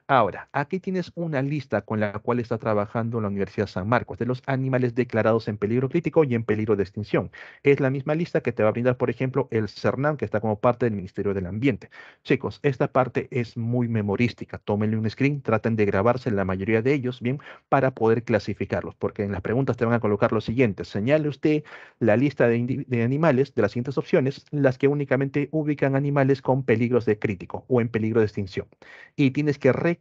Ahora, aquí tienes una lista con la cual está trabajando la Universidad San Marcos de los animales declarados en peligro crítico y en peligro de extinción. Es la misma lista que te va a brindar, por ejemplo, el CERNAM, que está como parte del Ministerio del Ambiente. Chicos, esta parte es muy memorística. Tómenle un screen, traten de grabarse la mayoría de ellos, bien, para poder clasificarlos, porque en las preguntas te van a colocar lo siguiente. Señale usted la lista de animales de las siguientes opciones, las que únicamente ubican animales con peligros de crítico o en peligro de extinción, y tienes que reconocer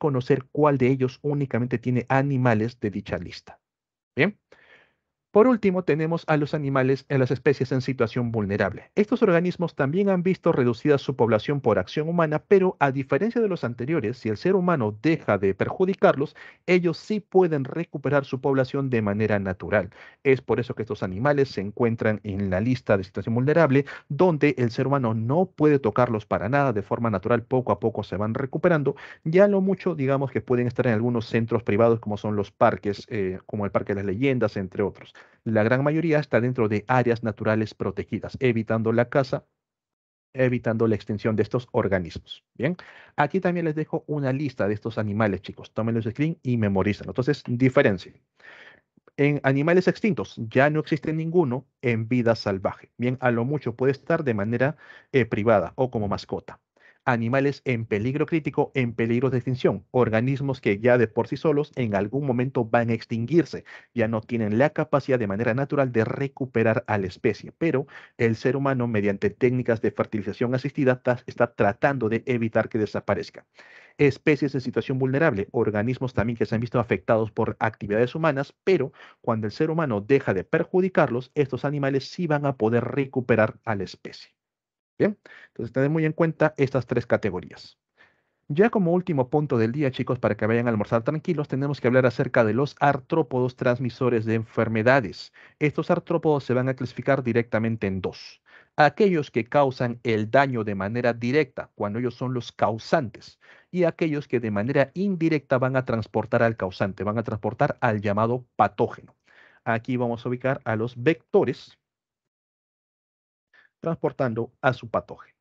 cuál de ellos únicamente tiene animales de dicha lista. Bien. Por último, tenemos a los animales en las especies en situación vulnerable. Estos organismos también han visto reducida su población por acción humana, pero a diferencia de los anteriores, si el ser humano deja de perjudicarlos, ellos sí pueden recuperar su población de manera natural. Es por eso que estos animales se encuentran en la lista de situación vulnerable, donde el ser humano no puede tocarlos para nada, de forma natural, poco a poco se van recuperando. Ya lo mucho, digamos que pueden estar en algunos centros privados, como son los parques, como el Parque de las Leyendas, entre otros. La gran mayoría está dentro de áreas naturales protegidas, evitando la caza, evitando la extinción de estos organismos. Bien, aquí también les dejo una lista de estos animales, chicos. Tómenlos de screen y memorízalo. Entonces, diferencien. En animales extintos ya no existe ninguno en vida salvaje. Bien, a lo mucho puede estar de manera privada o como mascota. Animales en peligro crítico, en peligro de extinción. Organismos que ya de por sí solos en algún momento van a extinguirse. Ya no tienen la capacidad de manera natural de recuperar a la especie. Pero el ser humano, mediante técnicas de fertilización asistida, está tratando de evitar que desaparezca. Especies en situación vulnerable, organismos también que se han visto afectados por actividades humanas, pero cuando el ser humano deja de perjudicarlos, estos animales sí van a poder recuperar a la especie. Bien, entonces tened muy en cuenta estas tres categorías. Ya como último punto del día, chicos, para que vayan a almorzar tranquilos, tenemos que hablar acerca de los artrópodos transmisores de enfermedades. Estos artrópodos se van a clasificar directamente en dos. Aquellos que causan el daño de manera directa, cuando ellos son los causantes, y aquellos que de manera indirecta van a transportar al causante, van a transportar al llamado patógeno. Aquí vamos a ubicar a los vectores transportando a su patógeno.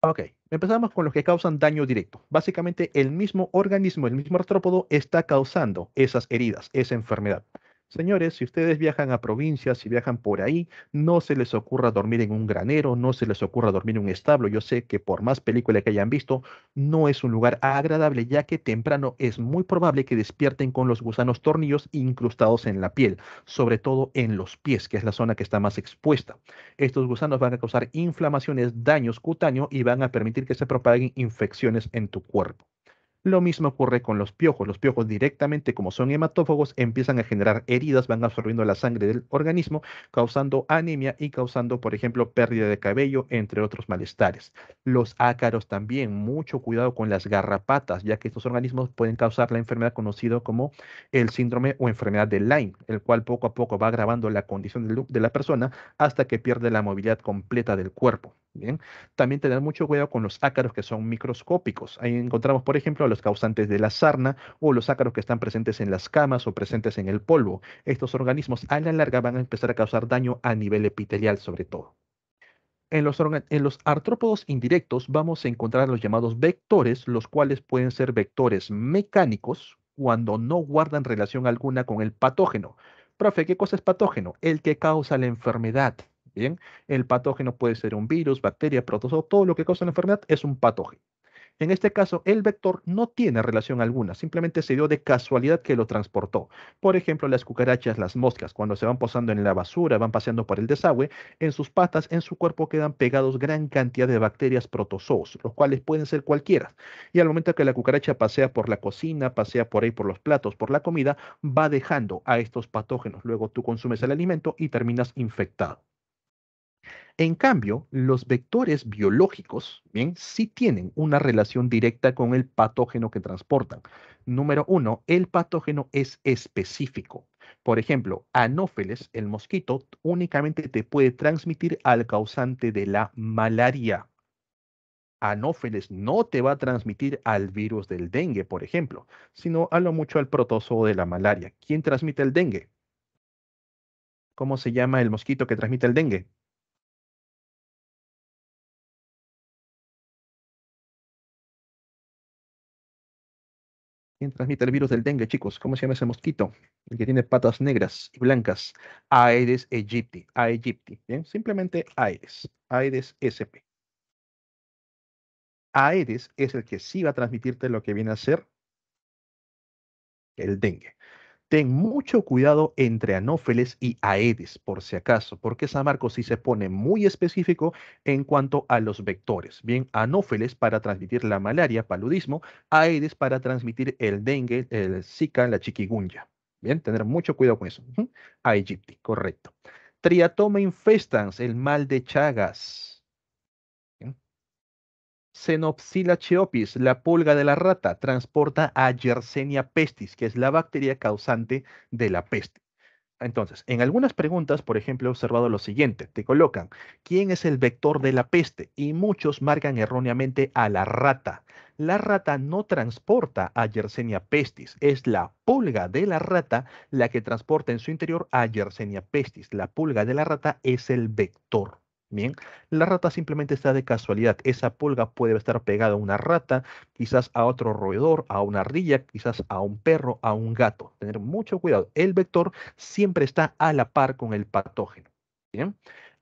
Ok, empezamos con los que causan daño directo. Básicamente, el mismo organismo, el mismo artrópodo está causando esas heridas, esa enfermedad. Señores, si ustedes viajan a provincias, si viajan por ahí, no se les ocurra dormir en un granero, no se les ocurra dormir en un establo. Yo sé que por más película que hayan visto, no es un lugar agradable, ya que temprano es muy probable que despierten con los gusanos tornillos incrustados en la piel, sobre todo en los pies, que es la zona que está más expuesta. Estos gusanos van a causar inflamaciones, daños cutáneos y van a permitir que se propaguen infecciones en tu cuerpo. Lo mismo ocurre con los piojos. Los piojos directamente, como son hematófagos, empiezan a generar heridas, van absorbiendo la sangre del organismo, causando anemia y causando, por ejemplo, pérdida de cabello, entre otros malestares. Los ácaros también, mucho cuidado con las garrapatas, ya que estos organismos pueden causar la enfermedad conocida como el síndrome o enfermedad de Lyme, el cual poco a poco va agravando la condición de la persona hasta que pierde la movilidad completa del cuerpo. Bien, también tener mucho cuidado con los ácaros que son microscópicos. Ahí encontramos, por ejemplo, a los causantes de la sarna o los ácaros que están presentes en las camas o presentes en el polvo. Estos organismos a la larga van a empezar a causar daño a nivel epitelial sobre todo. En los artrópodos indirectos vamos a encontrar los llamados vectores, los cuales pueden ser vectores mecánicos cuando no guardan relación alguna con el patógeno. Profe, ¿qué cosa es patógeno? El que causa la enfermedad. Bien, el patógeno puede ser un virus, bacteria, protozoo, todo lo que causa la enfermedad es un patógeno. En este caso, el vector no tiene relación alguna, simplemente se dio de casualidad que lo transportó. Por ejemplo, las cucarachas, las moscas, cuando se van posando en la basura, van paseando por el desagüe, en sus patas, en su cuerpo quedan pegados gran cantidad de bacterias protozoos, los cuales pueden ser cualquiera. Y al momento que la cucaracha pasea por la cocina, pasea por ahí por los platos, por la comida, va dejando a estos patógenos. Luego tú consumes el alimento y terminas infectado. En cambio, los vectores biológicos, bien, sí tienen una relación directa con el patógeno que transportan. Número uno, el patógeno es específico. Por ejemplo, Anófeles, el mosquito, únicamente te puede transmitir al causante de la malaria. Anófeles no te va a transmitir al virus del dengue, por ejemplo, sino a lo mucho al protozoo de la malaria. ¿Quién transmite el dengue? ¿Cómo se llama el mosquito que transmite el dengue? ¿Quién transmite el virus del dengue, chicos? ¿Cómo se llama ese mosquito? El que tiene patas negras y blancas. Aedes aegypti. Aegypti. Bien, simplemente Aedes. Aedes sp. Aedes es el que sí va a transmitirte lo que viene a ser el dengue. Ten mucho cuidado entre Anófeles y Aedes, por si acaso, porque San Marcos sí se pone muy específico en cuanto a los vectores. Bien, Anófeles para transmitir la malaria, paludismo, Aedes para transmitir el dengue, el Zika, la chikungunya. Bien, tener mucho cuidado con eso. Ujú. Aegypti, correcto. Triatoma infestans, el mal de Chagas. Bien. Xenopsila cheopis, la pulga de la rata, transporta a Yersinia pestis, que es la bacteria causante de la peste. Entonces, en algunas preguntas, por ejemplo, he observado lo siguiente, te colocan, ¿quién es el vector de la peste? Y muchos marcan erróneamente a la rata. La rata no transporta a Yersinia pestis, es la pulga de la rata la que transporta en su interior a Yersinia pestis. La pulga de la rata es el vector. Bien, la rata simplemente está de casualidad. Esa pulga puede estar pegada a una rata, quizás a otro roedor, a una ardilla, quizás a un perro, a un gato. Tener mucho cuidado. El vector siempre está a la par con el patógeno. Bien.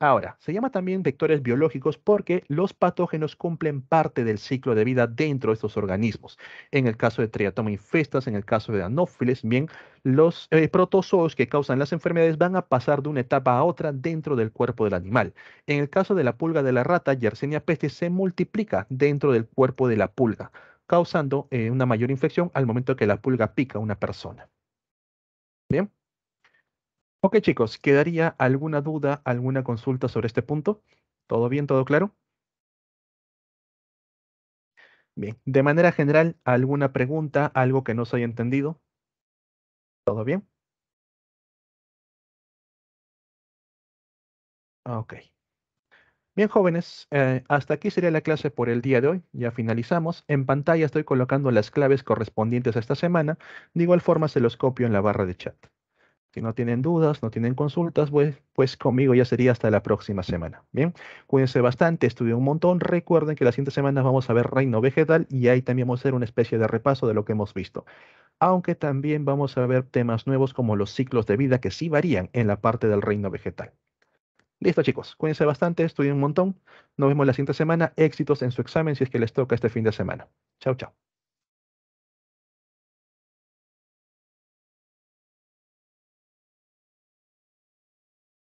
Ahora, se llama también vectores biológicos porque los patógenos cumplen parte del ciclo de vida dentro de estos organismos. En el caso de Triatoma infestas, en el caso de Anopheles, bien, los protozoos que causan las enfermedades van a pasar de una etapa a otra dentro del cuerpo del animal. En el caso de la pulga de la rata, Yersinia pestis se multiplica dentro del cuerpo de la pulga, causando una mayor infección al momento que la pulga pica a una persona. Bien. Ok, chicos, ¿quedaría alguna duda, alguna consulta sobre este punto? ¿Todo bien, todo claro? Bien, de manera general, ¿alguna pregunta, algo que no se haya entendido? ¿Todo bien? Ok. Bien, jóvenes, hasta aquí sería la clase por el día de hoy. Ya finalizamos. En pantalla estoy colocando las claves correspondientes a esta semana. De igual forma se los copio en la barra de chat. Si no tienen dudas, no tienen consultas, pues conmigo ya sería hasta la próxima semana. Bien, cuídense bastante, estudien un montón. Recuerden que la siguiente semana vamos a ver Reino Vegetal y ahí también vamos a hacer una especie de repaso de lo que hemos visto. Aunque también vamos a ver temas nuevos como los ciclos de vida que sí varían en la parte del Reino Vegetal. Listo, chicos, cuídense bastante, estudien un montón. Nos vemos la siguiente semana. Éxitos en su examen si es que les toca este fin de semana. Chao, chao.